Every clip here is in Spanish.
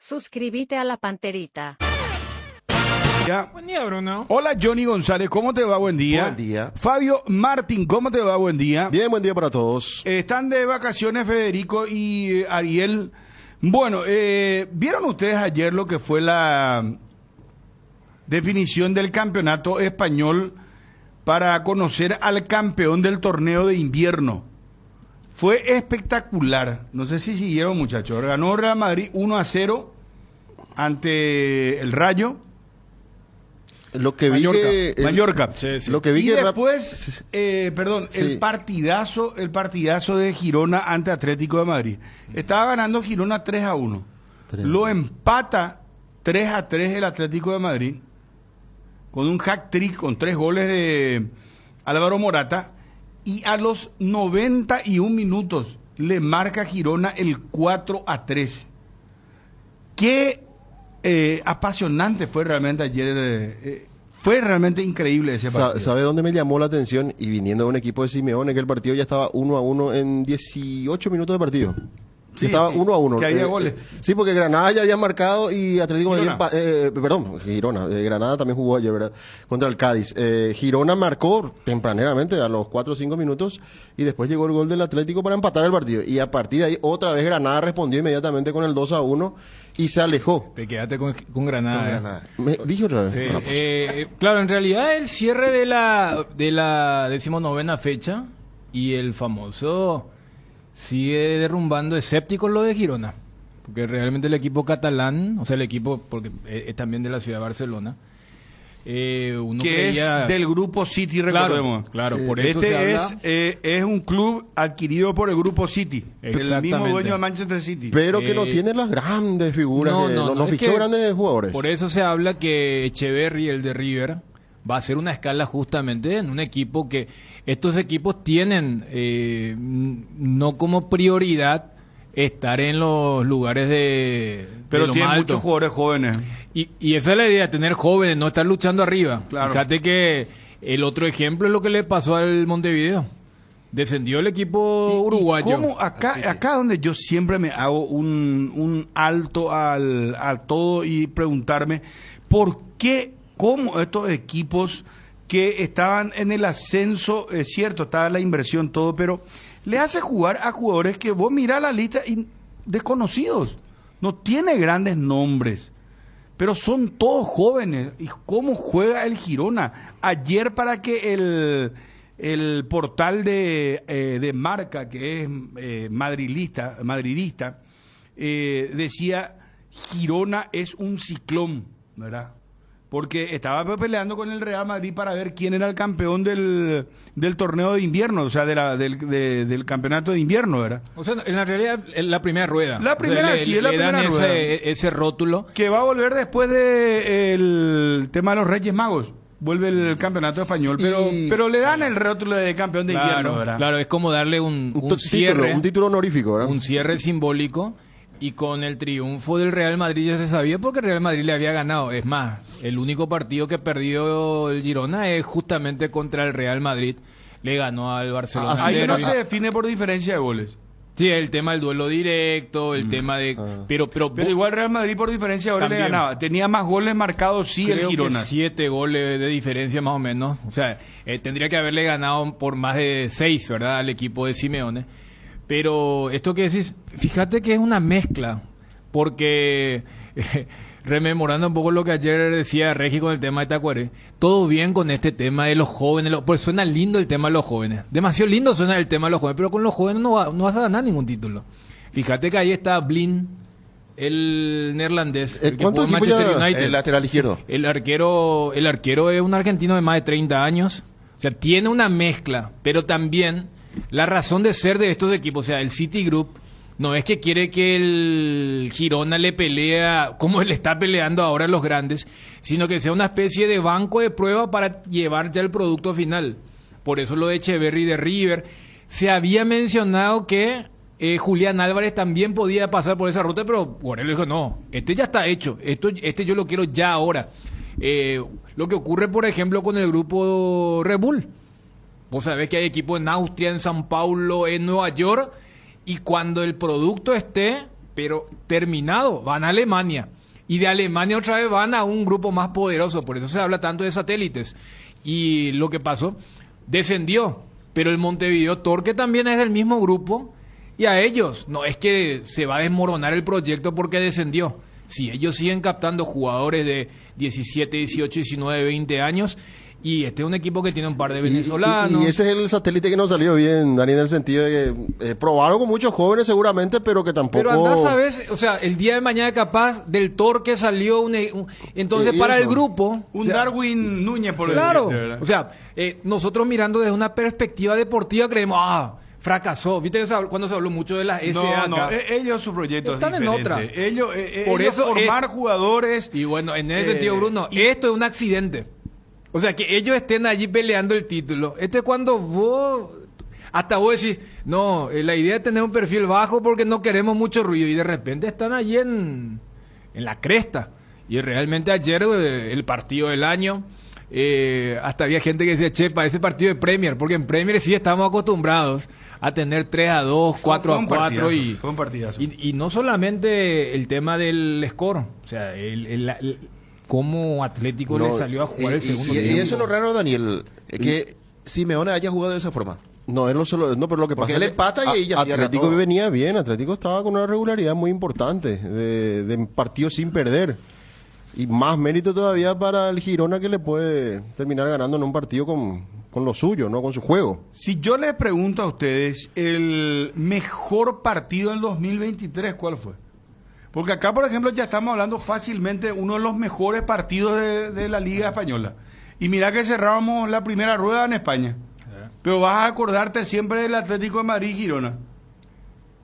Suscríbete a la Panterita. Ya. Buen día, Bruno. Hola Johnny González, ¿cómo te va? Buen día. Buen día. Fabio Martín, ¿cómo te va? Buen día. Bien, buen día para todos. Están de vacaciones Federico y Ariel. Bueno, ¿vieron ustedes ayer lo que fue la definición del campeonato español para conocer al campeón del torneo de invierno? Fue espectacular. No sé si siguieron, muchachos. Ganó Real Madrid 1-0 ante el Rayo. Lo que vi Mallorca, que Mallorca. Sí, sí. Lo que vi Y que después, perdón, Sí. el partidazo de Girona ante Atlético de Madrid. Estaba ganando Girona 3-1. 3-1. Lo empata 3-3 el Atlético de Madrid con un hat-trick con 3 goles de Álvaro Morata, y a los 91 minutos le marca Girona el 4-3. Qué apasionante fue realmente ayer. Fue realmente increíble ese partido. ¿Sabe dónde me llamó la atención? Y viniendo de un equipo de Simeone, que el partido ya estaba 1-1 en 18 minutos de partido. Sí, Estaba 1-1. que había goles. Sí, porque Granada ya había marcado y Atlético de Girona. Madrid, perdón, Girona. Granada también jugó ayer, ¿verdad? Contra el Cádiz. Girona marcó tempraneramente a los 4 o 5 minutos y después llegó el gol del Atlético para empatar el partido. Y a partir de ahí, otra vez Granada respondió inmediatamente con el 2-1 y se alejó. Te quedaste con Granada. Dije otra vez. Claro, en realidad el cierre de la 19ª fecha y el famoso sigue derrumbando escépticos lo de Girona, porque realmente el equipo catalán, o sea el equipo, porque es también de la ciudad de Barcelona, uno Que creía... es del grupo City, recordemos. Claro, por eso se habla... es un club adquirido por el grupo City, el Exactamente. mismo dueño de Manchester City. Pero que no tiene las grandes figuras, no es fichó que grandes jugadores. Por eso se habla que Echeverry, el de River, va a hacer una escala justamente en un equipo que estos equipos tienen no como prioridad estar en los lugares de Pero lo tiene más alto. muchos jugadores jóvenes. Y esa es la idea, tener jóvenes, no estar luchando arriba. Claro. Fíjate que el otro ejemplo es lo que le pasó al Montevideo. Descendió el equipo uruguayo. ¿Cómo acá donde yo siempre me hago un alto al todo y preguntarme por qué, cómo estos equipos que estaban en el ascenso, es cierto, estaba la inversión, todo, pero le hace jugar a jugadores que vos mirás la lista y desconocidos, no tiene grandes nombres, pero son todos jóvenes. ¿Y cómo juega el Girona? Ayer, para que el portal de Marca, que es madridista, decía: Girona es un ciclón, ¿verdad? Porque estaba peleando con el Real Madrid para ver quién era el campeón del torneo de invierno, o sea, del campeonato de invierno, ¿verdad? O sea, en la realidad, es la primera rueda. La primera, O sea, sí, es la le dan primera rueda. ese rótulo. Que va a volver después del tema de los Reyes Magos. Vuelve el campeonato español, pero le dan el rótulo de campeón de invierno, ¿verdad? Claro, es como darle un cierre, un título honorífico, ¿verdad? un cierre simbólico. Y con el triunfo del Real Madrid ya se sabía, porque el Real Madrid le había ganado. Es más, el único partido que perdió el Girona es justamente contra el Real Madrid. Le ganó al Barcelona. Ahí no se define por diferencia de goles. Sí, el tema del duelo directo, el tema de... Pero igual Real Madrid por diferencia de goles le También. ganaba. Tenía más goles marcados, sí, el creo Girona. que 7 goles de diferencia más o menos. O sea, tendría que haberle ganado por más de 6, ¿verdad? Al equipo de Simeone. Pero esto que decís, fíjate que es una mezcla, porque rememorando un poco lo que ayer decía Regi con el tema de Tacuaré, todo bien con este tema de los jóvenes, pues suena lindo el tema de los jóvenes, demasiado lindo suena el tema de los jóvenes, pero con los jóvenes no vas a ganar ningún título. Fíjate que ahí está Blin, el neerlandés, el que jugó en Manchester United, el lateral izquierdo. el arquero es un argentino de más de 30 años, o sea, tiene una mezcla, pero también la razón de ser de estos equipos, o sea, el City Group, no es que quiere que el Girona le pelea como le está peleando ahora a los grandes, sino que sea una especie de banco de prueba para llevar ya el producto final. Por eso lo de Echeverry de River. Se había mencionado que Julián Álvarez también podía pasar por esa ruta, pero Guardiola dijo: no, este ya está hecho, este yo lo quiero ya ahora. Lo que ocurre, por ejemplo, con el grupo Red Bull. Vos sabés que hay equipos en Austria, en San Paulo, en Nueva York, y cuando el producto esté, pero terminado, van a Alemania. Y de Alemania otra vez van a un grupo más poderoso, por eso se habla tanto de satélites. Y lo que pasó, descendió, pero el Montevideo Torque también es del mismo grupo, y a ellos, no es que se va a desmoronar el proyecto porque descendió. Si ellos siguen captando jugadores de 17, 18, 19, 20 años, y este es un equipo que tiene un par de venezolanos. Y ese es el satélite que no salió bien, Dani, en el sentido de que probaron con muchos jóvenes seguramente, pero que tampoco... Pero andás a ver, o sea, el día de mañana capaz del Torque salió entonces para el grupo... Un o sea, Darwin Núñez, por claro, decirte, ¿verdad? o sea, nosotros mirando desde una perspectiva deportiva creemos, fracasó. ¿Viste cuando se habló mucho de las SA acá? Ellos su proyecto Están es en diferente. otra. Por Por eso eso formar jugadores... Y bueno, en ese sentido, Bruno, esto es un accidente. O sea, que ellos estén allí peleando el título. Esto es cuando hasta vos decís, no, la idea es tener un perfil bajo porque no queremos mucho ruido. Y de repente están allí en la cresta. Y realmente ayer, el partido del año, hasta había gente que decía, che, para ese partido de Premier, porque en Premier sí estamos acostumbrados a tener 3-2, 4-4 fue un partidazo. y no solamente el tema del score, o sea, cómo Atlético le salió a jugar el segundo y tiempo. eso es lo raro, Daniel, que Simeone haya jugado de esa forma. No, él no solo, no, pero lo que Porque pasa él empata y ella cierra Atlético todo. venía bien, Atlético estaba con una regularidad muy importante de partido sin perder. Y más mérito todavía para el Girona, que le puede terminar ganando en un partido con lo suyo, no con su juego. Si yo les pregunto a ustedes, el mejor partido del 2023, ¿cuál fue? Porque acá, por ejemplo, ya estamos hablando fácilmente de uno de los mejores partidos de la Liga Española. Y mira que cerrábamos la primera rueda en España. Pero vas a acordarte siempre del Atlético de Madrid y Girona.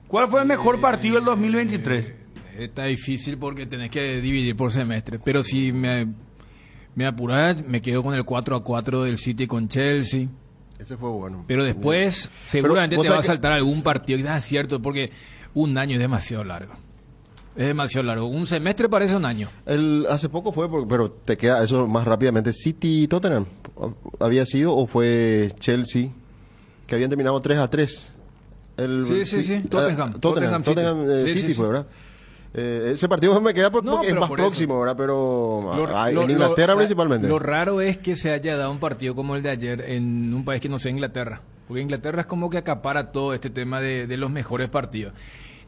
¿Cuál fue el mejor partido del 2023? Está difícil porque tenés que dividir por semestre. Pero si me apuras, me quedo con el 4-4 del City con Chelsea. Ese fue bueno. Pero después, seguramente vos te va a sabés que- saltar algún partido. Y es cierto, porque un año es demasiado largo. Es demasiado largo. Un semestre parece un año. Hace poco fue, pero te queda eso más rápidamente. City y Tottenham, ¿había sido o fue Chelsea? Que habían terminado 3-3. Sí. Tottenham City sí. fue, ¿verdad? Ese partido me queda porque No, es pero más por eso. próximo, ¿verdad? Pero en Lo- Inglaterra lo- principalmente. Lo raro es que se haya dado un partido como el de ayer en un país que no sea Inglaterra. Porque Inglaterra es como que acapara todo este tema de los mejores partidos.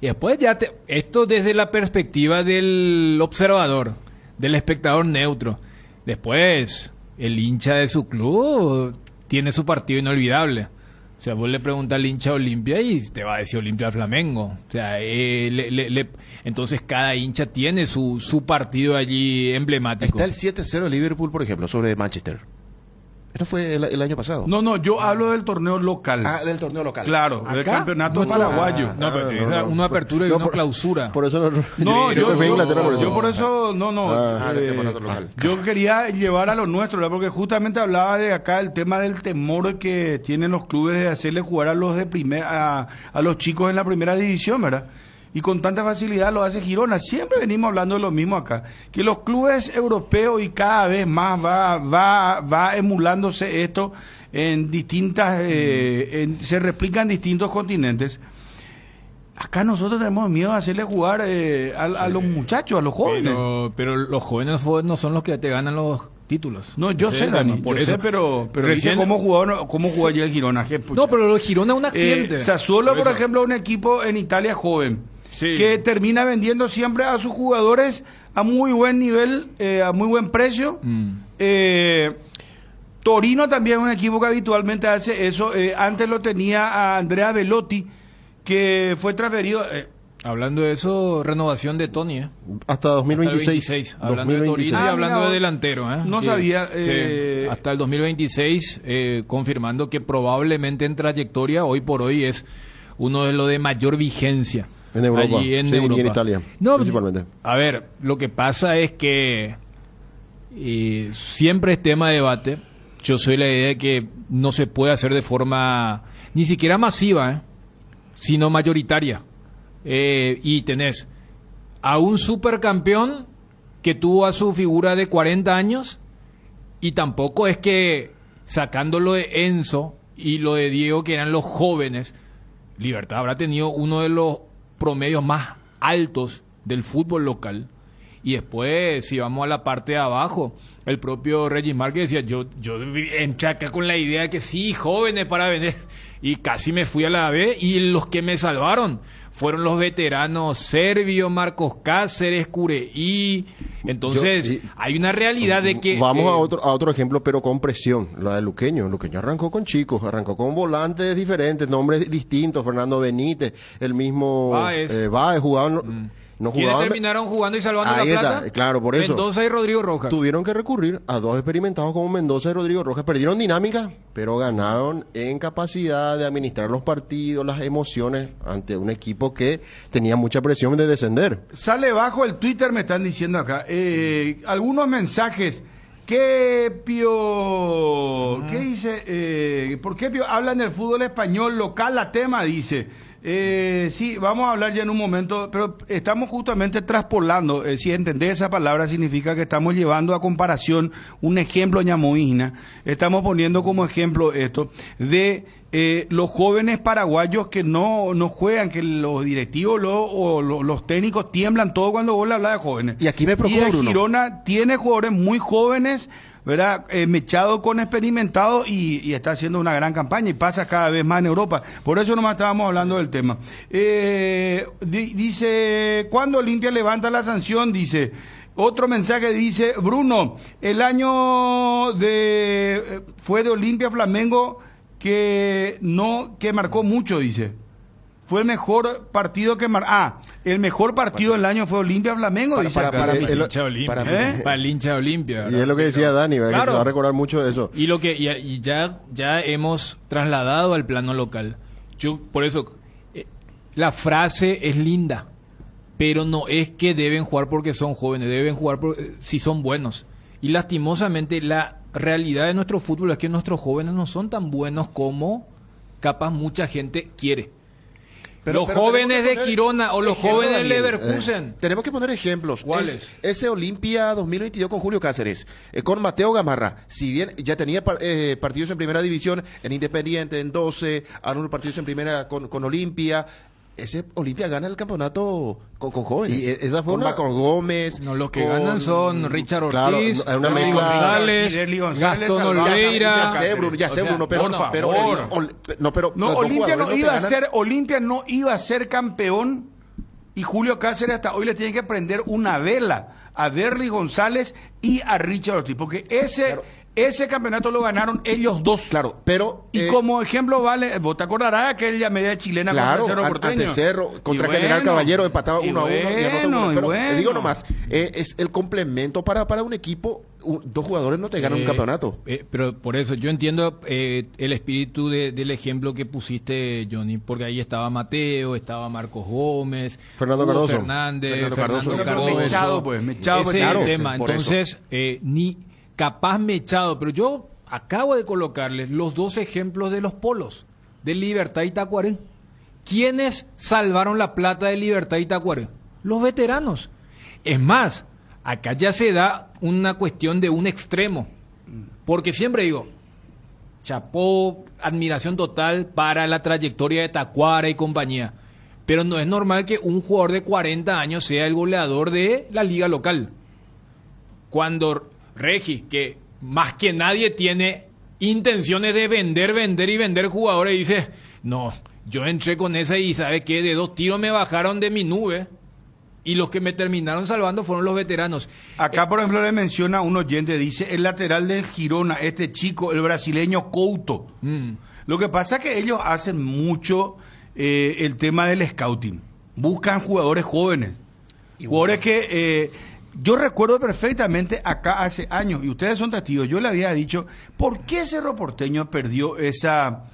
Y después esto desde la perspectiva del observador, del espectador neutro. Después, el hincha de su club tiene su partido inolvidable. O sea, vos le preguntas al hincha Olimpia y te va a decir Olimpia Flamengo. O sea, entonces cada hincha tiene su partido allí emblemático. Está el 7-0 de Liverpool, por ejemplo, sobre Manchester. Esto fue el año pasado. No, yo hablo del torneo local. Del torneo local. Claro, del ¿Acá? campeonato No, paraguayo. No, pero esa una apertura y una clausura. Por eso No, yo fui a Inglaterra por eso. yo por eso, no. del campeonato local. Yo quería llevar a lo nuestro, ¿verdad? Porque justamente hablaba de acá el tema del temor que tienen los clubes de hacerle jugar a los de a los chicos en la primera división, ¿verdad? Y con tanta facilidad lo hace Girona. Siempre venimos hablando de lo mismo acá, que los clubes europeos y cada vez más va emulándose esto en distintas, se replica en distintos continentes. Acá nosotros tenemos miedo de hacerle jugar a los muchachos, a los jóvenes. Pero los jóvenes no son los que te ganan los títulos. No, yo sé, Dani, por yo eso. sé, pero Recién- ¿viste cómo jugó ayer el Girona? Qué pucha. No, pero los Girona es un accidente. Sassuolo, por eso. ejemplo, un equipo en Italia joven, Sí. que termina vendiendo siempre a sus jugadores a muy buen nivel, a muy buen precio. Torino también es un equipo que habitualmente hace eso. Antes lo tenía a Andrea Velotti, que fue transferido. Hablando de eso, renovación de Tony, Hasta 2026. Hasta el 2026. Hablando de Torino y Ah, hablando mira, de delantero, no sabía, Sí, hasta el 2026, confirmando que probablemente en trayectoria, hoy por hoy, es uno de los de mayor vigencia. En Europa. Allí en Sí, y en Europa. Italia, No, principalmente. A ver, lo que pasa es que siempre es tema de debate. Yo soy la idea de que no se puede hacer de forma ni siquiera masiva, sino mayoritaria. Y tenés a un supercampeón que tuvo a su figura de 40 años y tampoco es que sacando lo de Enzo y lo de Diego, que eran los jóvenes, Libertad habrá tenido uno de los promedios más altos del fútbol local. Y después, si vamos a la parte de abajo, el propio Regis Márquez decía, yo entré acá con la idea de que sí, jóvenes para vender, y casi me fui a la B, y los que me salvaron fueron los veteranos Servio, Marcos Cáceres, Cureí. Entonces, hay una realidad de que... Vamos a otro ejemplo, pero con presión, la de Luqueño. Luqueño arrancó con chicos, arrancó con volantes diferentes, nombres distintos, Fernando Benítez, el mismo Báez jugaban... No ¿Quiénes jugaban... terminaron jugando y salvando Ahí la está, plata? claro, por eso. Mendoza y Rodrigo Rojas. Tuvieron que recurrir a dos experimentados como Mendoza y Rodrigo Rojas. Perdieron dinámica, pero ganaron en capacidad de administrar los partidos, las emociones ante un equipo que tenía mucha presión de descender. Sale bajo el Twitter, me están diciendo acá. Algunos mensajes. ¿Qué Pío? ¿Qué dice? ¿Por qué Pío hablan del fútbol español local? La tema dice. Sí, vamos a hablar ya en un momento, pero estamos justamente traspolando. Si entendés esa palabra, significa que estamos llevando a comparación un ejemplo ñamoína. Estamos poniendo como ejemplo esto de los jóvenes paraguayos que no juegan, que los directivos los técnicos tiemblan todo cuando vos le hablas de jóvenes. Y aquí me preocupa, Bruno. Girona tiene jugadores muy jóvenes, ¿verdad? Mechado con experimentado y está haciendo una gran campaña y pasa cada vez más en Europa. Por eso nomás estábamos hablando del tema. Dice, ¿cuándo Olimpia levanta la sanción? Dice, otro mensaje dice, Bruno, el año fue de Olimpia Flamengo que marcó mucho, dice. Fue el mejor partido el mejor partido del año fue Olimpia Flamengo, dice acá. Para el hincha de Olimpia. Y es lo que decía Dani, ¿verdad? Claro. Que se va a recordar mucho de eso. Y ya hemos trasladado al plano local. Por eso, la frase es linda, pero no es que deben jugar porque son jóvenes, deben jugar si son buenos. Y lastimosamente la realidad de nuestro fútbol es que nuestros jóvenes no son tan buenos como capaz mucha gente quiere. Los jóvenes de Girona o los jóvenes de Leverkusen. Tenemos que poner ejemplos. ¿Cuáles? Ese Olimpia 2022 con Julio Cáceres, con Mateo Gamarra, si bien ya tenía partidos en primera división, en Independiente, en 12, algunos partidos en primera con Olimpia. Ese Olimpia gana el campeonato con jóvenes. Y esa fue con Marcos Gómez. No, los que ganan son Richard Ortiz, claro, una Rodrigo mezcla- González, Gastón Olveira. Ya sé, Bruno, pero Olimpia no iba a ser campeón y Julio Cáceres hasta hoy le tiene que prender una vela a Derly González y a Richard Ortiz, porque ese campeonato lo ganaron ellos dos. Claro, pero... Y como ejemplo vale, vos te acordarás aquella media chilena claro, contra Cerro Porteño. ante Cerro, contra Y General bueno, Caballero, empataba y 1-1 y anotó bueno, uno. y Pero bueno. digo nomás, es el complemento para un equipo. Dos jugadores no te ganan un campeonato. Pero por eso, yo entiendo el espíritu del ejemplo que pusiste, Johnny, porque ahí estaba Mateo, estaba Marcos Gómez, Fernando Hugo Cardoso. Fernando Cardoso. Cardoso. Mechado, Ese es claro, el tema. por eso. Entonces, ni capaz Mechado, pero yo acabo de colocarles los dos ejemplos de los polos, de Libertad y Tacuaré. ¿Quiénes salvaron la plata de Libertad y Tacuaré? Los veteranos. Es más, acá ya se da una cuestión de un extremo, porque siempre digo, chapó, admiración total para la trayectoria de Tacuara y compañía, pero no es normal que un jugador de 40 años sea el goleador de la liga local. Cuando Regis, que más que nadie tiene intenciones de vender jugadores, dice, no, yo entré con esa y ¿sabe qué? De 2 tiros me bajaron de mi nube. Y los que me terminaron salvando fueron los veteranos. Acá, por ejemplo, le menciona un oyente, dice, el lateral del Girona, este chico, el brasileño Couto. Lo que pasa es que ellos hacen mucho el tema del scouting. Buscan jugadores jóvenes. Jugadores que... yo recuerdo perfectamente acá hace años, y ustedes son testigos, yo le había dicho, ¿por qué Cerro Porteño perdió esa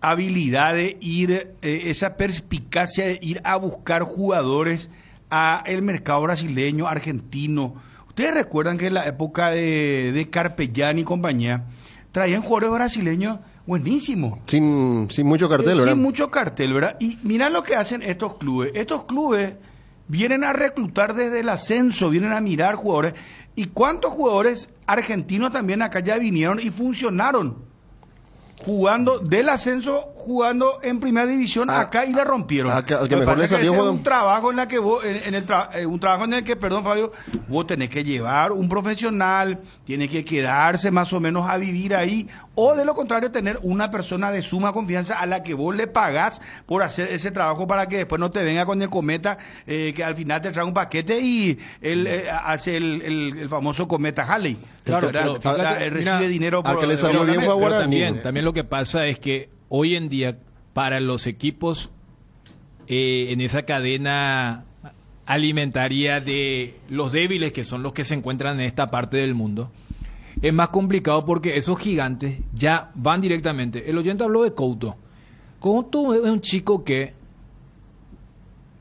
habilidad de ir, esa perspicacia de ir a buscar jugadores a el mercado brasileño, argentino? Ustedes recuerdan que en la época de Carpellán y compañía traían jugadores brasileños buenísimos. Sin mucho cartel, ¿verdad? Sin mucho cartel, ¿verdad? Y mirá lo que hacen estos clubes. Estos clubes vienen a reclutar desde el ascenso, vienen a mirar jugadores. ¿Y cuántos jugadores argentinos también acá ya vinieron y funcionaron? jugando del ascenso, jugando en primera división acá y le rompieron. Al que Lo que mejor pasa le es que salió ese es fue- un trabajo en la que vos, un trabajo en el que, perdón Fabio, vos tenés que llevar un profesional, tiene que quedarse más o menos a vivir ahí, o de lo contrario tener una persona de suma confianza a la que vos le pagás por hacer ese trabajo para que después no te venga con el cometa, que al final te trae un paquete y él hace el famoso cometa Halley. Claro, ¿verdad? pero fíjate, Recibe mira, dinero al que le salió bien fue a Pero Guaraní. también lo que pasa es que hoy en día, para los equipos en esa cadena alimentaria de los débiles, que son los que se encuentran en esta parte del mundo, es más complicado porque esos gigantes ya van directamente. El oyente habló de Couto. Couto es un chico que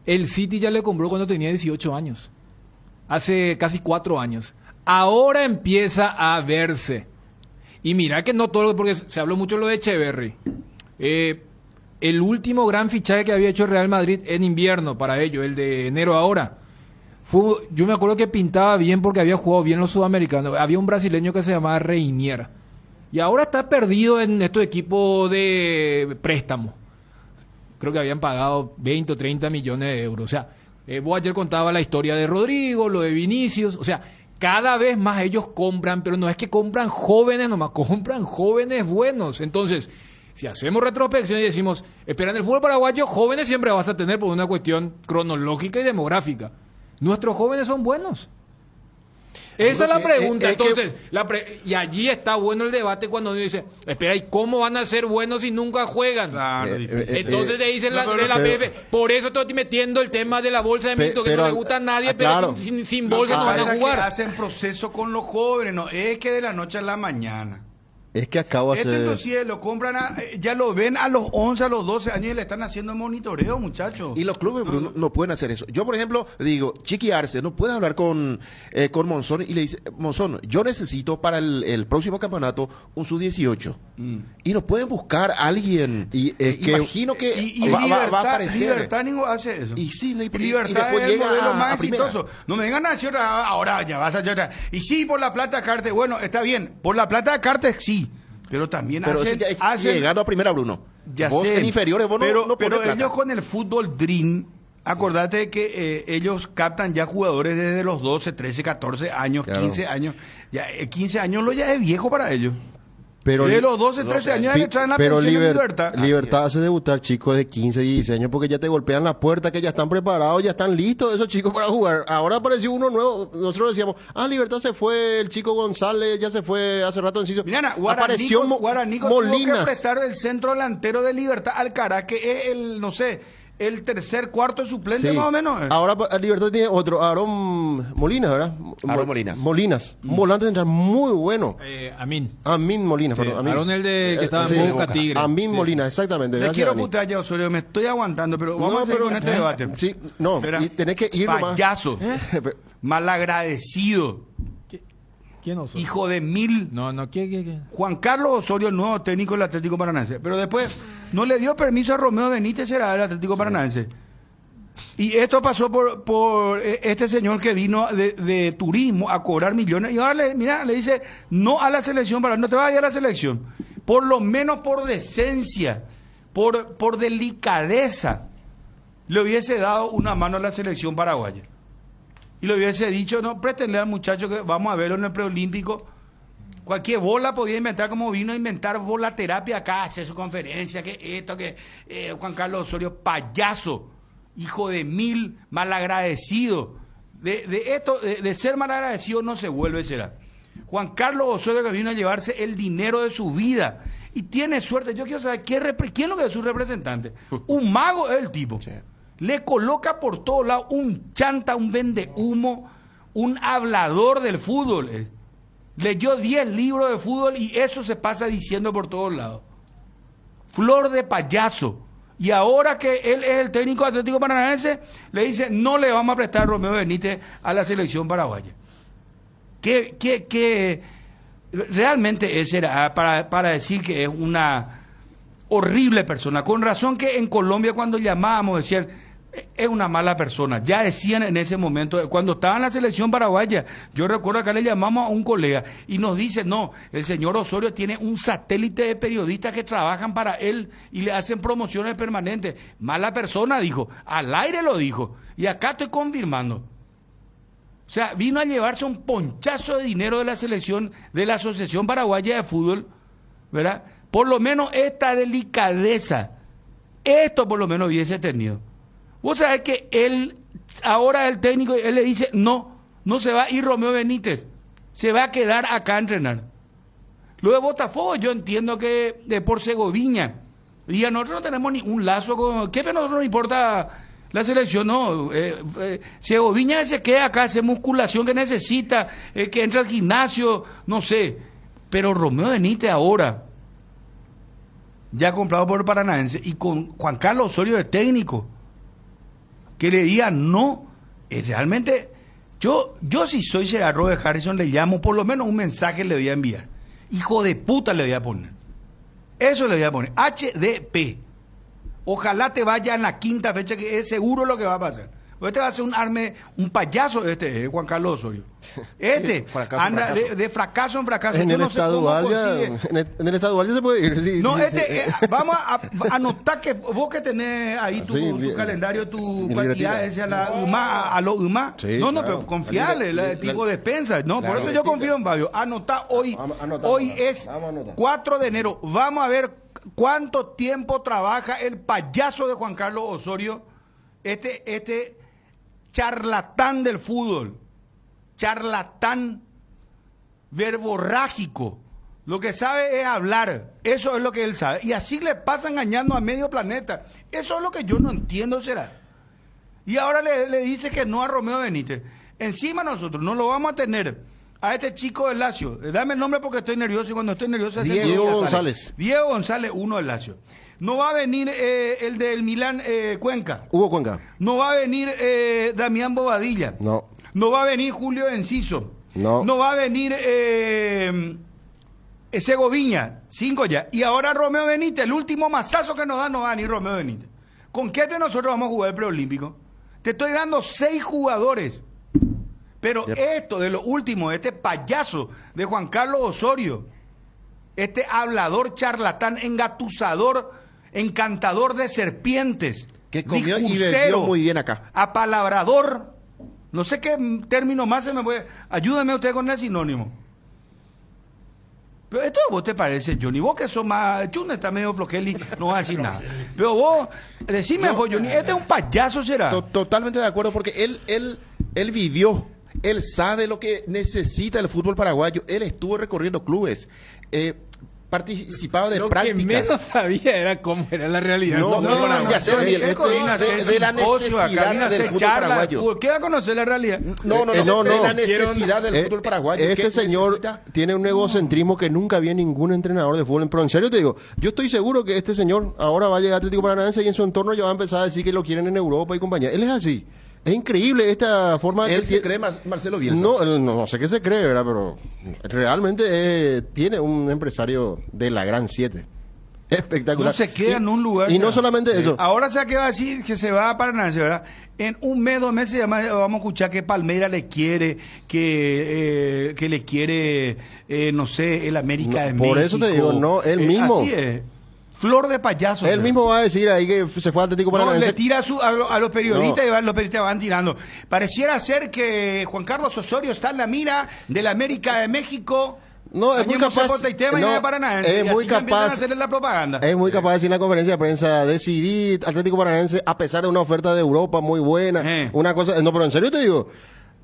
el City ya le compró cuando tenía 18 años. Hace casi 4 años. Ahora empieza a verse. Y mira que no todo, porque se habló mucho lo de Echeverry. El último gran fichaje que había hecho el Real Madrid en invierno para ellos, el de enero ahora, yo me acuerdo que pintaba bien porque había jugado bien los sudamericanos. Había un brasileño que se llamaba Reinier. Y ahora está perdido en estos equipos de préstamo. Creo que habían pagado 20 o 30 millones de euros. O sea, vos ayer contaba la historia de Rodrigo, lo de Vinicius. O sea, cada vez más ellos compran, pero no es que compran jóvenes nomás, compran jóvenes buenos. Entonces, si hacemos retrospección y decimos, espera, en el fútbol paraguayo jóvenes siempre vas a tener por una cuestión cronológica y demográfica. Nuestros jóvenes son buenos. Esa es la pregunta. Entonces, y allí está bueno el debate cuando uno dice, espera, ¿y cómo van a ser buenos si nunca juegan? Claro, Entonces te dicen no, de la pero- PF, por eso estoy metiendo el tema de la bolsa de mixto, que pero- no le gusta a nadie, pero claro. sin bolsa no van pasa a que jugar. hacen proceso con los jóvenes, no es que de la noche a la mañana. Es que acabo de Esto hacer... inclusive lo compran, ya lo ven a los 11, a los 12 años y le están haciendo monitoreo, muchachos. Y los clubes, Bruno, no pueden hacer eso. Yo, por ejemplo, digo, Chiqui Arce no puede hablar con Monzón y le dice, Monzón, yo necesito para el próximo campeonato un sub-18. Y no pueden buscar a alguien. Y es que- imagino que Y va Libertad, a aparecer. Libertad ninguno hace eso. Y sí, no, y Libertad después es el llega modelo a más primera. exitoso. No me vengan a decir ahora ya vas a hacer. Y sí, por la plata de Cartes, bueno, está bien. Por la plata de Cartes, sí. Pero también Pero hacen, eso ya es hacen- llegando a primera, Bruno. ya Vos sé, en inferiores, vos pero, no pero pones plata. ellos con el fútbol Dream, acordate que ellos captan ya jugadores desde los 12, 13, 14 años, Claro. 15 años. Ya 15 años lo ya es viejo para ellos. Pero de los 12, 13 sé. años ya que traen la pero pensión de Libertad Libertad. hace debutar chicos de 15, 16 años porque ya te golpean la puerta, que ya están preparados, ya están listos esos chicos para jugar. Ahora apareció uno nuevo. Nosotros decíamos, Libertad se fue, el chico González ya se fue hace rato en Ciso. Mirá, Apareció Guaranico tuvo que Molinas. prestar del centro delantero de Libertad Alcaraz, que es el, no sé, el tercer, cuarto suplente Sí. más o menos. Ahora Libertad tiene otro, Aarón Molinas, ¿verdad? Aarón Molinas. Molinas. Un volante central muy bueno. Amin. Amin Molinas, Sí, perdón. Amin. Aarón el de que estaba en Sí, Boca Tigre. Amin Sí, Molinas, exactamente. Le Gracias, quiero Dani. putear ya, Osorio, me estoy aguantando, pero vamos No, a seguir pero- con este debate. Sí, no, Espera. y tenés que ir nomás. Payaso, malagradecido, ¿Quién Osorio? hijo de mil. No, ¿qué? Juan Carlos Osorio, el nuevo técnico del Atlético Paranaense. Pero después no le dio permiso a Romeo Benítez, era el Atlético Paranaense. Y esto pasó por este señor que vino de turismo a cobrar millones. Y ahora le dice no a la selección, no te vas a ir a la selección. Por lo menos por decencia, por delicadeza, le hubiese dado una mano a la selección paraguaya. Y le hubiese dicho, no, préstenle al muchacho que vamos a verlo en el preolímpico. Cualquier bola podía inventar, como vino a inventar volaterapia acá, hacer su conferencia, que esto, que Juan Carlos Osorio, payaso, hijo de mil, malagradecido. De ser malagradecido no se vuelve, será. Juan Carlos Osorio, que vino a llevarse el dinero de su vida. Y tiene suerte. Yo quiero saber quién es lo que es su representante. Un mago es el tipo. Sí. Le coloca por todos lados un chanta, un vende humo, un hablador del fútbol. Leyó 10 libros de fútbol y eso se pasa diciendo por todos lados. Flor de payaso. Y ahora que él es el técnico Atlético Paranaense, le dice, no le vamos a prestar a Romeo Benítez a la selección paraguaya. ¿Qué realmente ese era para decir que es una horrible persona? Con razón que en Colombia cuando llamábamos decían, es una mala persona. Ya decían en ese momento, cuando estaba en la selección paraguaya, yo recuerdo que le llamamos a un colega y nos dice, no, el señor Osorio tiene un satélite de periodistas que trabajan para él y le hacen promociones permanentes. Mala persona, dijo, al aire lo dijo, y acá estoy confirmando. O sea, vino a llevarse un ponchazo de dinero de la selección, de la Asociación Paraguaya de Fútbol, ¿verdad? Por lo menos esta delicadeza, esto por lo menos hubiese tenido. Vos sabés que él, ahora el técnico, él le dice, no se va a ir Romeo Benítez, se va a quedar acá a entrenar. Lo de Botafogo yo entiendo que de por Segoviña, y a nosotros no tenemos ni un lazo con, ¿qué a nosotros nos importa la selección? No, Segoviña se queda acá, hace musculación que necesita, que entra al gimnasio, no sé, pero Romeo Benítez ahora, ya comprado por el Paranaense, y con Juan Carlos Osorio de técnico, que le diga no, realmente, yo si soy Gerardo de Harrison le llamo, por lo menos un mensaje le voy a enviar. Hijo de puta le voy a poner. Eso le voy a poner. HDP. Ojalá te vaya en la quinta fecha, que es seguro lo que va a pasar. Este va a ser un payaso, Juan Carlos Osorio. Fracaso, anda de fracaso en fracaso. En Yo el no sé estado cómo Valle, en el estado Valle se puede ir. Sí, no, sí, vamos a anotar que vos que tenés ahí tu calendario, tu cantidad, ese a los UMA. Sí, no, claro. pero confiarle, el tipo de despensa. No, Claro, por eso yo confío en Fabio. Anotá hoy. Hoy es 4 de enero. Vamos a ver cuánto tiempo trabaja el payaso de Juan Carlos Osorio, este charlatán del fútbol, charlatán verborrágico. Lo que sabe es hablar, eso es lo que él sabe, y así le pasa engañando a medio planeta. Eso es lo que yo no entiendo, será. Y ahora le dice que no a Romeo Benítez. Encima nosotros no lo vamos a tener a este chico del Lazio. Dame el nombre porque estoy nervioso, y cuando estoy nervioso Diego González. Diego González, uno del Lazio. No va a venir el del Milán, Cuenca. Hugo Cuenca. No va a venir Damián Bobadilla. No. No va a venir Julio Enciso. No. No va a venir Segoviña. 5 ya. Y ahora Romeo Benítez, el último mazazo que nos da, no va a venir Romeo Benítez. ¿Con qué de nosotros vamos a jugar el preolímpico? Te estoy dando 6 jugadores. Pero esto de lo último, este payaso de Juan Carlos Osorio, este hablador, charlatán, engatusador, encantador de serpientes, Que comió y discursero, bebió muy bien acá. apalabrador, no sé qué término más se me puede... Ayúdame usted con el sinónimo. Pero esto a vos te parece, Johnny, vos que sos más... Chune está medio floqueli, no va a decir nada. Pero vos, decime, vos, Johnny, este es un payaso, ¿será? Totalmente de acuerdo, porque él vivió, él sabe lo que necesita el fútbol paraguayo, él estuvo recorriendo clubes, participaba de Lo que prácticas. menos sabía era cómo era la realidad. Ya sé, Miguel, de la necesidad del fútbol paraguayo. ¿Qué va a conocer la realidad? No, de la necesidad del fútbol paraguayo. Este ¿Qué señor necesita? tiene un egocentrismo que nunca había ningún entrenador de fútbol. Pero en serio te digo, yo estoy seguro que este señor ahora va a llegar a Atlético Paranaense y en su entorno ya va a empezar a decir que lo quieren en Europa y compañía. Él es así. Es increíble esta forma Él que se cree Marcelo Bielsa. no sé qué se cree, ¿verdad? Pero realmente tiene un empresario de la Gran 7. Espectacular. No se queda en un lugar. Y no solamente eso. Ahora se va a decir que se va a Paranaense, ¿verdad? En un mes, 2 meses vamos a escuchar que Palmeiras le quiere, que le quiere, no sé, el América de México. Por eso te digo, no, él mismo. Así es. Flor de payaso. Él mismo va a decir ahí que se fue a Atlético No, Paranaense. le tira a los periodistas y los periodistas van tirando. Pareciera ser que Juan Carlos Osorio está en la mira del América de México. No, es muy capaz. Es muy capaz. Hacerle la propaganda. Es muy capaz de decir en la conferencia de prensa, decidí Atlético Paranaense a pesar de una oferta de Europa muy buena, una cosa, no, pero en serio te digo,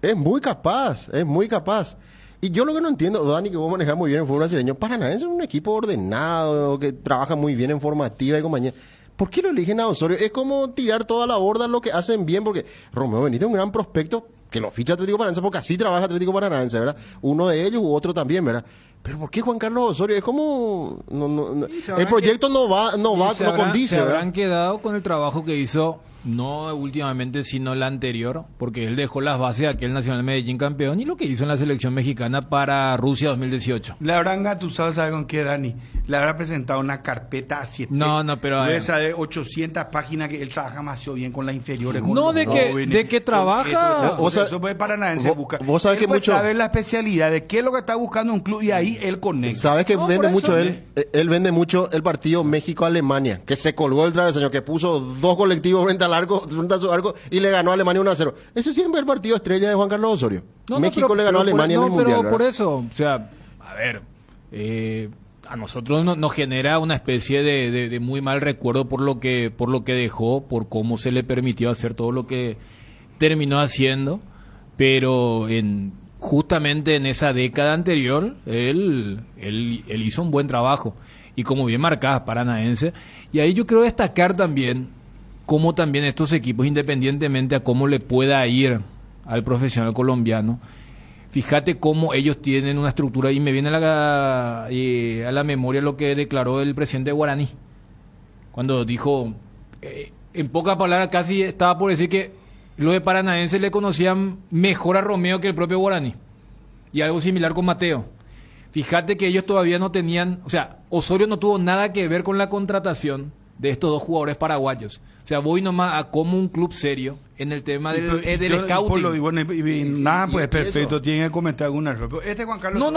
es muy capaz, es muy capaz. Y yo lo que no entiendo, Dani, que vos manejás muy bien el fútbol brasileño, Paranaense es un equipo ordenado, que trabaja muy bien en formativa y compañía. ¿Por qué lo eligen a Osorio? Es como tirar toda la borda lo que hacen bien, porque Romeo Benítez es un gran prospecto, que lo ficha Atlético Paranaense, porque así trabaja Atlético Paranaense, ¿verdad? Uno de ellos u otro también, ¿verdad? Pero ¿por qué Juan Carlos Osorio? Es como... No, el proyecto no condice, se ¿verdad? habrán quedado con el trabajo que hizo no últimamente, sino la anterior, porque él dejó las bases de aquel Nacional Medellín campeón y lo que hizo en la selección mexicana para Rusia 2018. Le habrán gatusado, ¿sabe con qué, Dani? Le habrá presentado una carpeta a 7. No, pero esa de 800 páginas que él trabaja demasiado bien con las inferiores. Con no, los jóvenes, de que trabaja. Eso puede paranaense busca. Vos sabés que mucho sabe la especialidad de qué es lo que está buscando un club y ahí él conecta. Sabes que No, vende por mucho eso, él vende mucho el partido México-Alemania, que se colgó el travesaño, que puso 2 colectivos frente al arco, frente a su arco y le ganó a Alemania 1-0. Ese siempre es el partido estrella de Juan Carlos Osorio. México le ganó a Alemania en el Mundial. Pero por eso, o sea, a ver, a nosotros nos genera una especie de muy mal recuerdo por lo que dejó, por cómo se le permitió hacer todo lo que terminó haciendo, pero justamente en esa década anterior él hizo un buen trabajo y como bien marcada Paranaense, y ahí yo quiero destacar también cómo también estos equipos, independientemente a cómo le pueda ir al profesional colombiano, fíjate cómo ellos tienen una estructura, y me viene a la memoria lo que declaró el presidente de Guaraní, cuando dijo, en pocas palabras casi estaba por decir que los de Paranaense le conocían mejor a Romeo que el propio Guaraní, y algo similar con Mateo. Fíjate que ellos todavía no tenían, o sea, Osorio no tuvo nada que ver con la contratación de estos dos jugadores paraguayos. O sea, voy nomás a como un club serio en el tema del scouting. Nada, pues perfecto, tiene que comentar alguna error. Pero Juan Carlos,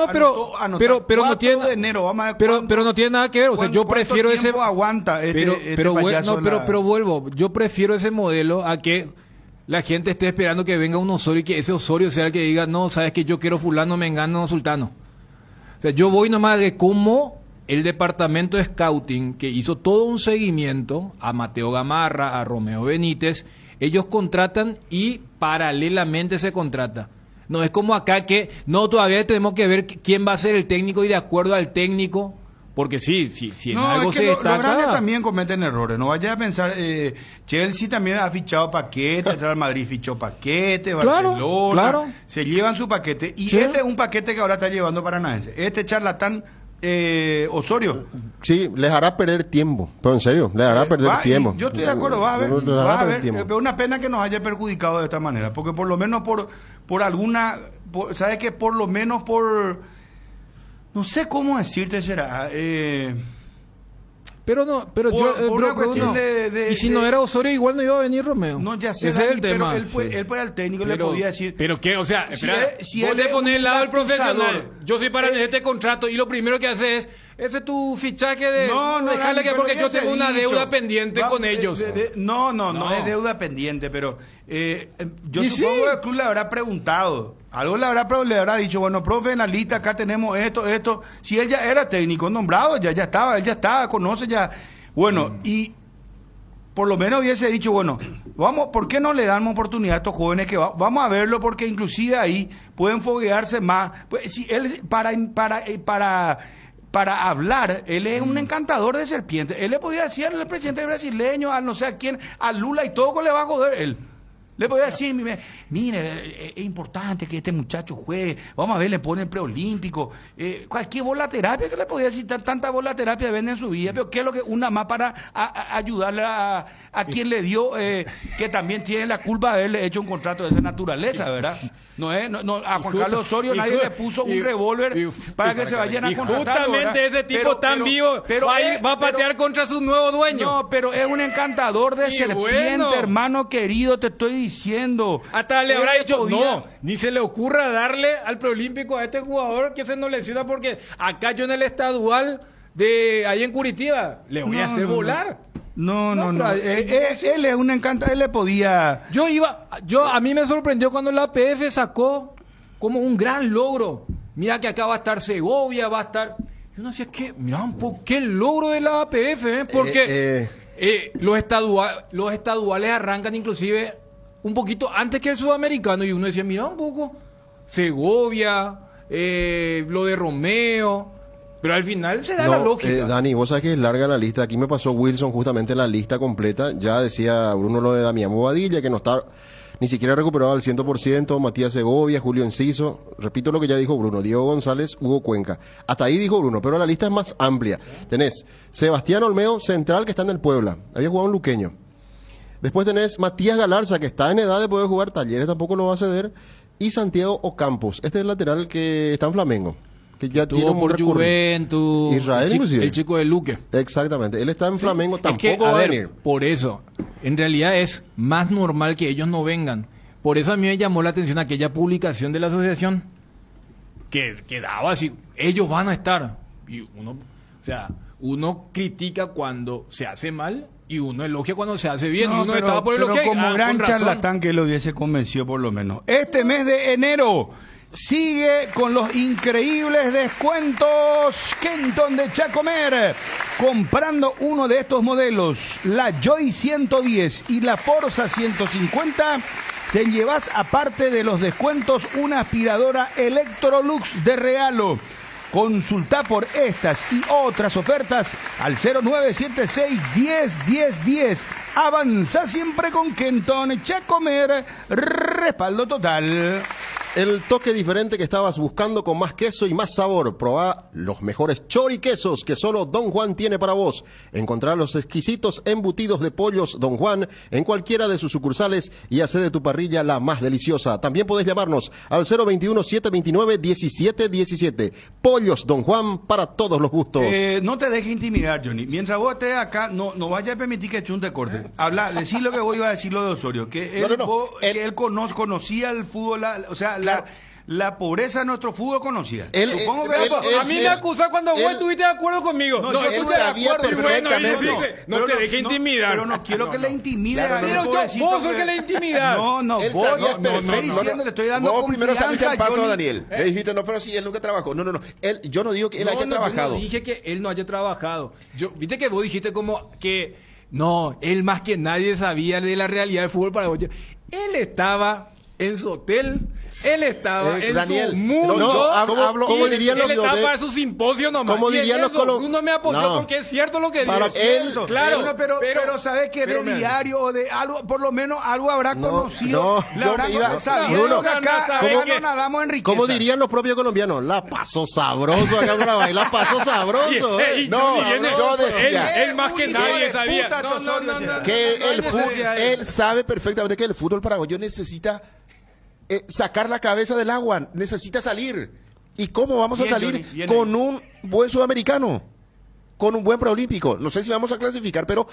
pero no tiene de enero, vamos a ver pero no tiene nada que ver, o sea, yo prefiero ese aguanta pero vuelvo, yo prefiero ese modelo a que la gente esté esperando que venga un Osorio y que ese Osorio sea el que diga, no, sabes que yo quiero fulano, mengano, sultano. O sea, yo voy nomás de cómo el departamento de scouting, que hizo todo un seguimiento a Mateo Gamarra, a Romeo Benítez, ellos contratan y paralelamente se contrata. No es como acá que no, todavía tenemos que ver quién va a ser el técnico y de acuerdo al técnico, porque sí, en algo se destaca. Los grandes también cometen errores, no vaya a pensar, Chelsea también ha fichado paquete, Real Madrid fichó paquete, Barcelona, claro. Se llevan su paquete, y Sí. este es un paquete que ahora está llevando Paranaense. Este charlatán Osorio. Sí, les hará perder tiempo, pero en serio, les hará perder tiempo. Yo estoy de acuerdo, vas a ver, Les hará vas a perder ver, tiempo. pero una pena que nos haya perjudicado de esta manera, porque por lo menos por alguna, ¿sabes qué? Por lo menos no sé cómo decirte, será, pero una cuestión y si no era Osorio igual no iba a venir Romeo. no, ya sé, ese es el pero tema. él era el técnico, le podía decir. Pero qué, o sea, Si espera, si vos él le es pones un el lado del acusador, profesional. Yo soy para este contrato y lo primero que hace es, ese es tu fichaje de dejarle que pero porque ya yo se tengo ha una dicho. deuda pendiente con ellos. No es deuda pendiente, pero yo Y supongo sí. que el club le habrá preguntado, algo le habrá dicho, bueno, profe, en la lista acá tenemos esto. Si él ya era técnico nombrado, él ya estaba, conoce ya. Bueno, y por lo menos hubiese dicho, bueno, ¿por qué no le damos oportunidad a estos jóvenes que vamos a verlo? Porque inclusive ahí pueden foguearse más. Pues, si él para hablar, él es un encantador de serpientes. Él le podía decir al presidente brasileño, al no sé a quién, a Lula y todo le va a joder él. Le podía decir, mire, es importante que este muchacho juegue, vamos a ver, le ponen preolímpico, cualquier volaterapia que le podía decir, tanta volaterapia vende en su vida, pero ¿qué es lo que una más para ayudarle a quien le dio, que también tiene la culpa de haberle hecho un contrato de esa naturaleza, ¿verdad? No, a Juan Carlos Osorio nadie le puso un revólver para que se vayan a y contratar. justamente ese tipo tan vivo va a patear contra su nuevo dueño. No, pero es un encantador de serpiente, hermano querido, te estoy diciendo. Hasta le habrá Él dicho, podía- no, ni se le ocurra darle al preolímpico a este jugador que se nos lesiona porque acá yo en el estadual de ahí en Curitiba le voy a hacer volar. No. pero, Él es un encantador, él le podía... A mí me sorprendió cuando la APF sacó como un gran logro. Mira que acá va a estar Segovia, va a estar... Yo no sé qué, mira un poco, qué logro de la APF, porque los estaduales arrancan inclusive un poquito antes que el sudamericano y uno decía, mira un poco, Segovia, lo de Romeo, pero al final se da la lógica. Dani, vos sabés que es larga la lista. Aquí me pasó Wilson justamente la lista completa. Ya decía Bruno lo de Damián Bobadilla, que no está ni siquiera recuperado al 100%. Matías Segovia, Julio Enciso. Repito lo que ya dijo Bruno. Diego González, Hugo Cuenca. Hasta ahí dijo Bruno, pero la lista es más amplia. Tenés Sebastián Olmeo, central, que está en el Puebla. Había jugado un luqueño. Después tenés Matías Galarza, que está en edad de poder jugar, Talleres tampoco lo va a ceder, y Santiago Ocampos, este es el lateral que está en Flamengo, que ya tiene Tuvo un por recorrido. Juventus, Israel, inclusive. el chico de Luque. Exactamente, él está en Flamengo, Es tampoco que, va a ver, venir. por eso, en realidad es más normal que ellos no vengan. Por eso a mí me llamó la atención aquella publicación de la asociación que daba así, ellos van a estar. Y uno, o sea, uno critica cuando se hace mal y uno elogia cuando se hace bien. No, y uno pero, estaba por pero elogiar. como gran con razón. charlatán que lo hubiese convencido por lo menos. Este mes de enero sigue con los increíbles descuentos Kenton de Chacomer. Comprando uno de estos modelos, la Joy 110 y la Forza 150, te llevas aparte de los descuentos una aspiradora Electrolux de regalo. Consulta por estas y otras ofertas al 0976 10 Avanza siempre con Kenton Chacomer, respaldo total. El toque diferente que estabas buscando con más queso y más sabor. Probá los mejores choriquesos que solo Don Juan tiene para vos. Encontrá los exquisitos embutidos de pollos Don Juan en cualquiera de sus sucursales y hace de tu parrilla la más deliciosa. También podés llamarnos al 021-729-1717. Pollos Don Juan para todos los gustos. No te dejes intimidar, Johnny. Mientras vos estés acá, no vayas a permitir que Chun te corte. Habla, decir lo que vos ibas a decir lo de Osorio. Que él, que él conocía el fútbol, o sea, la pobreza de nuestro fútbol conocida. Supongo que A mí me acusa cuando vos estuviste de acuerdo conmigo. No, No, yo estuve estoy de acuerdo acuerdo, y bueno, perfectamente. no te dejes intimidar. Pero no quiero que le intimide. Claro, pero vos sos el que le intimida. No, Él vos sabía no, perfecto. estoy diciendo, le estoy dando Vos primero saliste confianza al paso Johnny. a Daniel. Le dijiste, no, pero si él nunca trabajó. No. Yo no digo que él haya trabajado. Yo no dije que él no haya trabajado. Viste que vos dijiste como que no, él más que nadie sabía de la realidad del fútbol paraguayo. Él estaba en su hotel, él estaba en Daniel, su mundo, ¿cómo dirían los él estaba de- para su simposio nomás. ¿Cómo Y en dirían los eso colo- uno me apoyó No. porque es cierto lo que Para dice. él, claro, pero sabes que de diario o de algo, por lo menos algo habrá conocido. Sabiendo que acá no nadamos en riqueza. ¿Cómo dirían los propios colombianos? La pasó sabroso acá en Paraguay, la pasó sabroso. Yo decía él más que nadie sabía. que el fútbol, él sabe perfectamente que el fútbol paraguayo necesita sacar la cabeza del agua, necesita salir. ¿Y cómo vamos a Bien, salir? Johnny, bien Con ahí. un buen sudamericano, con un buen preolímpico. No sé si vamos a clasificar, pero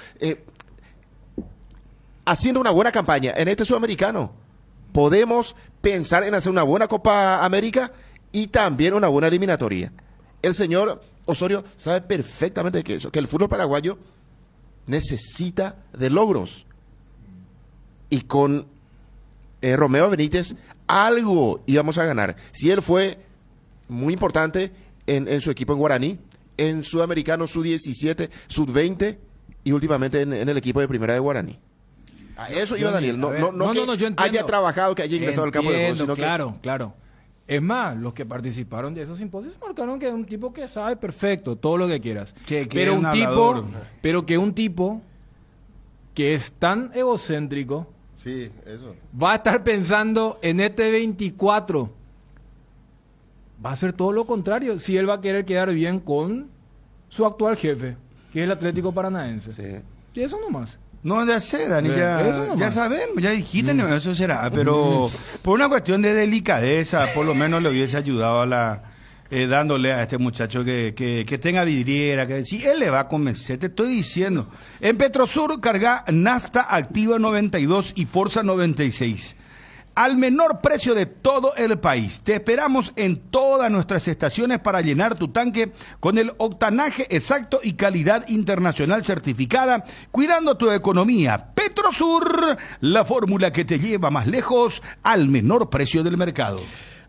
haciendo una buena campaña en este sudamericano, podemos pensar en hacer una buena Copa América y también una buena eliminatoria. El señor Osorio sabe perfectamente que el fútbol paraguayo necesita de logros. Y con Romeo Benítez algo íbamos a ganar. Si él fue muy importante en su equipo en Guaraní, en Sudamericano Sub-17, Sub-20 y últimamente en el equipo de primera de Guaraní. A eso iba Daniel, no yo que entiendo. haya trabajado, que haya ingresado al campo de juego, sino Claro. Es más, los que participaron de esos simposios marcaron que es un tipo que sabe perfecto, todo lo que quieras. Que pero es un un tipo, hablador. pero que un tipo que es tan egocéntrico Sí, eso. va a estar pensando en este 24. Va a hacer todo lo contrario si él va a querer quedar bien con su actual jefe, que es el Atlético Paranaense. sí. Y eso nomás. No, ya sé, Dani, Eso nomás. ya sabemos, ya dijiste, eso será, pero por una cuestión de delicadeza, por lo menos le hubiese ayudado a dándole a este muchacho que tenga vidriera, que si él le va a convencer, te estoy diciendo. En Petrosur carga nafta activa 92 y Forza 96. Al menor precio de todo el país. Te esperamos en todas nuestras estaciones para llenar tu tanque con el octanaje exacto y calidad internacional certificada, cuidando tu economía. Petrosur, la fórmula que te lleva más lejos al menor precio del mercado.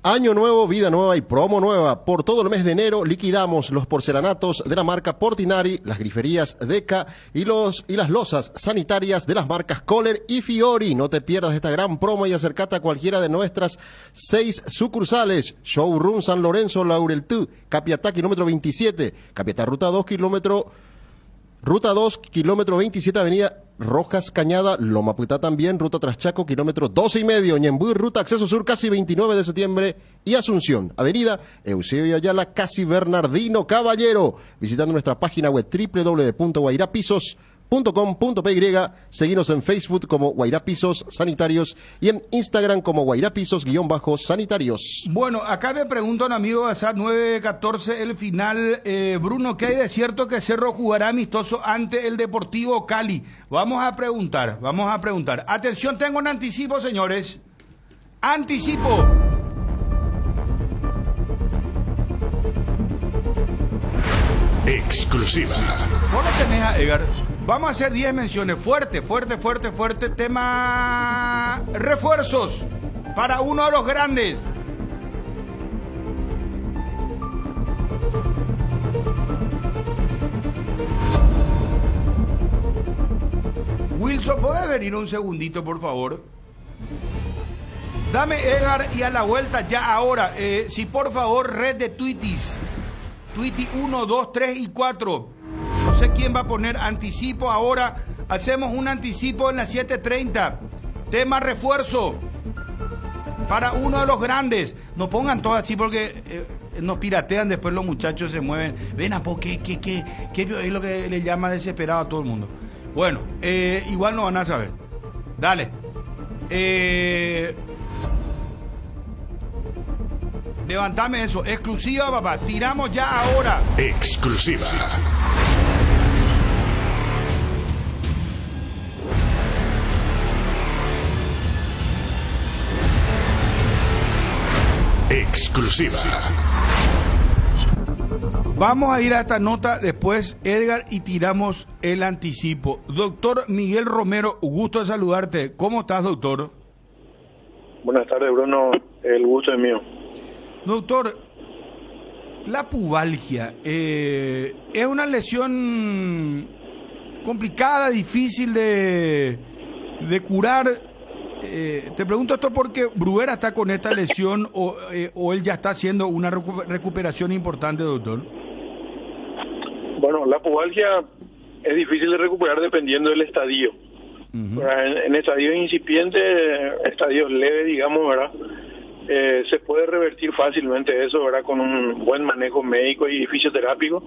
Año nuevo, vida nueva y promo nueva. Por todo el mes de enero liquidamos los porcelanatos de la marca Portinari, las griferías Deca y las losas sanitarias de las marcas Kohler y Fiori. No te pierdas esta gran promo y acércate a cualquiera de nuestras 6 sucursales. Showroom San Lorenzo, Laureltú, Capiatá, kilómetro 27, Capiatá, ruta 2, kilómetro 27, avenida Rojas Cañada, Lomaputá también, ruta Traschaco, kilómetro 12,5, Ñembuy, ruta Acceso Sur, casi 29 de septiembre, y Asunción, avenida Eusebio Ayala, casi Bernardino Caballero, visitando nuestra página web www.guairapisos.cl. .com.py, seguinos en Facebook como Guairá Pisos Sanitarios y en Instagram como Guairá Pisos_sanitarios. Bueno, acá me pregunta un amigo WhatsApp 914 el final. Bruno, ¿qué hay de cierto que Cerro jugará amistoso ante el Deportivo Cali? Vamos a preguntar. Atención, tengo un anticipo, señores. Anticipo. Exclusiva. Vos lo tenés a Edgar. Vamos a hacer 10 menciones. Fuerte. Tema refuerzos para uno de los grandes. Wilson, ¿podés venir un segundito, por favor? Dame Edgar y a la vuelta ya ahora. Si por favor, red de Twitties. Twitty 1, 2, 3 y 4. No sé quién va a poner anticipo ahora. Hacemos un anticipo en las 7:30. Tema refuerzo para uno de los grandes. No pongan todo así porque nos piratean, después los muchachos se mueven. Ven a po, ¿qué es lo que le llama desesperado a todo el mundo? Bueno, igual no van a saber. Dale. Levantame eso, exclusiva, papá. Tiramos ya ahora. Exclusiva. Exclusiva. Vamos a ir a esta nota después, Edgar, y tiramos el anticipo. Doctor Miguel Romero, gusto de saludarte. ¿Cómo estás, doctor? Buenas tardes, Bruno. El gusto es mío. Doctor, la pubalgia es una lesión complicada, difícil de curar. Te pregunto esto porque Bruguera está con esta lesión o él ya está haciendo una recuperación importante, doctor. Bueno, la pubalgia es difícil de recuperar dependiendo del estadio. Uh-huh. En estadios incipientes, estadios leves, digamos, ¿verdad? Se puede revertir fácilmente eso, ¿verdad? Con un buen manejo médico y fisioterápico.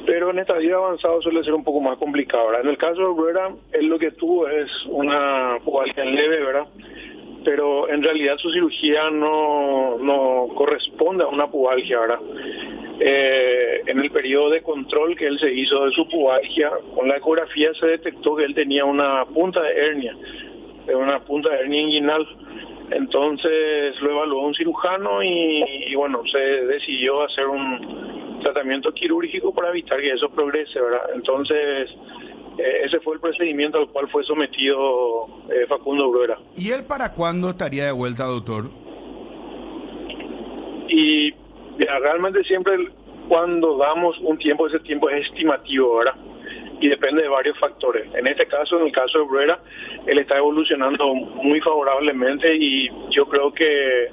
Pero en estadio avanzado suele ser un poco más complicado, ¿verdad? En el caso de Bruguera, él lo que tuvo es una pubalgia leve, ¿verdad? Pero en realidad su cirugía no corresponde a una pubalgia, ¿verdad? En el periodo de control que él se hizo de su pubalgia, con la ecografía se detectó que él tenía una punta de hernia inguinal. Entonces lo evaluó un cirujano y bueno, se decidió hacer un tratamiento quirúrgico para evitar que eso progrese, ¿verdad? Entonces ese fue el procedimiento al cual fue sometido Facundo Bruguera. ¿Y él para cuándo estaría de vuelta, doctor? Y realmente siempre cuando damos un tiempo, ese tiempo es estimativo, ¿verdad? Y depende de varios factores. En este caso, en el caso de Bruguera, él está evolucionando muy favorablemente y yo creo que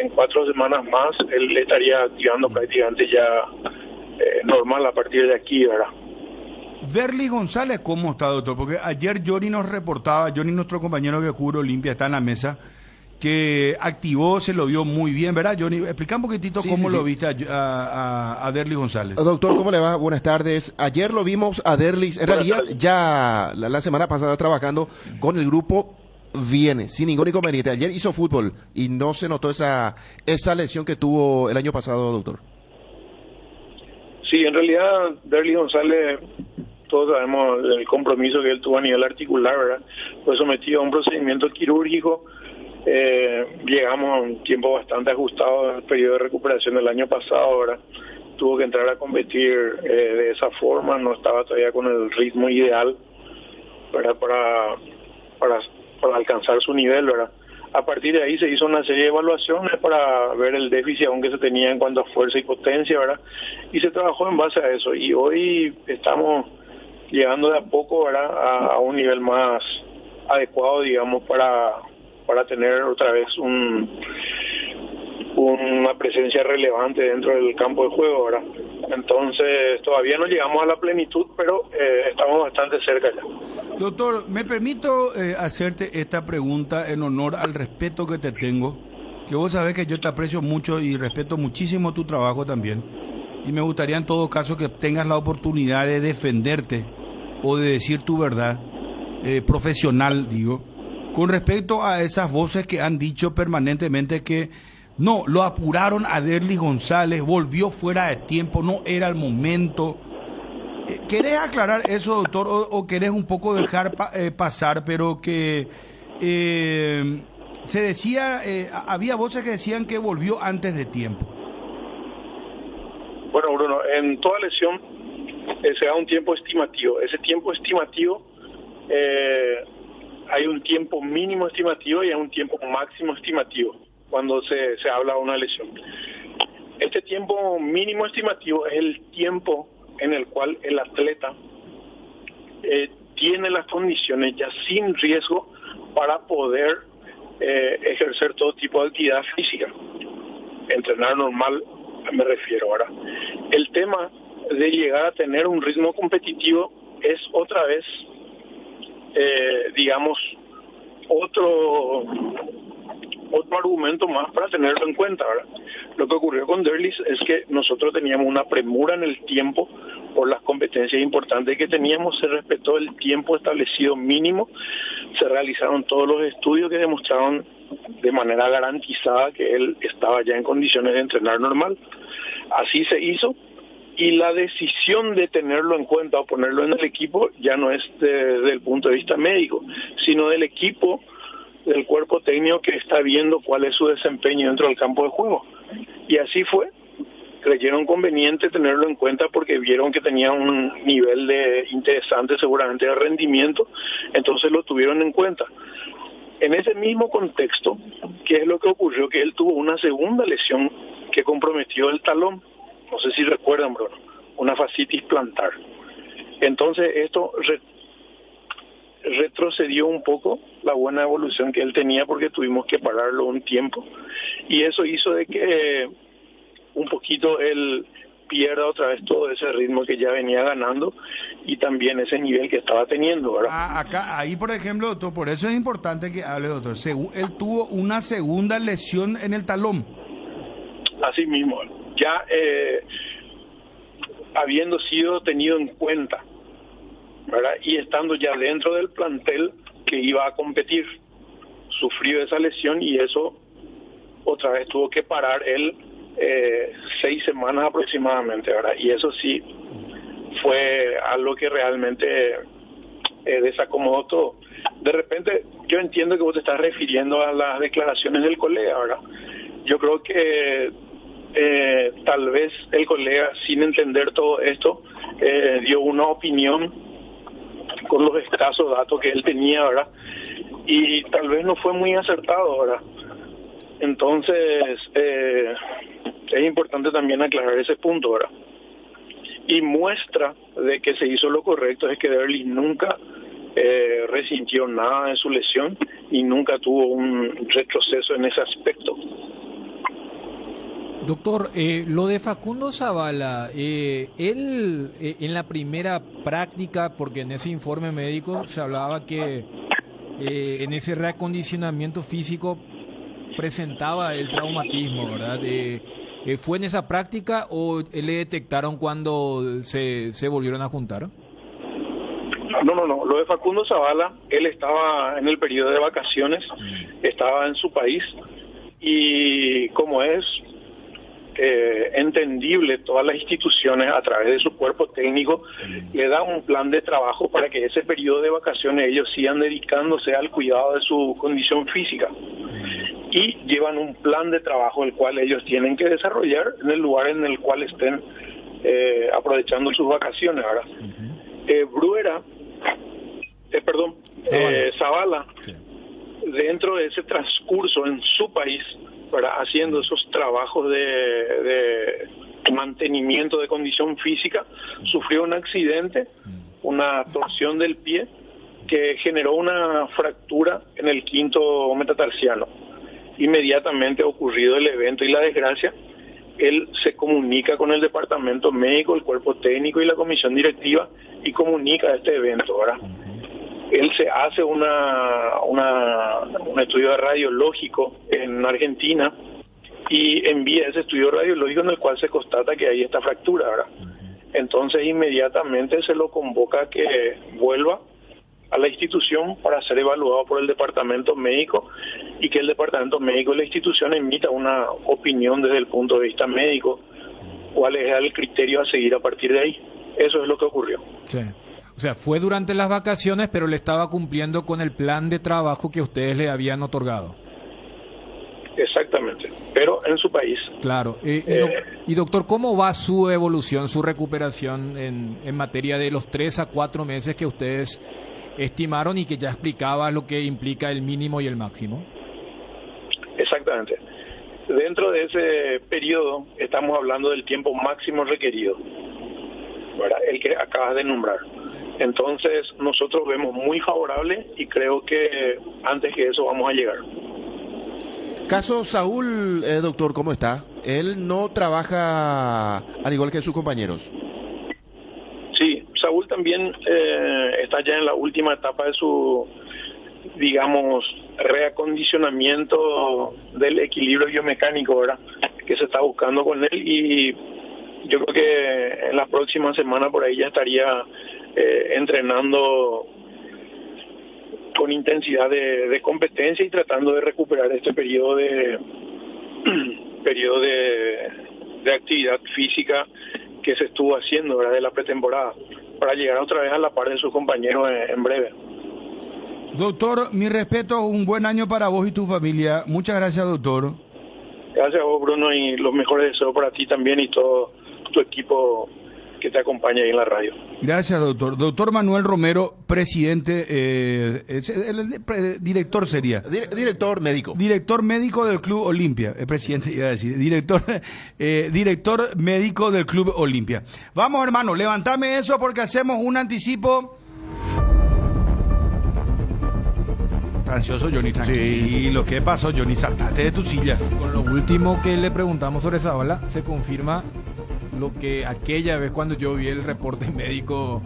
en 4 semanas más él estaría activando prácticamente ya normal a partir de aquí, ¿verdad? Derly González, ¿cómo está, doctor? Porque ayer Johnny nos reportaba, Johnny, nuestro compañero que cubre Olimpia, está en la mesa, que activó, se lo vio muy bien, ¿verdad, Johnny? Explica un poquitito cómo lo viste a Derly González. Doctor, ¿cómo le va? Buenas tardes. Ayer lo vimos a Derly, en realidad ya la semana pasada trabajando con el grupo, viene, sin ningún inconveniente. Ayer hizo fútbol y no se notó esa lesión que tuvo el año pasado, doctor. Sí, en realidad Derly González, todos sabemos el compromiso que él tuvo a nivel articular, ¿verdad? Fue sometido a un procedimiento quirúrgico. Llegamos a un tiempo bastante ajustado en el periodo de recuperación del año pasado, ¿verdad? Tuvo que entrar a competir de esa forma, no estaba todavía con el ritmo ideal, ¿verdad? Para alcanzar su nivel, ¿verdad? A partir de ahí se hizo una serie de evaluaciones para ver el déficit aún que se tenía en cuanto a fuerza y potencia, ¿verdad? Y se trabajó en base a eso y hoy estamos llegando de a poco, ¿verdad? A un nivel más adecuado, digamos, para tener otra vez una presencia relevante dentro del campo de juego, ¿verdad? Entonces todavía no llegamos a la plenitud, pero estamos bastante cerca ya. Doctor, me permito hacerte esta pregunta en honor al respeto que te tengo, que vos sabés que yo te aprecio mucho y respeto muchísimo tu trabajo también, y me gustaría en todo caso que tengas la oportunidad de defenderte o de decir tu verdad profesional, digo, con respecto a esas voces que han dicho permanentemente que no, lo apuraron a Derlis González, volvió fuera de tiempo, no era el momento. ¿Querés aclarar eso, doctor, o querés un poco dejar pasar, pero que se decía, había voces que decían que volvió antes de tiempo? Bueno, Bruno, en toda lesión se da un tiempo estimativo. Ese tiempo estimativo, hay un tiempo mínimo estimativo y hay un tiempo máximo estimativo cuando se habla de una lesión. Este tiempo mínimo estimativo es el tiempo en el cual el atleta tiene las condiciones ya sin riesgo para poder ejercer todo tipo de actividad física. Entrenar normal, me refiero ahora. El tema de llegar a tener un ritmo competitivo es otra vez, digamos, otro argumento más para tenerlo en cuenta, ¿verdad? Lo que ocurrió con Derlis es que nosotros teníamos una premura en el tiempo por las competencias importantes que teníamos, se respetó el tiempo establecido mínimo, se realizaron todos los estudios que demostraron de manera garantizada que él estaba ya en condiciones de entrenar normal. Así se hizo, y la decisión de tenerlo en cuenta o ponerlo en el equipo ya no es desde el punto de vista médico, sino del equipo, del cuerpo técnico que está viendo cuál es su desempeño dentro del campo de juego. Y así fue. Creyeron conveniente tenerlo en cuenta porque vieron que tenía un nivel de interesante seguramente de rendimiento, entonces lo tuvieron en cuenta. En ese mismo contexto, ¿qué es lo que ocurrió? Que él tuvo una segunda lesión que comprometió el talón. No sé si recuerdan, Bruno, una fascitis plantar. Entonces esto retrocedió un poco la buena evolución que él tenía porque tuvimos que pararlo un tiempo, y eso hizo de que un poquito él pierda otra vez todo ese ritmo que ya venía ganando y también ese nivel que estaba teniendo, ¿verdad? Ahí por ejemplo, doctor, por eso es importante que hable, doctor. Él tuvo una segunda lesión en el talón. Así mismo, ya habiendo sido tenido en cuenta, ¿verdad? Y estando ya dentro del plantel que iba a competir, sufrió esa lesión y eso otra vez tuvo que parar él 6 semanas aproximadamente, ¿verdad? Y eso sí fue algo que realmente desacomodó todo. De repente yo entiendo que vos te estás refiriendo a las declaraciones del colega, ¿verdad? Yo creo que tal vez el colega, sin entender todo esto, dio una opinión con los escasos datos que él tenía, ¿verdad? Y tal vez no fue muy acertado, ¿verdad? Entonces, es importante también aclarar ese punto, ¿verdad? Y muestra de que se hizo lo correcto es que Derlis nunca resintió nada de su lesión y nunca tuvo un retroceso en ese aspecto. Doctor, lo de Facundo Zavala, él en la primera práctica, porque en ese informe médico se hablaba que en ese reacondicionamiento físico presentaba el traumatismo, ¿verdad? ¿Fue en esa práctica o le detectaron cuando se volvieron a juntar? No. Lo de Facundo Zavala, él estaba en el periodo de vacaciones, estaba en su país y como es entendible, todas las instituciones a través de su cuerpo técnico le dan un plan de trabajo para que ese periodo de vacaciones ellos sigan dedicándose al cuidado de su condición física y llevan un plan de trabajo el cual ellos tienen que desarrollar en el lugar en el cual estén aprovechando sus vacaciones. Ahora, Zavala, sí, dentro de ese transcurso en su país, ¿verdad?, haciendo esos trabajos de mantenimiento de condición física, sufrió un accidente, una torsión del pie que generó una fractura en el quinto metatarsiano. Inmediatamente ocurrido el evento y la desgracia, él se comunica con el departamento médico, el cuerpo técnico y la comisión directiva y comunica este evento, ¿verdad? Él se hace un estudio radiológico en Argentina y envía ese estudio radiológico en el cual se constata que hay esta fractura, ¿verdad? entonces inmediatamente se lo convoca a que vuelva a la institución para ser evaluado por el departamento médico y que el departamento médico de la institución emita una opinión desde el punto de vista médico, cuál es el criterio a seguir a partir de ahí. Eso es lo que ocurrió. Sí. O sea, fue durante las vacaciones, pero le estaba cumpliendo con el plan de trabajo que ustedes le habían otorgado. Exactamente, pero en su país. Claro. Y doctor, ¿cómo va su evolución, su recuperación en materia de los 3 a 4 meses que ustedes estimaron y que ya explicaba lo que implica el mínimo y el máximo? Exactamente. Dentro de ese periodo estamos hablando del tiempo máximo requerido, ¿verdad? El que acabas de nombrar. Entonces nosotros vemos muy favorable y creo que antes que eso vamos a llegar. Caso Saúl, doctor, ¿cómo está? Él no trabaja al igual que sus compañeros. Sí, Saúl también está ya en la última etapa de su, digamos, reacondicionamiento del equilibrio biomecánico, ¿verdad? Que se está buscando con él, y yo creo que en la próxima semana por ahí ya estaría entrenando con intensidad de competencia y tratando de recuperar este periodo de actividad física que se estuvo haciendo, ¿verdad?, de la pretemporada, para llegar otra vez a la par de sus compañeros en breve. Doctor, mi respeto, un buen año para vos y tu familia. Muchas gracias, doctor. Gracias a vos, Bruno, y los mejores deseos para ti también y todo tu equipo que te acompaña ahí en la radio. Gracias, doctor. Doctor Manuel Romero, presidente, director sería. Director médico. Director médico del Club Olimpia. Presidente, iba a decir. Director médico del Club Olimpia. Vamos, hermano, levantame eso porque hacemos un anticipo. Está ansioso, Johnny, tranquilo. ¿Qué pasó, Johnny? Saltate de tu silla. Con lo último que le preguntamos sobre Zavala, se confirma lo que aquella vez cuando yo vi el reporte médico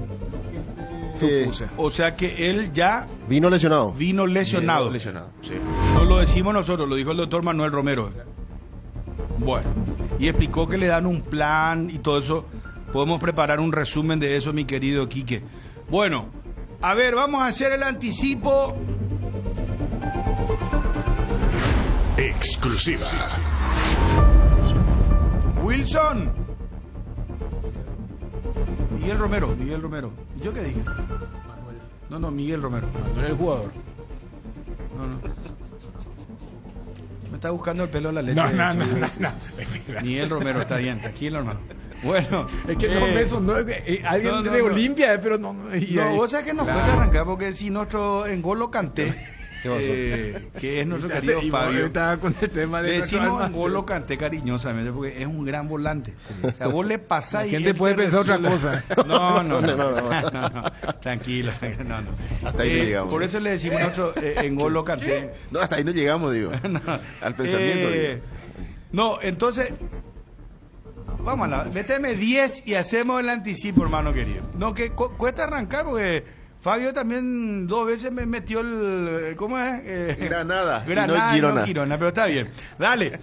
supuse. O sea que él ya Vino lesionado. vino lesionado. Sí. No lo decimos nosotros, lo dijo el doctor Manuel Romero. Bueno, y explicó que le dan un plan y todo eso. Podemos preparar un resumen de eso, mi querido Quique. Bueno, a ver, vamos a hacer el anticipo. Exclusiva. Wilson. Miguel Romero. ¿Y yo qué dije? Manuel. No, Miguel Romero. Manuel el jugador. No. Me está buscando el pelo a la leche. No. Miguel Romero, está bien, tranquilo, hermano. Bueno. Es que no, eso no, alguien de Olimpia, pero no. No, vos sabés que nos cuesta arrancar porque si nuestro N'Golo Kanté, que es nuestro querido Fabio, estaba con el tema de le decimos N'Golo Kanté cariñosamente porque es un gran volante. O sea, vos le pasás y la gente puede pensar otra cosa. No. Tranquilo, no. Hasta ahí no llegamos. Por eso le decimos nuestro N'Golo Kanté. No, hasta ahí no llegamos, digo. No. Al pensamiento, digo. No, entonces vamos méteme 10 y hacemos el anticipo, hermano querido. No, que cuesta arrancar porque Fabio también 2 veces me metió el... ¿Cómo es? Granada. Granada, y no Girona, pero está bien. Dale.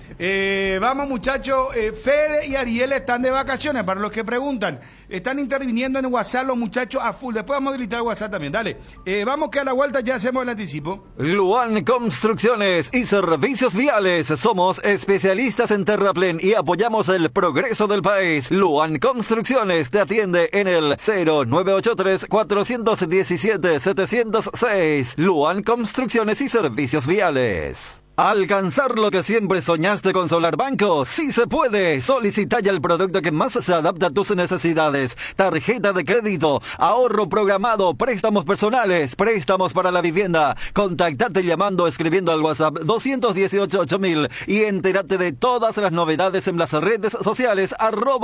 Vamos, muchachos. Fede y Ariel están de vacaciones, para los que preguntan. Están interviniendo en WhatsApp los muchachos a full. Después vamos a gritar WhatsApp también. Dale. Vamos que a la vuelta ya hacemos el anticipo. Luan Construcciones y Servicios Viales. Somos especialistas en terraplén y apoyamos el progreso del país. Luan Construcciones te atiende en el 0983 417 706. Luan Construcciones y Servicios Viales. Alcanzar lo que siempre soñaste con Solar Banco, sí se puede. Solicita ya el producto que más se adapta a tus necesidades. Tarjeta de crédito, ahorro programado, préstamos personales, préstamos para la vivienda. Contactate llamando o escribiendo al WhatsApp 218-8000 y entérate de todas las novedades en las redes sociales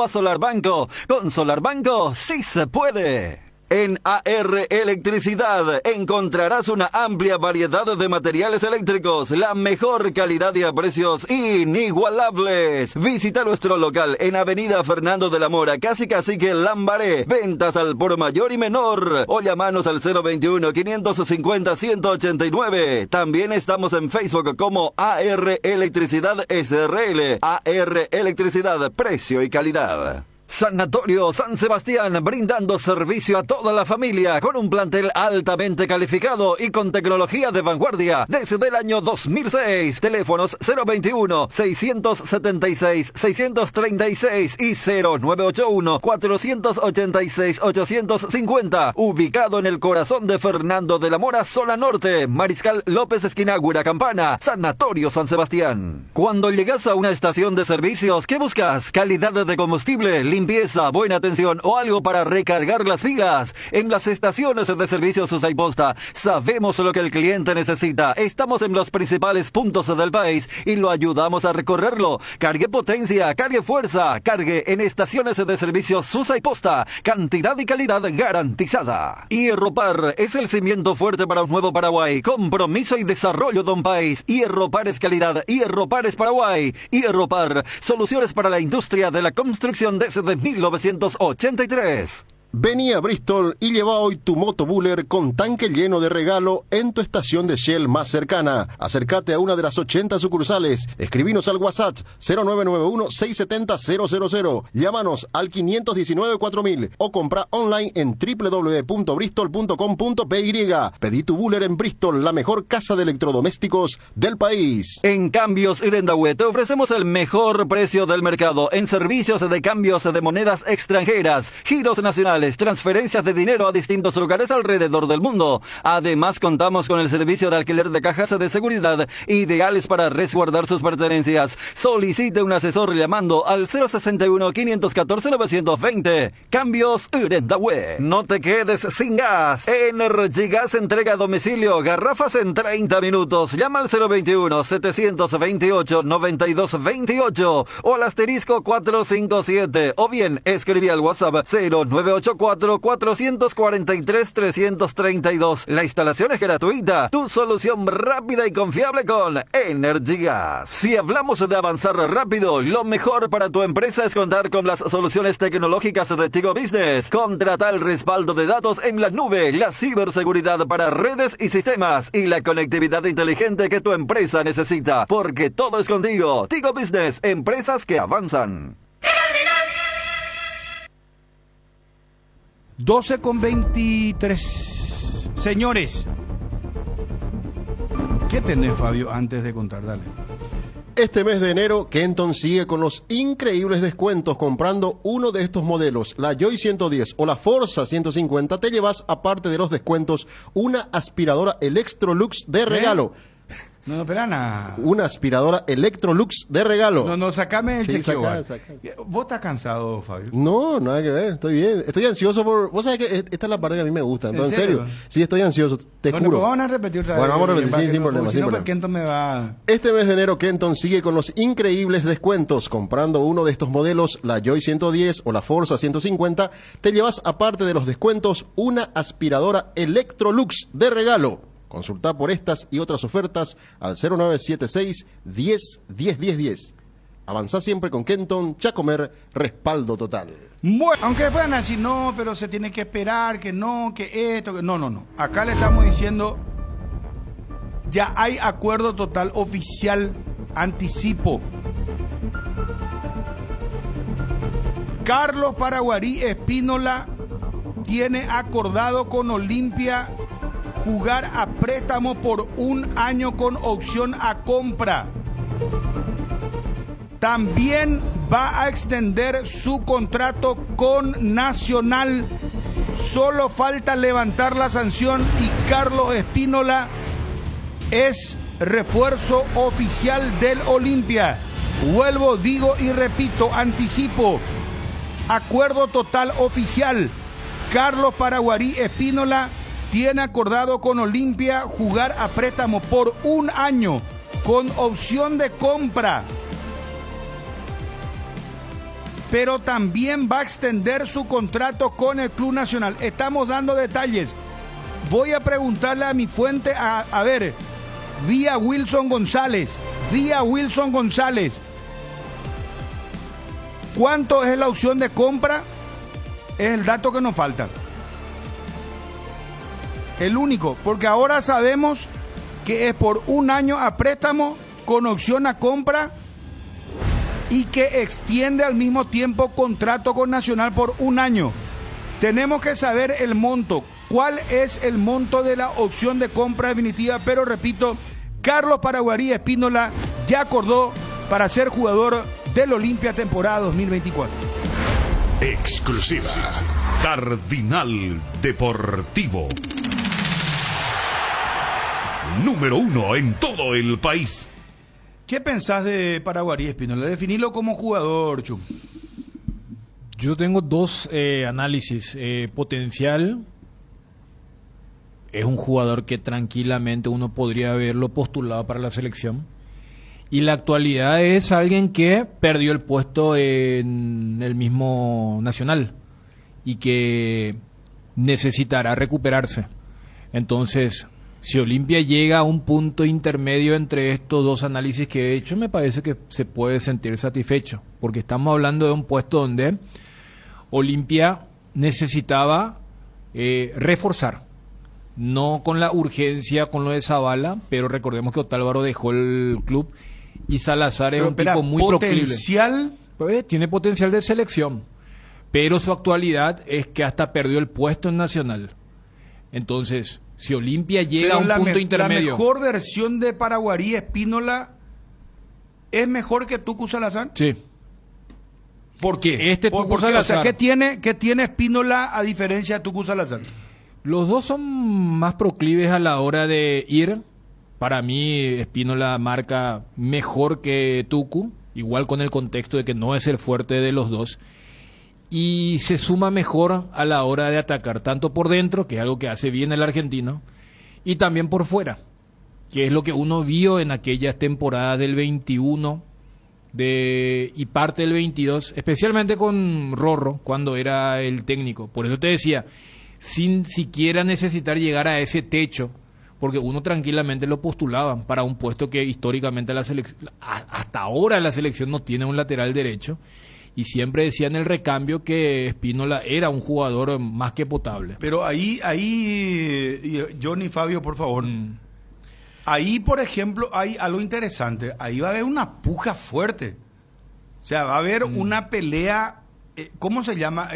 @Solarbanco. Con Solar Banco, sí se puede. En AR Electricidad encontrarás una amplia variedad de materiales eléctricos, la mejor calidad y a precios inigualables. Visita nuestro local en Avenida Fernando de la Mora, casi Cacique Lambaré. Ventas al por mayor y menor. O llamanos al 021-550-189. También estamos en Facebook como AR Electricidad SRL. AR Electricidad, precio y calidad. Sanatorio San Sebastián, brindando servicio a toda la familia con un plantel altamente calificado y con tecnología de vanguardia desde el año 2006. Teléfonos 021-676-636 y 0981-486-850. Ubicado en el corazón de Fernando de la Mora, zona norte, Mariscal López esquina Campana. Sanatorio San Sebastián. Cuando llegas a una estación de servicios, ¿qué buscas? Calidad de combustible, limpieza, buena atención o algo para recargar las pilas. En las estaciones de servicios Susaiposta sabemos lo que el cliente necesita. Estamos en los principales puntos del país y lo ayudamos a recorrerlo. Cargue potencia, cargue fuerza, cargue en estaciones de servicios Susaiposta. Cantidad y calidad garantizada. Hierropar es el cimiento fuerte para un nuevo Paraguay. Compromiso y desarrollo de un país. Hierropar es calidad. Hierropar es Paraguay. Hierropar, soluciones para la industria de la construcción desde 1983. Vení a Bristol y lleva hoy tu moto Buller con tanque lleno de regalo en tu estación de Shell más cercana. Acércate a una de las 80 sucursales. Escribinos al WhatsApp 0991-670-000. Llámanos al 519-4000 o compra online en www.bristol.com.py. Pedí tu Buller en Bristol, la mejor casa de electrodomésticos del país. En Cambios Irendahue te ofrecemos el mejor precio del mercado en servicios de cambios de monedas extranjeras, giros nacionales, transferencias de dinero a distintos lugares alrededor del mundo. Además, contamos con el servicio de alquiler de cajas de seguridad ideales para resguardar sus pertenencias. Solicite un asesor llamando al 061-514-920. Cambios Irendahue. No te quedes sin gas. Energy Gas entrega a domicilio garrafas en 30 minutos. Llama al 021-728-9228 o al asterisco 457 o bien escribe al WhatsApp 0984-443-332. La instalación es gratuita. Tu solución rápida y confiable con Energy Gas. Si hablamos de avanzar rápido, lo mejor para tu empresa es contar con las soluciones tecnológicas de Tigo Business. Contrata el respaldo de datos en la nube, la ciberseguridad para redes y sistemas y la conectividad inteligente que tu empresa necesita. Porque todo es contigo. Tigo Business, empresas que avanzan. 12:23. Señores, ¿qué tenés, Fabio, antes de contar? Dale. Este mes de enero, Kenton sigue con los increíbles descuentos. Comprando uno de estos modelos, la Joy 110 o la Forza 150, te llevas, aparte de los descuentos, una aspiradora Electrolux de regalo. No, espera nada. Una aspiradora Electrolux de regalo. No, sacame el Sí, chequeo. saca. ¿Vos estás cansado, Fabio? No, nada que ver, estoy bien. Estoy ansioso por... Vos sabés que esta es la parte que a mí me gusta. ¿En ¿En serio? serio? Sí, estoy ansioso, te Bueno, juro. pues vamos a repetir otra vez. Bueno, vamos a repetir, sin problema, sin Si no, problema. Kenton me va... Este mes de enero, Kenton sigue con los increíbles descuentos. Comprando uno de estos modelos, la Joy 110 o la Forza 150, te llevas, aparte de los descuentos, una aspiradora Electrolux de regalo. Consulta por estas y otras ofertas al 0976 10 10 10 10. Avanzá siempre con Kenton, Chacomer, respaldo total. Bueno, aunque puedan decir, no, pero se tiene que esperar, que no, que esto, que... No. Acá le estamos diciendo, ya hay acuerdo total oficial, anticipo. Carlos Paraguarí Espínola tiene acordado con Olimpia jugar a préstamo por 1 año con opción a compra. También va a extender su contrato con Nacional. Solo falta levantar la sanción y Carlos Espínola es refuerzo oficial del Olimpia. Vuelvo, digo y repito, anticipo. Acuerdo total oficial. Carlos Paraguarí Espínola tiene acordado con Olimpia jugar a préstamo por 1 año con opción de compra. Pero también va a extender su contrato con el Club Nacional. Estamos dando detalles. Voy a preguntarle a mi fuente, a ver, vía Wilson González. ¿Cuánto es la opción de compra? Es el dato que nos falta. El único, porque ahora sabemos que es por 1 año a préstamo con opción a compra y que extiende al mismo tiempo contrato con Nacional por 1 año. Tenemos que saber el monto, cuál es el monto de la opción de compra definitiva, pero repito, Carlos Paraguarí Espínola ya acordó para ser jugador del Olimpia temporada 2024. Exclusiva. Cardinal Deportivo. Número 1 en todo el país. ¿Qué pensás de Paraguarí Espínola? Definilo como jugador, Chu. Yo tengo dos análisis. Potencial. Es un jugador que tranquilamente uno podría haberlo postulado para la selección. Y la actualidad es alguien que perdió el puesto en el mismo Nacional y que necesitará recuperarse. Entonces, si Olimpia llega a un punto intermedio entre estos dos análisis que he hecho, me parece que se puede sentir satisfecho, porque estamos hablando de un puesto donde Olimpia necesitaba reforzar. No con la urgencia, con lo de Zavala, pero recordemos que Otálvaro dejó el club y Salazar es un tipo muy potencial. proclive. Tiene potencial de selección, pero su actualidad es que hasta perdió el puesto en Nacional. Entonces, si Olimpia llega a un punto intermedio... ¿La mejor versión de Paraguarí Espínola es mejor que Tucu Salazar? Sí. ¿Por qué? Tucu Salazar. O sea, ¿qué tiene Espínola a diferencia de Tucu Salazar? Los dos son más proclives a la hora de ir. Para mí, Espínola marca mejor que Tucu, igual con el contexto de que no es el fuerte de los dos. Y se suma mejor a la hora de atacar, tanto por dentro, que es algo que hace bien el argentino, y también por fuera, que es lo que uno vio en aquellas temporadas del 21 y parte del 22, especialmente con Rorro, cuando era el técnico. Por eso te decía, sin siquiera necesitar llegar a ese techo, porque uno tranquilamente lo postulaba para un puesto que históricamente la selección, hasta ahora la selección no tiene un lateral derecho, y siempre decía en el recambio que Espínola era un jugador más que potable. Pero ahí Johnny, Fabio, por favor. Ahí, por ejemplo, hay algo interesante. Ahí va a haber una puja fuerte. O sea, va a haber una pelea, ¿cómo se llama?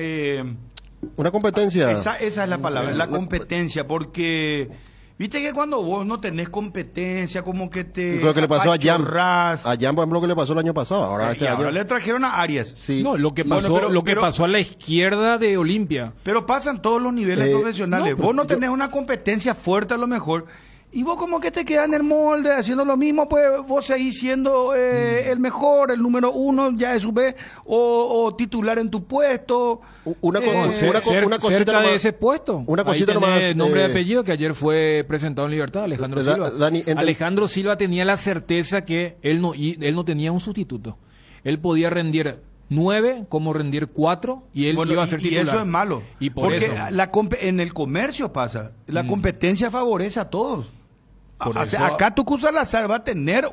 Una competencia. Esa es la palabra, la competencia, porque... Viste que cuando vos no tenés competencia, como que te... Lo que le pasó a Jan. A Jan, por ejemplo, lo que le pasó el año pasado. Ahora, ahora le trajeron a Arias. Sí. No, lo que pasó a la izquierda de Olimpia. Pero pasan todos los niveles profesionales. No, vos no tenés una competencia fuerte a lo mejor. Y vos como que te quedas en el molde haciendo lo mismo, pues vos seguís siendo el mejor, el número 1 ya de su vez, o titular en tu puesto. Una cosita cerca nomás, de ese puesto. Una cosita nomás. Nombre y apellido que ayer fue presentado en Libertad, Alejandro Silva. Dani, Alejandro Silva tenía la certeza que él no tenía un sustituto. Él podía rendir 9 como rendir 4 y él iba a ser titular. Y eso es malo. Y por porque eso. en el comercio pasa. La competencia favorece a todos. Eso, acá Tucu Salazar va a tener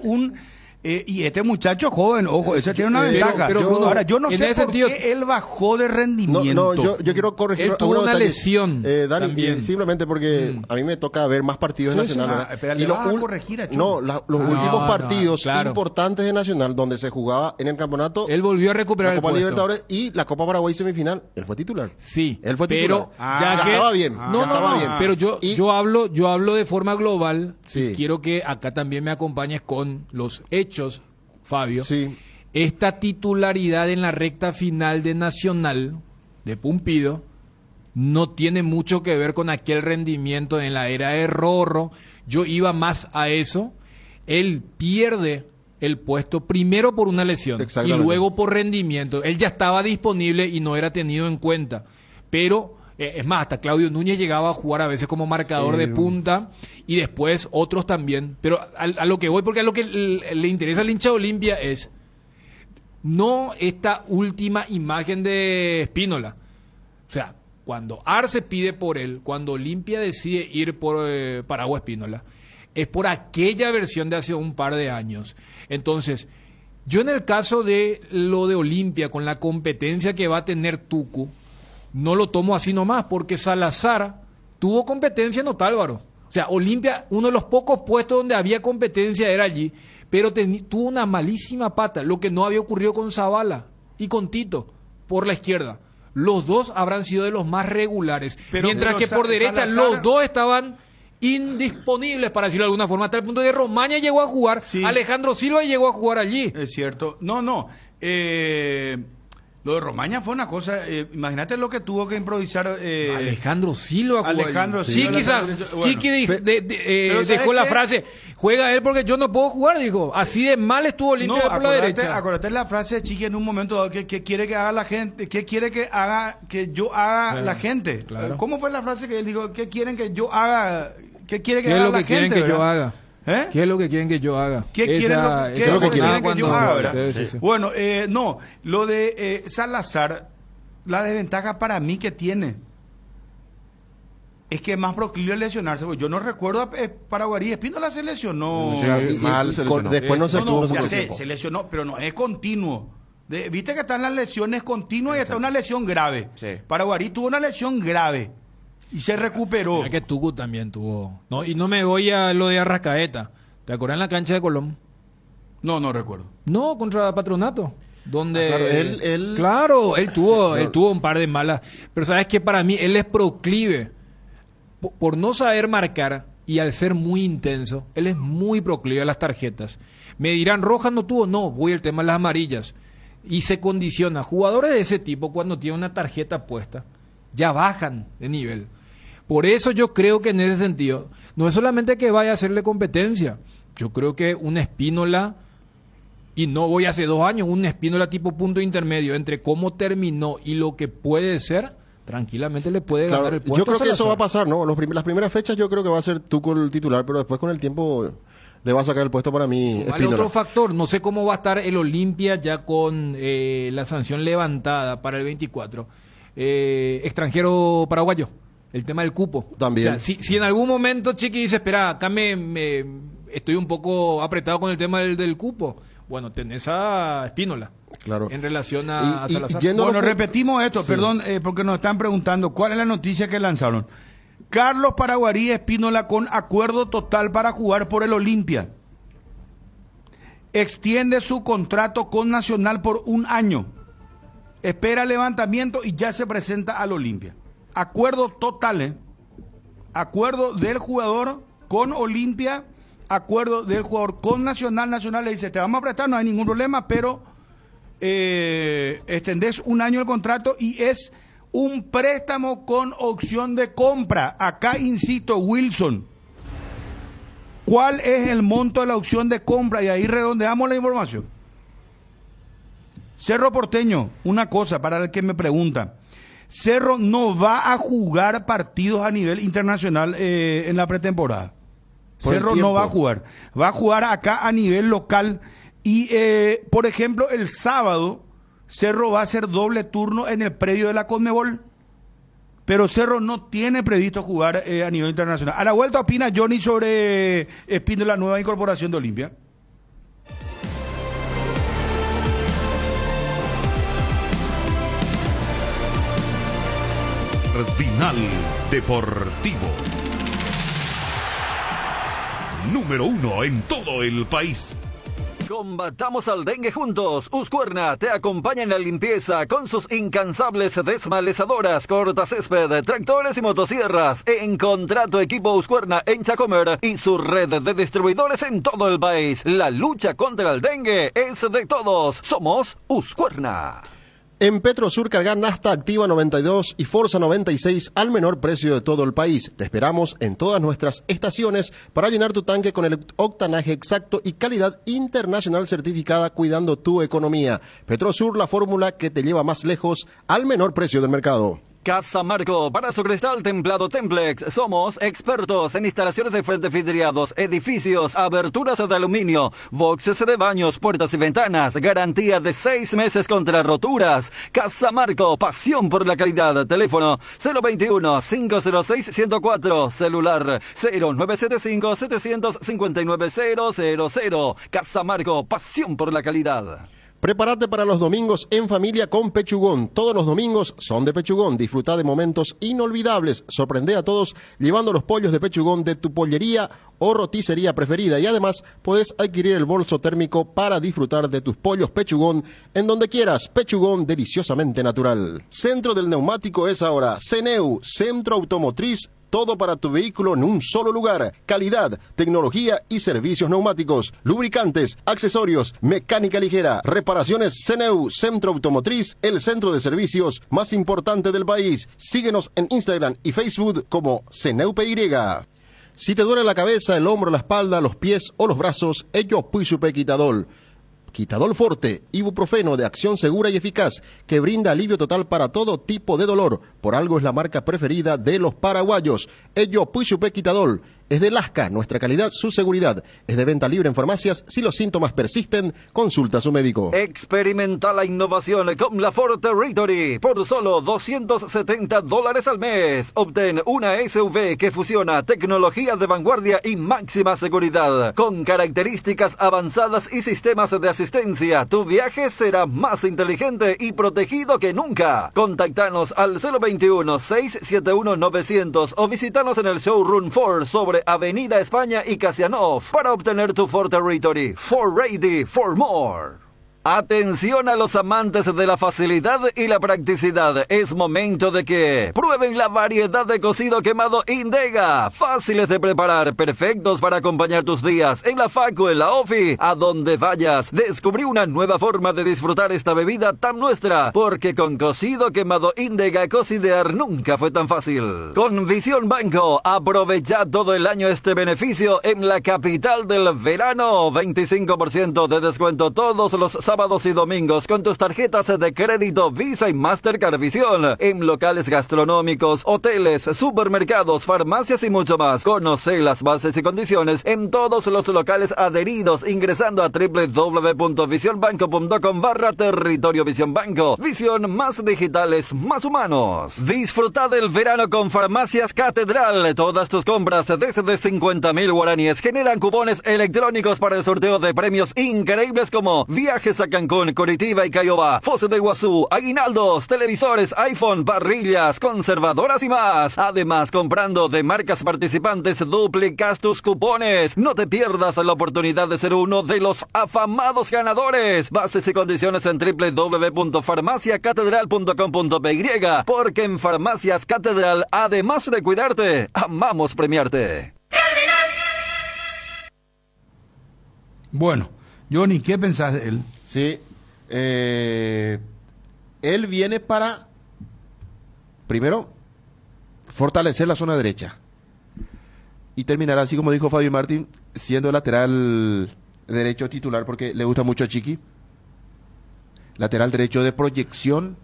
y este muchacho joven, ojo, ese tiene una ventaja. Ahora, yo no sé por qué él bajó de rendimiento. Yo quiero corregir. Él tuvo una lesión. Dani, simplemente porque a mí me toca ver más partidos de Nacional. Pero le vas a corregir a los últimos partidos importantes de Nacional, donde se jugaba en el campeonato. Él volvió a recuperar la Copa el puesto. Libertadores y la Copa Paraguay semifinal. Él fue titular. Sí. Él fue titular. Pero ya estaba bien. Estaba bien. Pero yo hablo de forma global. Sí. Y quiero que acá también me acompañes con los hechos, Fabio. Sí. Esta titularidad en la recta final de Nacional, de Pumpido, no tiene mucho que ver con aquel rendimiento en la era de Rorro. Yo iba más a eso. Él pierde el puesto primero por una lesión y luego por rendimiento. Él ya estaba disponible y no era tenido en cuenta. Pero, es más, hasta Claudio Núñez llegaba a jugar a veces como marcador de punta y después otros también. Pero a lo que voy, porque a lo que le interesa al hincha de Olimpia es no esta última imagen de Espínola. O sea, cuando Arce pide por él, cuando Olimpia decide ir por Paraguay Espínola, es por aquella versión de hace un par de años. Entonces, yo en el caso de lo de Olimpia, con la competencia que va a tener Tucu, no lo tomo así nomás, porque Salazar tuvo competencia en Otálvaro. O sea, Olimpia, uno de los pocos puestos donde había competencia era allí, pero tuvo una malísima pata, lo que no había ocurrido con Zavala y con Tito por la izquierda. Los dos habrán sido de los más regulares, mientras que por derecha los dos estaban indisponibles, para decirlo de alguna forma, hasta el punto de que Romaña llegó a jugar, sí. Alejandro Silva llegó a jugar allí. Es cierto. No. Lo de Romaña fue una cosa, imagínate lo que tuvo que improvisar Alejandro Silva. Sí, quizás. Chiqui dejó la frase, juega él porque yo no puedo jugar, dijo. Así de mal estuvo Olimpia por la derecha. Acuérdate la frase de Chiqui en un momento dado, que quiere que haga la gente, que quiere que yo haga la gente. Claro. ¿Cómo fue la frase que él dijo? ¿Qué quieren que yo haga? ¿Qué quiere que haga la gente? ¿Qué es lo que quieren que yo haga? ¿Eh? ¿Qué es lo que quieren que yo haga? ¿Qué es lo que quieren que yo haga? Sí. Bueno, no, lo de Salazar, la desventaja para mí que tiene es que es más proclive a lesionarse. Yo no recuerdo a Paraguarí, Espíndola se lesionó. Mal se lesionó. Después no se estuvo ya sé, se lesionó, pero no es continuo. Viste que están las lesiones continuas y está una lesión grave. Sí. Paraguarí tuvo una lesión grave y se recuperó. Mira que Tucu también tuvo. No, y no me voy a lo de Arrascaeta. ¿Te acuerdas en la cancha de Colón? No recuerdo. No, contra Patronato. Donde claro, él tuvo un par de malas. Pero sabes que para mí él es proclive. Por no saber marcar y al ser muy intenso, él es muy proclive a las tarjetas. Me dirán, Rojas no tuvo. No, voy al tema de las amarillas. Y se condiciona. Jugadores de ese tipo, cuando tienen una tarjeta puesta, ya bajan de nivel. Por eso yo creo que en ese sentido, no es solamente que vaya a hacerle competencia, yo creo que un Espínola, y no voy hace 2 años, un Espínola tipo punto intermedio, entre cómo terminó y lo que puede ser, tranquilamente le puede ganar el puesto. Yo creo que eso va a pasar, ¿no? Las primeras fechas yo creo que va a ser Tuco el titular, pero después con el tiempo le va a sacar el puesto para mí. Vale, otro factor, no sé cómo va a estar el Olimpia ya con la sanción levantada para el 24. Extranjero paraguayo, el tema del cupo. También. O sea, si en algún momento Chiqui dice, espera, acá me estoy un poco apretado con el tema del cupo, bueno, tenés a Espínola. Claro. En relación a Salazar. Bueno, repetimos esto, sí. Perdón, porque nos están preguntando cuál es la noticia que lanzaron. Carlos Paraguarí Espínola con acuerdo total para jugar por el Olimpia. Extiende su contrato con Nacional por 1 año. Espera levantamiento y ya se presenta al Olimpia. Acuerdo total, Acuerdo del jugador con Olimpia, acuerdo del jugador con Nacional. Nacional le dice, te vamos a prestar, no hay ningún problema, pero extendés 1 año el contrato y es un préstamo con opción de compra. Acá insisto, Wilson, ¿cuál es el monto de la opción de compra? Y ahí redondeamos la información. Cerro Porteño, una cosa para el que me pregunta. Cerro no va a jugar partidos a nivel internacional en la pretemporada. Cerro no va a jugar acá a nivel local. Y, por ejemplo, el sábado, Cerro va a hacer doble turno en el predio de la Conmebol. Pero Cerro no tiene previsto jugar a nivel internacional. A la vuelta opina Johnny sobre Espínola, la nueva incorporación de Olimpia. Final Deportivo. Número 1 en todo el país. Combatamos al dengue juntos. Uscuerna te acompaña en la limpieza con sus incansables desmalezadoras, cortacésped, tractores y motosierras. Encontrá tu equipo Uscuerna en Chacomer y su red de distribuidores en todo el país. La lucha contra el dengue es de todos. Somos Uscuerna. En Petrosur carga Nafta Activa 92 y Forza 96 al menor precio de todo el país. Te esperamos en todas nuestras estaciones para llenar tu tanque con el octanaje exacto y calidad internacional certificada, cuidando tu economía. Petrosur, la fórmula que te lleva más lejos al menor precio del mercado. Casa Marco, para su cristal templado Templex. Somos expertos en instalaciones de frente vidriados, edificios, aberturas de aluminio, boxes de baños, puertas y ventanas. Garantía de 6 meses contra roturas. Casa Marco, pasión por la calidad. Teléfono 021-506-104. Celular 0975-759-000. Casa Marco, pasión por la calidad. Prepárate para los domingos en familia con Pechugón. Todos los domingos son de Pechugón. Disfruta de momentos inolvidables. Sorprende a todos llevando los pollos de Pechugón de tu pollería o roticería preferida. Y además puedes adquirir el bolso térmico para disfrutar de tus pollos Pechugón en donde quieras. Pechugón, deliciosamente natural. Centro del Neumático es ahora CENEU, Centro Automotriz. Todo para tu vehículo en un solo lugar. Calidad, tecnología y servicios neumáticos, lubricantes, accesorios, mecánica ligera, reparaciones. CENEU, Centro Automotriz, el centro de servicios más importante del país. Síguenos en Instagram y Facebook como CENEUPY. Si te duele la cabeza, el hombro, la espalda, los pies o los brazos, ello Puisupe Quitadol. Quitadol Forte, ibuprofeno de acción segura y eficaz que brinda alivio total para todo tipo de dolor. Por algo es la marca preferida de los paraguayos. Ello Puisupe Quitadol. Es de Lasca, nuestra calidad, su seguridad. Es de venta libre en farmacias. Si los síntomas persisten, consulta a su médico. Experimenta la innovación con la Ford Territory. Por solo $270 al mes. Obtén una SUV que fusiona tecnología de vanguardia y máxima seguridad. Con características avanzadas y sistemas de asistencia, tu viaje será más inteligente y protegido que nunca. Contactanos al 021-671-900 o visitanos en el Showroom Ford sobre Avenida España y Casianov para obtener tu Ford Territory. Ford Ready for More. Atención a los amantes de la facilidad y la practicidad. Es momento de que prueben la variedad de cocido quemado Indega. Fáciles de preparar, perfectos para acompañar tus días en la facu, en la ofi, a donde vayas. Descubrí una nueva forma de disfrutar esta bebida tan nuestra, porque con cocido quemado Indega cocidear nunca fue tan fácil. Con Visión Banco, aprovecha todo el año este beneficio en la capital del verano. 25% de descuento todos los sábados y domingos con tus tarjetas de crédito Visa y Mastercard Visión en locales gastronómicos, hoteles, supermercados, farmacias y mucho más. Conoce las bases y condiciones en todos los locales adheridos ingresando a www.visionbanco.com/territorio Visión Banco. Visión, más digitales, más humanos. Disfruta del verano con Farmacias Catedral. Todas tus compras desde 50.000 guaraníes generan cupones electrónicos para el sorteo de premios increíbles como viajes a Cancún, Curitiba y Cayobá, Foz de Iguazú, aguinaldos, televisores, iPhone, parrillas, conservadoras y más. Además, comprando de marcas participantes, duplicas tus cupones. No te pierdas la oportunidad de ser uno de los afamados ganadores. Bases y condiciones en www.farmaciacatedral.com.py, porque en Farmacias Catedral, además de cuidarte, amamos premiarte. Bueno, Johnny, ¿qué pensás de él? Sí, él viene para, primero, fortalecer la zona derecha y terminará, así como dijo Fabio Martín, siendo lateral derecho titular porque le gusta mucho a Chiqui. Lateral derecho de proyección.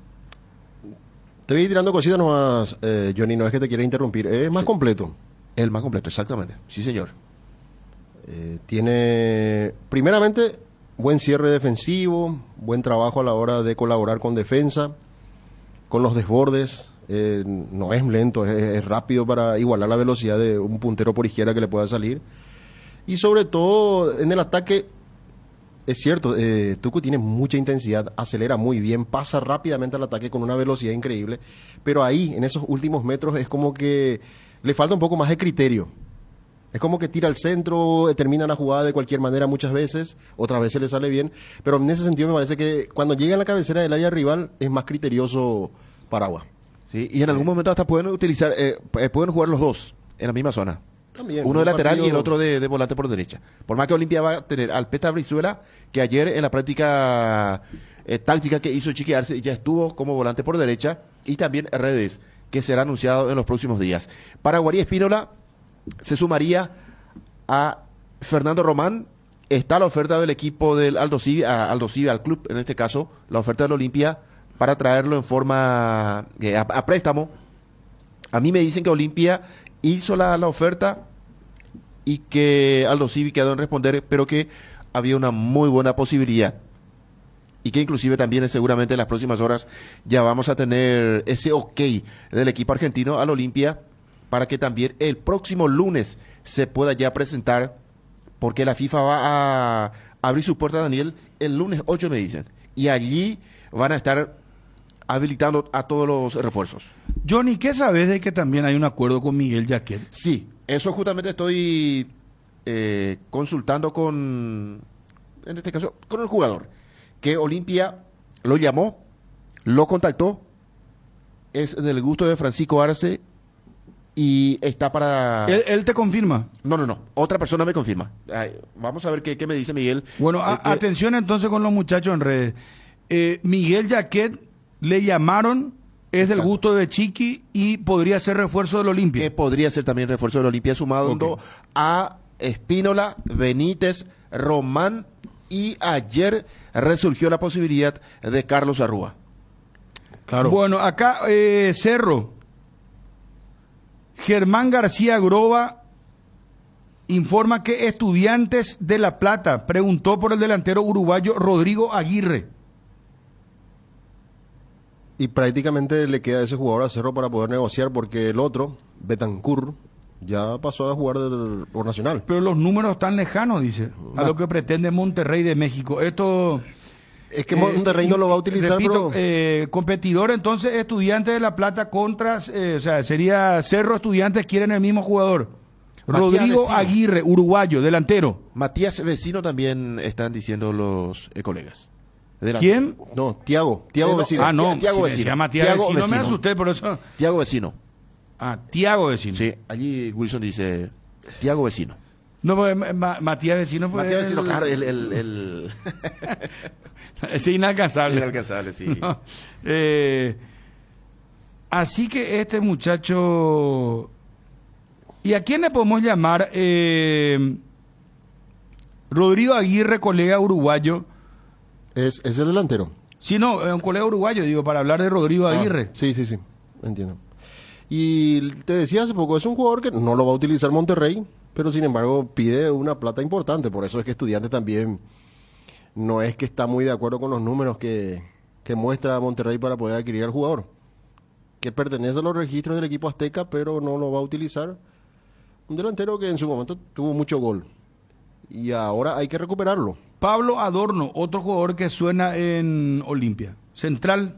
Te voy tirando cositas nomás, Johnny, no es que te quiera interrumpir, es más completo. El más completo, exactamente, sí señor. Tiene, primeramente, buen cierre defensivo, buen trabajo a la hora de colaborar con defensa, con los desbordes. No es lento, es rápido para igualar la velocidad de un puntero por izquierda que le pueda salir. Y sobre todo en el ataque, es cierto, Tucu tiene mucha intensidad, acelera muy bien, pasa rápidamente al ataque con una velocidad increíble, pero ahí, en esos últimos metros, es como que le falta un poco más de criterio. Es como que tira al centro, termina la jugada de cualquier manera muchas veces, otras veces le sale bien, pero en ese sentido me parece que cuando llega a la cabecera del área rival es más criterioso Paragua. Sí, y en algún momento hasta pueden utilizar, pueden jugar los dos en la misma zona. También, uno de lateral partido... y el otro de volante por derecha. Por más que Olimpia va a tener al Peta Brizuela, que ayer en la práctica táctica que hizo Chiqui Arce ya estuvo como volante por derecha, y también Redes, que será anunciado en los próximos días. Para Guarí Espínola se sumaría a Fernando Román. Está la oferta del equipo del Aldo Civi, al club, en este caso, la oferta del Olimpia, para traerlo en forma a préstamo. A mí me dicen que Olimpia hizo la oferta y que Aldo Civi quedó en responder, pero que había una muy buena posibilidad. Y que inclusive también seguramente en las próximas horas ya vamos a tener ese ok del equipo argentino al Olimpia, para que también el próximo lunes se pueda ya presentar, porque la FIFA va a abrir su puerta, Daniel, el lunes 8 me dicen, y allí van a estar habilitando a todos los refuerzos. Johnny, ¿qué sabes de que también hay un acuerdo con Miguel Yaquet? Sí, eso justamente estoy consultando con, en este caso, con el jugador, que Olimpia lo llamó, lo contactó, es del gusto de Francisco Arce y está para... ¿Él te confirma? No, otra persona me confirma. Ay, vamos a ver qué me dice Miguel. Bueno, Que- atención entonces con los muchachos en redes. Miguel Yaquet le llamaron, es del gusto de Chiqui y podría ser refuerzo del que Olimpia. podría ser también refuerzo del Olimpia sumado Ok. a Espínola, Benítez, Román y ayer resurgió la posibilidad de Carlos Arrúa. Claro. Bueno, acá Cerro. Germán García Groba informa que Estudiantes de La Plata preguntó por el delantero uruguayo Rodrigo Aguirre. Y prácticamente le queda a ese jugador a Cerro para poder negociar porque el otro, Betancur, ya pasó a jugar por Nacional. Pero los números están lejanos, dice, a lo que pretende Monterrey de México. Esto... Es que Monterrey no lo va a utilizar, repito, pero... competidor entonces Estudiantes de La Plata contra, o sea, sería Cerro Estudiantes, quieren el mismo jugador. Matías Rodrigo Vecino. Aguirre, uruguayo, delantero. Matías Vecino también están diciendo los colegas. ¿Quién? No, Tiago Vecino. Ah, no, Tiago si Vecino. se llama Tiago Tiago Vecino, me Vecino. asusté por eso. Tiago Vecino. Ah, Tiago Vecino. Sí, allí Wilson dice Tiago Vecino. No, pues, Matías Vecino fue Matías Vecino, claro, el es inalcanzable. inalcanzable, sí. No, así que este muchacho... ¿Y a quién le podemos llamar? Rodrigo Aguirre, colega uruguayo. Es el delantero. Sí, no, es un colega uruguayo, digo, para hablar de Rodrigo Aguirre. Sí, entiendo. Y te decía hace poco, es un jugador que no lo va a utilizar Monterrey, pero sin embargo pide una plata importante, por eso es que Estudiantes también no es que está muy de acuerdo con los números que muestra Monterrey para poder adquirir al jugador, que pertenece a los registros del equipo azteca, pero no lo va a utilizar. Un delantero que en su momento tuvo mucho gol y ahora hay que recuperarlo. Pablo Adorno, otro jugador que suena en Olimpia. Central.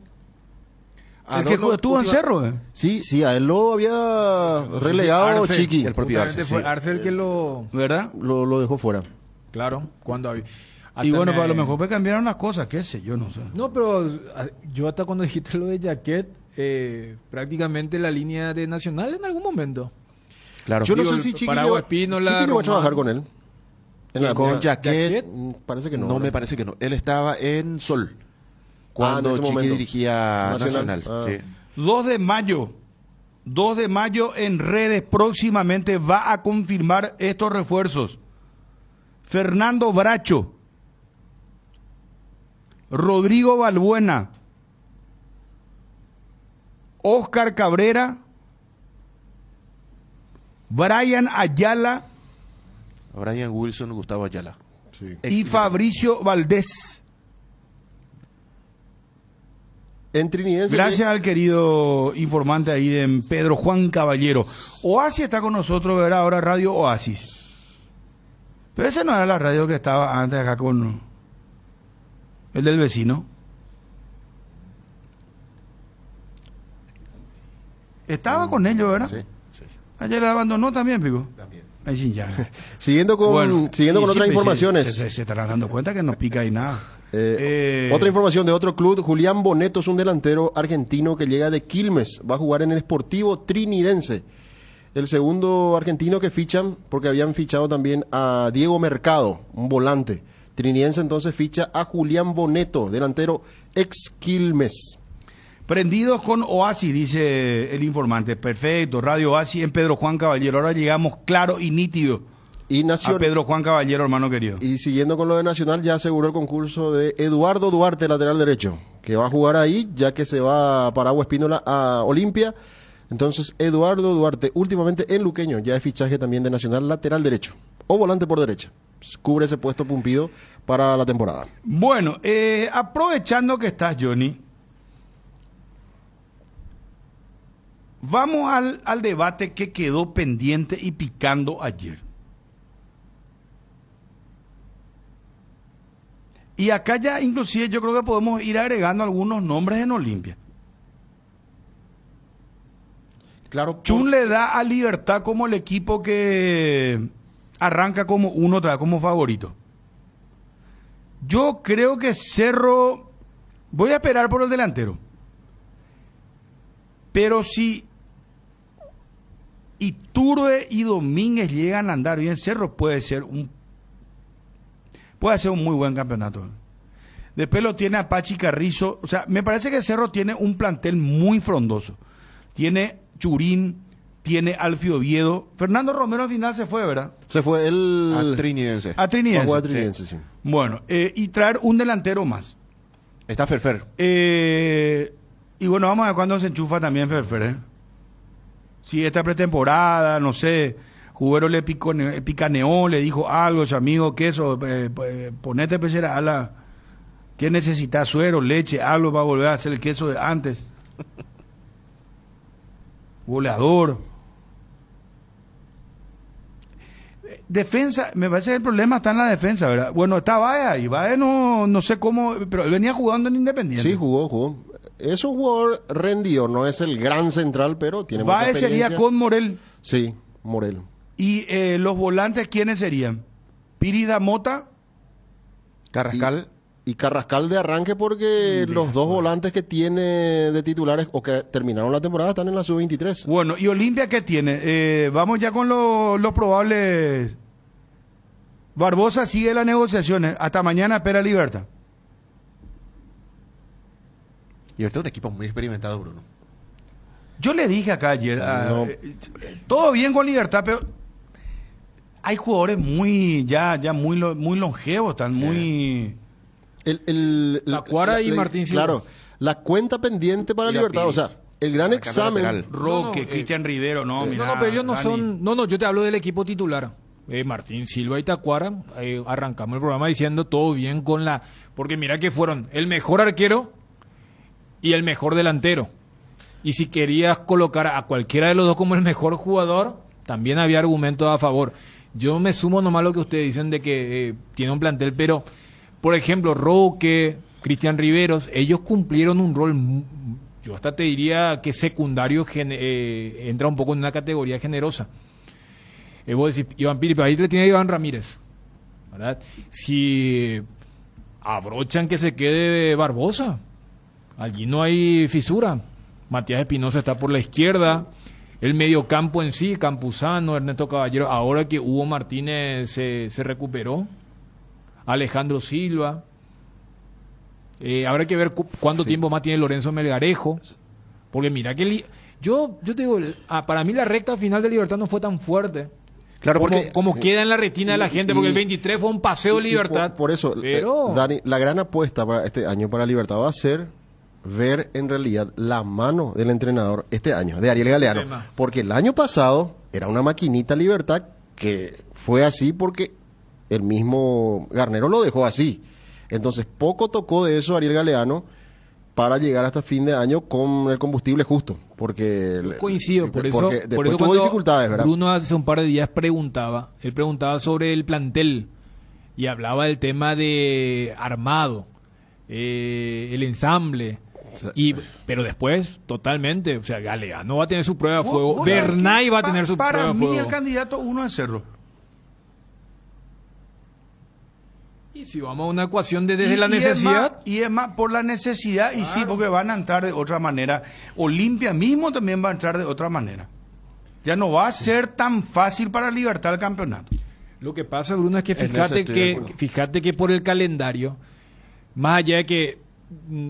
El que Adorno, estuvo en última- Cerro. Sí, a él lo había relegado Arce, Chiqui, el propio Justamente Arce, fue sí. Arce el que lo... ¿Verdad? lo dejó fuera. Claro, cuando había... Y bueno, me- para lo mejor pues cambiaron las cosas, qué sé yo, no sé. No, pero yo hasta cuando dijiste lo de Jaquet, prácticamente la línea de Nacional en algún momento. Claro. Yo no Digo, sé si el Chiqui Paraguay, llegó, Espínola, Chiqui llegó a Román. trabajar con él. Con Jaquet, Parece que no. no me ¿verdad? parece que no. Él estaba en Sol cuando en ese Chiqui momento. dirigía Nacional. Nacional. Ah. Sí. 2 de mayo en redes próximamente va a confirmar estos refuerzos. Fernando Bracho, Rodrigo Balbuena, Oscar Cabrera, Brian Ayala Brian Wilson, Gustavo Ayala. Sí. y Fabricio Valdés. En Trinidense. Gracias al querido informante ahí de Pedro Juan Caballero. Oasis está con nosotros, ¿verdad? Ahora Radio Oasis. Pero esa no era la radio que estaba antes acá con el del vecino. Estaba con ellos, ¿verdad? Sí, sí, sí. Ayer la abandonó también, Pico. También. Ahí sí, ya. Siguiendo con, Bueno, siguiendo sí, con sí, otras pues, informaciones. Se estarán dando cuenta que no pica ahí nada. Otra información de otro club, Julián Boneto es un delantero argentino que llega de Quilmes, va a jugar en el Sportivo Trinidense. El segundo argentino que fichan, porque habían fichado también a Diego Mercado, un volante. Trinidense entonces ficha a Julián Boneto, delantero ex Quilmes. Prendidos con Oasis, dice el informante. Perfecto, Radio Oasis en Pedro Juan Caballero. Ahora llegamos claro y nítido Y a Nacional. Pedro Juan Caballero, hermano querido. Y siguiendo con lo de Nacional, ya aseguró el concurso de Eduardo Duarte, lateral derecho, que va a jugar ahí, ya que se va para Agua Espínola a Olimpia. Entonces, Eduardo Duarte, últimamente en Luqueño, ya es fichaje también de Nacional, lateral derecho, o volante por derecha. Cubre ese puesto Pumpido para la temporada. Bueno, aprovechando que estás, Johnny, vamos al debate que quedó pendiente y picando ayer. Y acá ya inclusive yo creo que podemos ir agregando algunos nombres en Olimpia. Claro, Chun le da a Libertad como el equipo que arranca como uno otra vez, como favorito. Yo creo que Cerro, voy a esperar por el delantero. Pero si Iturbe y Domínguez llegan a andar bien, Cerro puede ser un muy buen campeonato. Después lo tiene Apache Carrizo. O sea, me parece que Cerro tiene un plantel muy frondoso. Tiene Churín, tiene Alfio Oviedo. Fernando Romero al final se fue, ¿verdad? Se fue el... a Trinidense. A Trinidense. Va a jugar a Trinidense, sí. Bueno, y traer un delantero más. Está Ferfer. Y bueno, vamos a ver cuándo se enchufa también Ferfer, ¿eh? Si esta pretemporada, no sé, Jubero le picaneó, le dijo algo, amigo, queso, ponete pechera a la... ¿Qué necesitas? Suero, leche, algo para volver a hacer el queso de antes. Goleador. Defensa, me parece que el problema está en la defensa, ¿verdad? Bueno, está Baez y Baez no sé cómo, pero él venía jugando en Independiente. Sí, jugó. Es un jugador rendido, no es el gran central, pero tiene mucha Baez experiencia. sería con Morel. Sí, Morel. Y los volantes, ¿quiénes serían? Pírida Mota. Carrascal. Y Carrascal de arranque porque los dos volantes que tiene de titulares o que terminaron la temporada están en la sub-23. Bueno, ¿y Olimpia qué tiene? Vamos ya con los probables. Barbosa sigue las negociaciones. Hasta mañana espera Libertad. Y este es un equipo muy experimentado, Bruno. Yo le dije acá ayer, No. todo bien con Libertad, pero hay jugadores muy longevos, están muy... Tacuara y Martín Silva. Claro, la cuenta pendiente para Mira, Libertad, Piris, o sea, el gran marcando examen... lateral. Roque, Cristian Rivero, mira. pero ellos no Dani. son... No, yo te hablo del equipo titular. Martín Silva y Tacuara, arrancamos el programa diciendo todo bien con la... Porque mira que fueron el mejor arquero y el mejor delantero. Y si querías colocar a cualquiera de los dos como el mejor jugador, también había argumentos a favor. Yo me sumo nomás a lo que ustedes dicen de que tiene un plantel, pero, por ejemplo, Roque, Cristian Riveros, ellos cumplieron un rol, yo hasta te diría que secundario, entra un poco en una categoría generosa. Vos decís, Iván Piri, pero ahí le tiene a Iván Ramírez, ¿verdad? Si abrochan que se quede Barbosa, allí no hay fisura. Matías Espinosa está por la izquierda, el mediocampo en sí, Campuzano, Ernesto Caballero, ahora que Hugo Martínez se recuperó, Alejandro Silva, habrá que ver cuánto tiempo más tiene Lorenzo Melgarejo, porque mira que yo te digo, para mí la recta final de Libertad no fue tan fuerte. Claro, porque Como queda en la retina de la gente, porque el 23 fue un paseo de Libertad. Por eso, pero... Dani, la gran apuesta para este año para Libertad va a ser ver en realidad la mano del entrenador este año, de Ariel Galeano. Porque el año pasado era una maquinita Libertad que fue así porque el mismo Garnero lo dejó así. Entonces poco tocó de eso Ariel Galeano para llegar hasta fin de año con el combustible justo, porque Yo coincido, por eso después tuvo cuando dificultades, ¿verdad? Bruno hace un par de días preguntaba sobre el plantel y hablaba del tema de armado, el ensamble, pero después totalmente, o sea, Galeano va a tener su prueba de fuego, Bernay va a tener su prueba de fuego. Para mí el candidato uno es Cerro. Y si vamos a una ecuación desde la necesidad... Y es más por la necesidad, y sí, porque van a entrar de otra manera. Olimpia mismo también va a entrar de otra manera. Ya no va a ser tan fácil para Libertad el campeonato. Lo que pasa, Bruno, es que En eso estoy de acuerdo. fíjate que por el calendario, más allá de que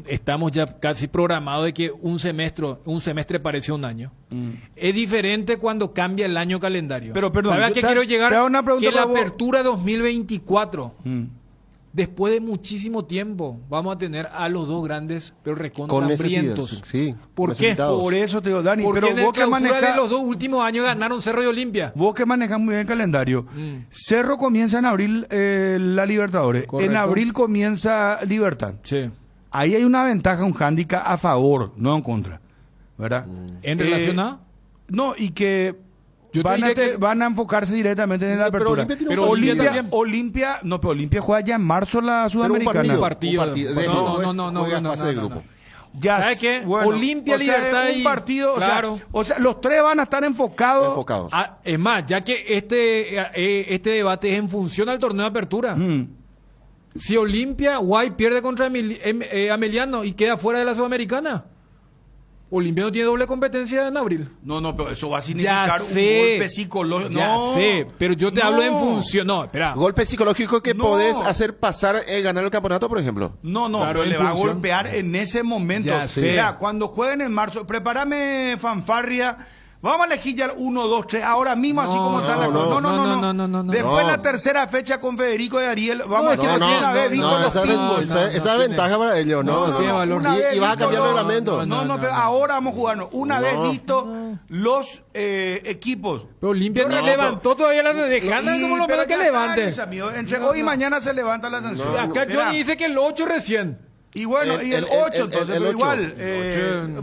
estamos ya casi programados de que un semestre parece un año, es diferente cuando cambia el año calendario. Pero perdón, ¿sabes a qué quiero llegar? te hago una pregunta Que la para vos. apertura 2024... Después de muchísimo tiempo vamos a tener a los dos grandes, pero recontra Con necesidad, hambrientos. sí, ¿Por qué? necesitados. Por eso te digo, Dani, Porque pero en el vos que clausura de manejas... los dos últimos años ganaron Cerro y Olimpia. Vos que manejas muy bien el calendario. Cerro comienza en abril la Libertadores. Correcto. En abril comienza Libertad. Sí. Ahí hay una ventaja, un hándicap a favor, no en contra. ¿Verdad? ¿En relación a? No, y que Yo te diría que van a enfocarse directamente en la Pero apertura. Olimpia tiene Pero Olimpia Olimpia, no, pero Olimpia juega ya en marzo la Sudamericana. Pero un partido. No, juega fase de grupo. Ya, ¿Sabes qué? bueno, Olimpia, o sea, Libertad es un y- partido, claro. o sea, los tres van a estar enfocados. Es más, ya que este debate es en función al torneo de apertura. Si Olimpia, Guay pierde contra Ameliano y queda fuera de la Sudamericana, Olimpia no tiene doble competencia en abril. No, pero eso va a significar un sé. golpe psicológico. Ya No, sé, pero yo te hablo en no. función. No, espera. Golpe psicológico que No. podés hacer pasar, ganar el campeonato, por ejemplo. No, Claro, pero en le va a función. golpear en ese momento. Ya sé. Mira, cuando jueguen en marzo, prepárame fanfarria. Vamos a elegir ya el 1, 2, 3, ahora mismo, así como están las cosas. No. Después No. la tercera fecha con Federico y Ariel, vamos a decir no, una vez visto los esa, pingos. esa es ventaja para ellos, no tiene valor. Una vez Y vas a visto cambiar el los- reglamento. No, pero ahora vamos a jugarnos. Una vez visto los equipos. Pero Olimpia Yo no levantó todavía la dejana, como lo pero menos que ya levante. está, amigo. Entre hoy y mañana se levanta la sanción. Acá Mira, Johnny dice que el 8 recién. y bueno, y el 8, entonces, el pero 8. igual,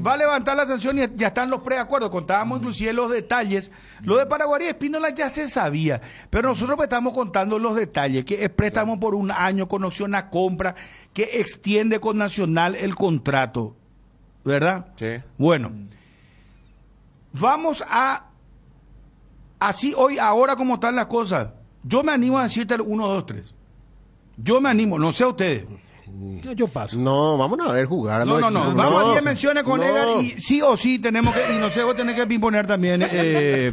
va a levantar la sanción y ya están los preacuerdos. Contábamos inclusive los detalles. Lo de Paraguay y Espínola ya se sabía, pero nosotros pues estamos contando los detalles, que es préstamo por un año con opción a compra, que extiende con Nacional el contrato, ¿verdad? Sí. Bueno, vamos a, así hoy, ahora como están las cosas, yo me animo a decirte el 1, 2, 3. Yo me animo, no sé a ustedes. Yo paso. No, vamos a ver jugar. No, vamos a 10 menciones con no. Edgar y sí o sí tenemos que, y no sé, vos tenés que imponer también,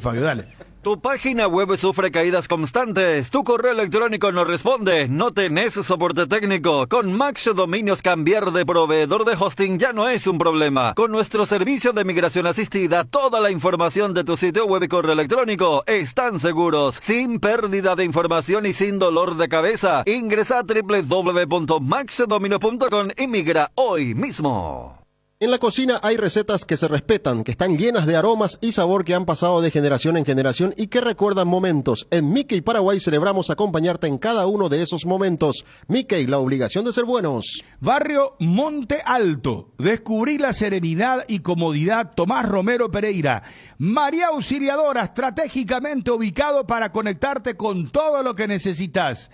Fabio, dale. Tu página web sufre caídas constantes, tu correo electrónico no responde, no tenés soporte técnico. Con Max Dominios cambiar de proveedor de hosting ya no es un problema. Con nuestro servicio de migración asistida, toda la información de tu sitio web y correo electrónico están seguros, sin pérdida de información y sin dolor de cabeza. Ingresa a www.maxdominio.com y migra hoy mismo. En la cocina hay recetas que se respetan, que están llenas de aromas y sabor que han pasado de generación en generación y que recuerdan momentos. En Mickey Paraguay celebramos acompañarte en cada uno de esos momentos. Mickey, la obligación de ser buenos. Barrio Monte Alto, descubrí la serenidad y comodidad. Tomás Romero Pereira, María Auxiliadora, estratégicamente ubicado para conectarte con todo lo que necesitas.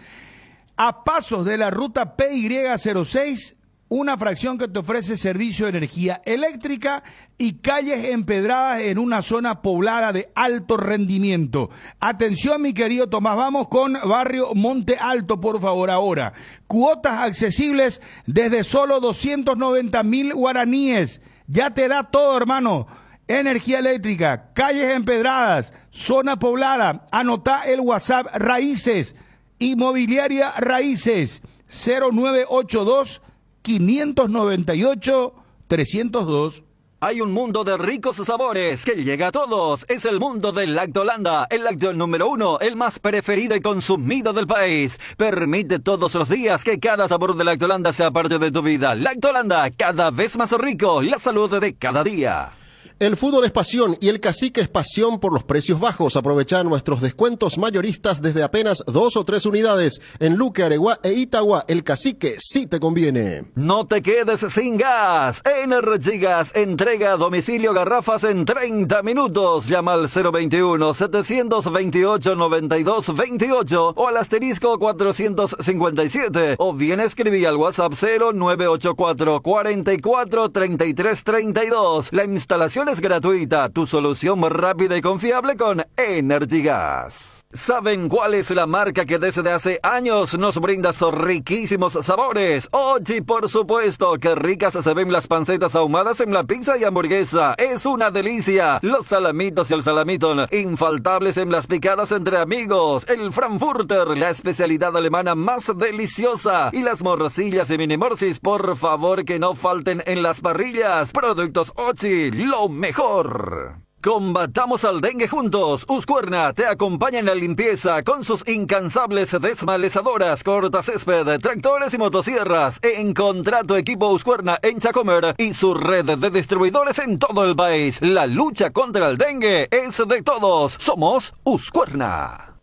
A pasos de la ruta PY06, una fracción que te ofrece servicio de energía eléctrica y calles empedradas en una zona poblada de alto rendimiento. Atención, mi querido Tomás, vamos con Barrio Monte Alto, por favor, ahora. Cuotas accesibles desde solo 290.000 guaraníes. Ya te da todo, hermano. Energía eléctrica, calles empedradas, zona poblada. Anotá el WhatsApp Raíces, Inmobiliaria Raíces, 0982 598 302. Hay un mundo de ricos sabores que llega a todos. Es el mundo del Lactolanda, el lácteo número 1, el más preferido y consumido del país. Permite todos los días que cada sabor de Lactolanda sea parte de tu vida. Lactolanda, cada vez más rico, la salud de cada día. El fútbol es pasión y el cacique es pasión por los precios bajos. Aprovecha nuestros descuentos mayoristas desde apenas 2 o 3 unidades. En Luque, Areguá e Itagua, el cacique sí te conviene. No te quedes sin gas. Energy Gas entrega a domicilio garrafas en 30 minutos. Llama al 021-728-9228 o al asterisco 457. O bien escribí al WhatsApp 0984 44 33 32. La instalación es gratuita, tu solución rápida y confiable con Energy Gas. ¿Saben cuál es la marca que desde hace años nos brinda esos riquísimos sabores? Oye, por supuesto, que ricas se ven las pancetas ahumadas en la pizza y hamburguesa. Es una delicia. Los salamitos y el salamitón, infaltables en las picadas entre amigos. El Frankfurter, la especialidad alemana más deliciosa. Y las morcillas y mini morcis, por favor que no falten en las parrillas. Productos Ochi, lo mejor. Combatamos al dengue juntos. Uscuerna te acompaña en la limpieza con sus incansables desmalezadoras, cortacésped, tractores y motosierras. Encontrá tu equipo Uscuerna en Chacomer y su red de distribuidores en todo el país. La lucha contra el dengue es de todos. Somos Uscuerna.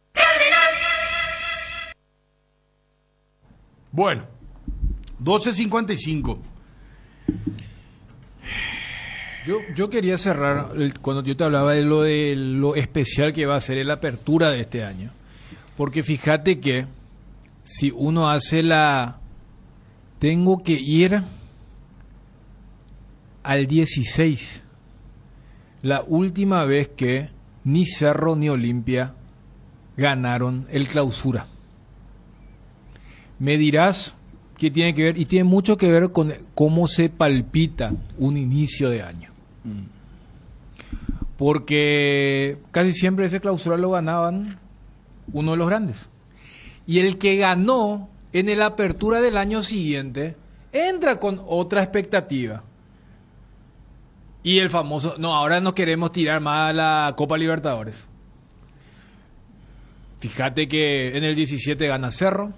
Bueno, 12:55. Yo quería cerrar cuando yo te hablaba de lo especial que va a ser la apertura de este año. Porque fíjate que si uno hace tengo que ir al 16, la última vez que ni Cerro ni Olimpia ganaron el Clausura. Me dirás que tiene que ver, y tiene mucho que ver con cómo se palpita un inicio de año. Porque casi siempre ese Clausura lo ganaban uno de los grandes. Y el que ganó en la apertura del año siguiente entra con otra expectativa. Y el famoso, no, ahora no queremos tirar más a la Copa Libertadores. Fíjate que en el 17 gana Cerro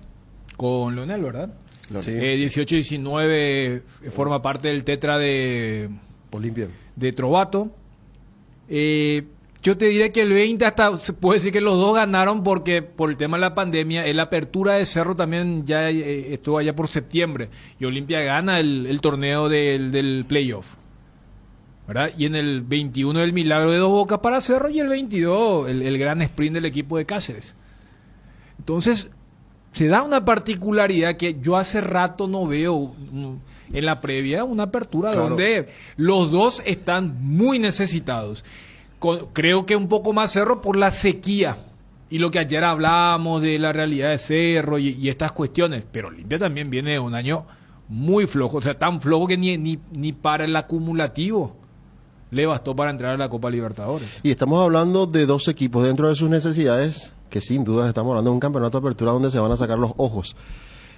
con Leonel, ¿verdad? 18-19 forma parte del tetra de Olimpia. De Trovato. Yo te diré que el 20 hasta se puede decir que los dos ganaron porque por el tema de la pandemia, la apertura de Cerro también ya estuvo allá por septiembre y Olimpia gana el torneo del playoff, ¿verdad? Y en el 21 el milagro de Dos Bocas para Cerro y el 22 el gran sprint del equipo de Cáceres. Entonces se da una particularidad que yo hace rato no veo en la previa, una apertura donde los dos están muy necesitados. Creo que un poco más Cerro por la sequía y lo que ayer hablábamos de la realidad de Cerro y estas cuestiones, pero Olimpia también viene de un año muy flojo, o sea, tan flojo que ni para el acumulativo le bastó para entrar a la Copa Libertadores. Y estamos hablando de dos equipos dentro de sus necesidades, que sin duda estamos hablando de un campeonato de apertura donde se van a sacar los ojos.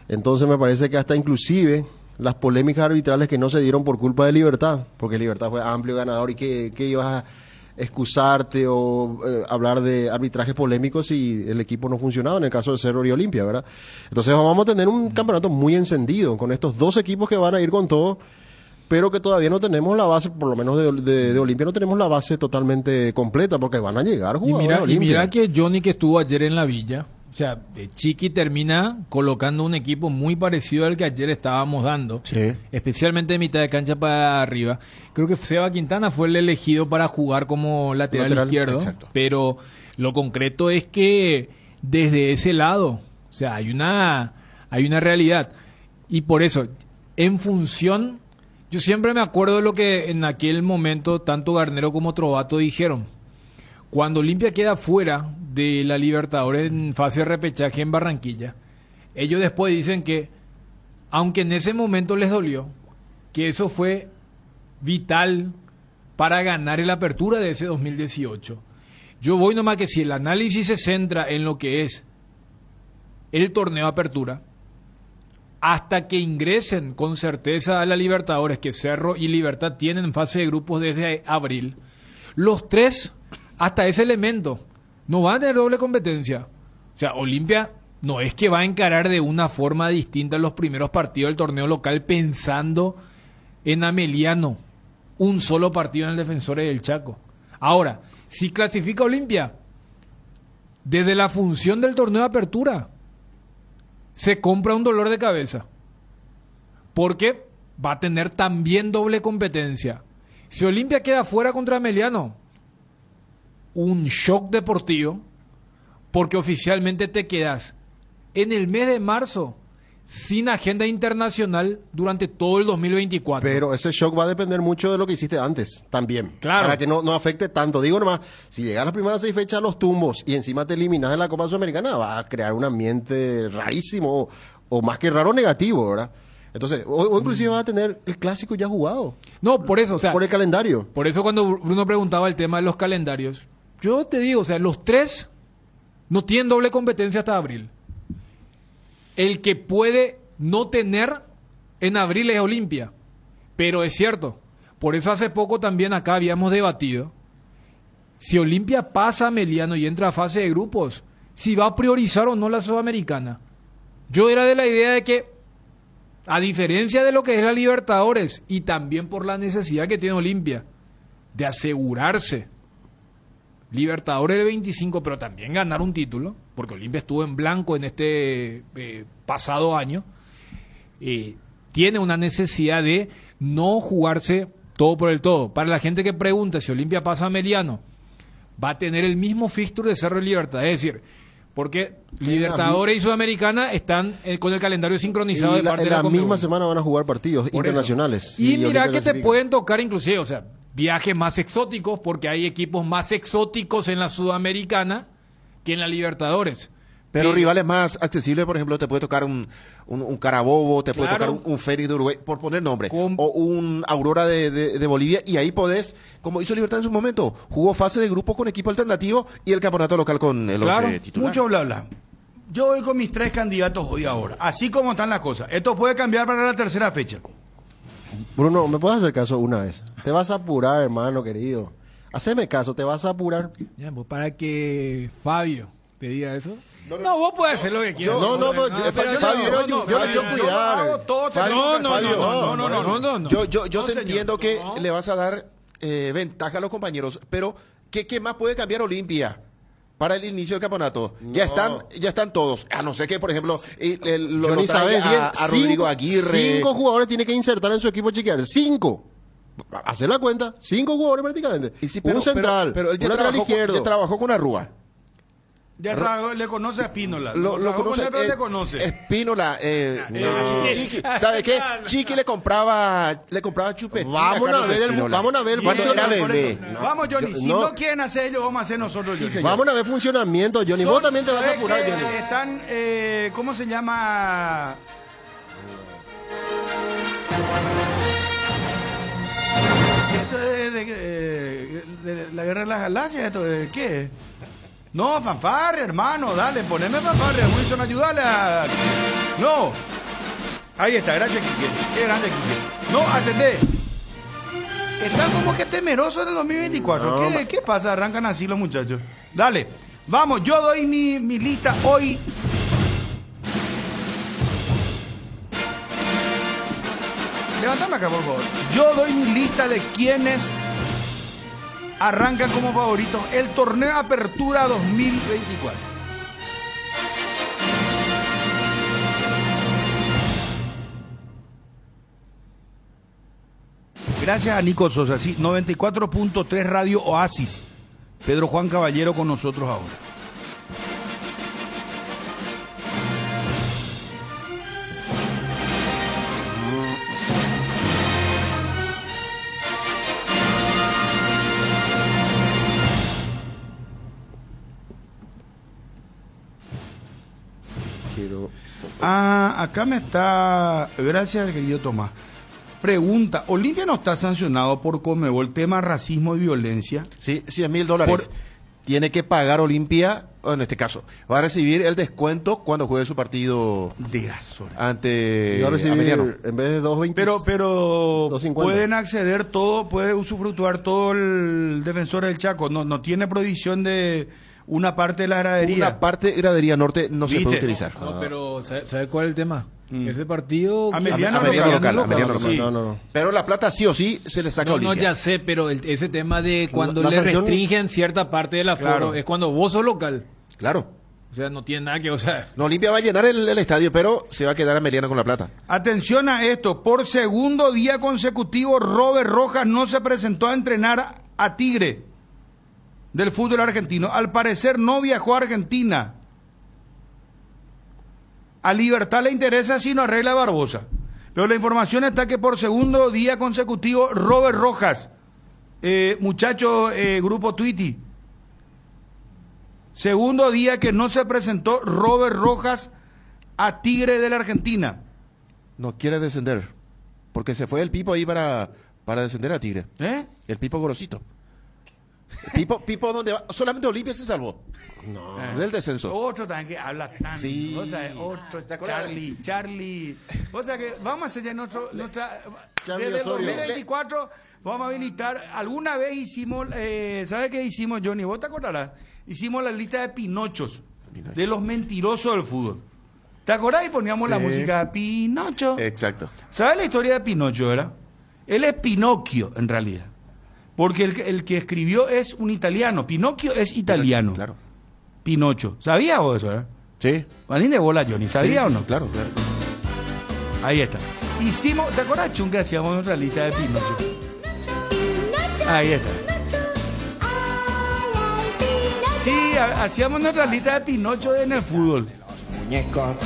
Entonces me parece que hasta inclusive las polémicas arbitrales que no se dieron por culpa de Libertad, porque Libertad fue amplio ganador y que ibas a excusarte o hablar de arbitrajes polémicos si el equipo no funcionaba, en el caso de Cerro y Olimpia, ¿verdad? Entonces vamos a tener un campeonato muy encendido con estos dos equipos que van a ir con todo, pero que todavía no tenemos la base, por lo menos de Olimpia no tenemos la base totalmente completa, porque van a llegar jugadores de Olimpia. Y mira que Johnny, que estuvo ayer en la Villa, o sea, Chiqui termina colocando un equipo muy parecido al que ayer estábamos dando, sí, especialmente de mitad de cancha para arriba. Creo que Seba Quintana fue el elegido para jugar como lateral izquierdo, exacto. Pero lo concreto es que desde ese lado, o sea, hay una realidad. Y por eso, en función, yo siempre me acuerdo de lo que en aquel momento tanto Garnero como Trovato dijeron. Cuando Olimpia queda fuera de la Libertadores en fase de repechaje en Barranquilla, ellos después dicen que, aunque en ese momento les dolió, que eso fue vital para ganar en la apertura de ese 2018. Yo voy nomás que si el análisis se centra en lo que es el torneo de apertura, hasta que ingresen con certeza a la Libertadores, que Cerro y Libertad tienen fase de grupos desde abril, los tres, hasta ese elemento, no van a tener doble competencia. O sea, Olimpia no es que va a encarar de una forma distinta los primeros partidos del torneo local pensando en Ameliano, un solo partido en el Defensores del Chaco. Ahora, si clasifica Olimpia, desde la función del torneo de apertura, se compra un dolor de cabeza, porque va a tener también doble competencia. Si Olimpia queda fuera contra Ameliano, un shock deportivo, porque oficialmente te quedas en el mes de marzo sin agenda internacional durante todo el 2024. Pero ese shock va a depender mucho de lo que hiciste antes, también. Claro. Para que no afecte tanto. Digo nomás, si llegas a las primeras 6 fechas a los tumbos y encima te eliminas de la Copa Sudamericana, va a crear un ambiente rarísimo, o más que raro, negativo, ¿verdad? Entonces, o inclusive va a tener el clásico ya jugado. No, por eso, o sea, por el calendario. Por eso cuando Bruno preguntaba el tema de los calendarios, yo te digo, o sea, los tres no tienen doble competencia hasta abril. El que puede no tener en abril es Olimpia, pero es cierto, por eso hace poco también acá habíamos debatido si Olimpia pasa a Meliano y entra a fase de grupos, si va a priorizar o no la Sudamericana. Yo era de la idea de que, a diferencia de lo que es la Libertadores, y también por la necesidad que tiene Olimpia de asegurarse Libertadores del 25, pero también ganar un título, porque Olimpia estuvo en blanco en este pasado año, tiene una necesidad de no jugarse todo por el todo. Para la gente que pregunta si Olimpia pasa a Meliano, va a tener el mismo fixture de Cerro de Libertad. Es decir, porque Libertadores y Sudamericana están con el calendario sincronizado de parte de la misma Conmebol. semana van a jugar partidos Por internacionales. eso. Y mira Olimpia que te clasifica. pueden tocar inclusive, o sea, viajes más exóticos, porque hay equipos más exóticos en la Sudamericana que en la Libertadores. Pero Sí. rivales más accesibles, por ejemplo, te puede tocar un Carabobo, te puede Claro. tocar un Fénix de Uruguay, por poner nombre, Com- o un Aurora de Bolivia, y ahí podés, como hizo Libertad en su momento, jugó fase de grupo con equipo alternativo y el campeonato local con el Claro. 11 titular. Mucho bla bla. Yo voy con mis 3 candidatos hoy ahora. Así como están las cosas. Esto puede cambiar para la tercera fecha. Bruno, ¿me puedes hacer caso una vez? Te vas a apurar, hermano querido. Haceme caso, te vas a apurar. Ya, pues, para que Fabio te diga eso. No, vos podés hacer lo que quieras. No, no, pero Fabio, Fabio, yo le quiero cuidar. hago todo, te Fabio, tengo que no, hacer. no. Yo No, te señor. entiendo que No. le vas a dar ventaja a los compañeros, pero ¿qué más puede cambiar Olimpia para el inicio del campeonato? No. Ya están todos. A no ser que, por ejemplo, lo Johnny, traiga sabes bien, a Rodrigo Aguirre. 5 jugadores tiene que insertar en su equipo chiquiar. 5. Hacer la cuenta. 5 jugadores prácticamente. Y sí, un central, pero él un lateral izquierdo. ya trabajó con Arrúa. Le conoce a Espínola. Lo conoce, le conoce. Espínola, No. Chiqui, ¿sabe qué? Chiqui le compraba chupetín Vamos a Carlos ver Espínola. vamos a ver cuando era funcionamiento. bebé. Vamos, Johnny. Si No. no quieren hacer ellos, vamos a hacer nosotros, Johnny. Vamos a ver funcionamiento, Johnny. Vos también te vas a ¿sabes apurar, qué? Johnny. Están, ¿cómo se llama? Esto es de la guerra de las galaxias, ¿esto de qué? No, fanfarria, hermano, dale, poneme fanfarria, Wilson, ayúdale a... No, ahí está, gracias, Quique, qué grande, Quique. No, atendé. Están como que temerosos del 2024. No, ¿Qué pasa? Arrancan así los muchachos. Dale, vamos, yo doy mi lista hoy. Levántame acá, por favor. Yo doy mi lista de quienes arrancan como favoritos el torneo Apertura 2024. Gracias a Nico Sosa, sí, 94.3 Radio Oasis. Pedro Juan Caballero con nosotros ahora. Quiero... Acá me está... Gracias, querido Tomás. Pregunta, ¿Olimpia no está sancionado por Conmebol tema racismo y violencia? Sí, $100,000. Por- Tiene que pagar Olimpia, o en este caso, va a recibir el descuento cuando juegue su partido De las horas. ante Iba a recibir, Ameliano. en vez de 2.20. Pero 2.50. pueden acceder todo, puede usufructuar todo el defensor del Chaco. No tiene prohibición de una parte de la gradería. Una parte de gradería norte no se ¿Viste? puede utilizar. No, pero ¿sabe cuál es el tema? Mm. Ese partido... Ameliano Ameliano local, local, Ameliano local. Sí. No. Pero la plata sí o sí se le saca a No, no, Olimpia. ya sé, pero ese tema de cuando La le sanción- restringen cierta parte del aforo Claro. es cuando vos sos local. Claro. O sea, no tiene nada que... O sea, No, Olimpia va a llenar el estadio, pero se va a quedar Ameliano con la plata. Atención a esto, por segundo día consecutivo Robert Rojas no se presentó a entrenar a Tigre del fútbol argentino. Al parecer no viajó a Argentina. A Libertad le interesa si no arregla Barbosa. Pero la información está que por segundo día consecutivo Robert Rojas, muchacho, grupo Twitty, segundo día que no se presentó Robert Rojas a Tigre de la Argentina. No quiere descender. Porque se fue el Pipo ahí para descender a Tigre. ¿Eh? El Pipo Gorosito. El Pipo donde va. Solamente Olimpia se salvó. No. Del descenso. Otro también que habla tanto. Sí. Vos sabés, otro, ¿Te acuerdas? Charlie. Vos sabés que vamos a hacer ya nuestra... Charlie Desde el Osorio. 2024 vamos a habilitar... Alguna vez hicimos... ¿Sabes qué hicimos, Johnny? ¿Vos te acordarás? Hicimos la lista de Pinochos. De los mentirosos del fútbol. ¿Te acordás? Y poníamos la Sí. música de Pinocho. Exacto. ¿Sabes la historia de Pinocho, verdad? Él es Pinocchio, en realidad. Porque el que escribió es un italiano. Pinocchio es italiano. Claro. Pinocho. ¿Sabías vos eso, verdad? Sí. Manín de bola, Johnny. ¿Sabía Sí, o no? sí, claro, claro. Ahí está. Hicimos, ¿te acuerdas, Chun, que hacíamos nuestra lista de Pinocho? Ahí está. Sí, hacíamos nuestra lista de Pinocho en el fútbol. Muñecos.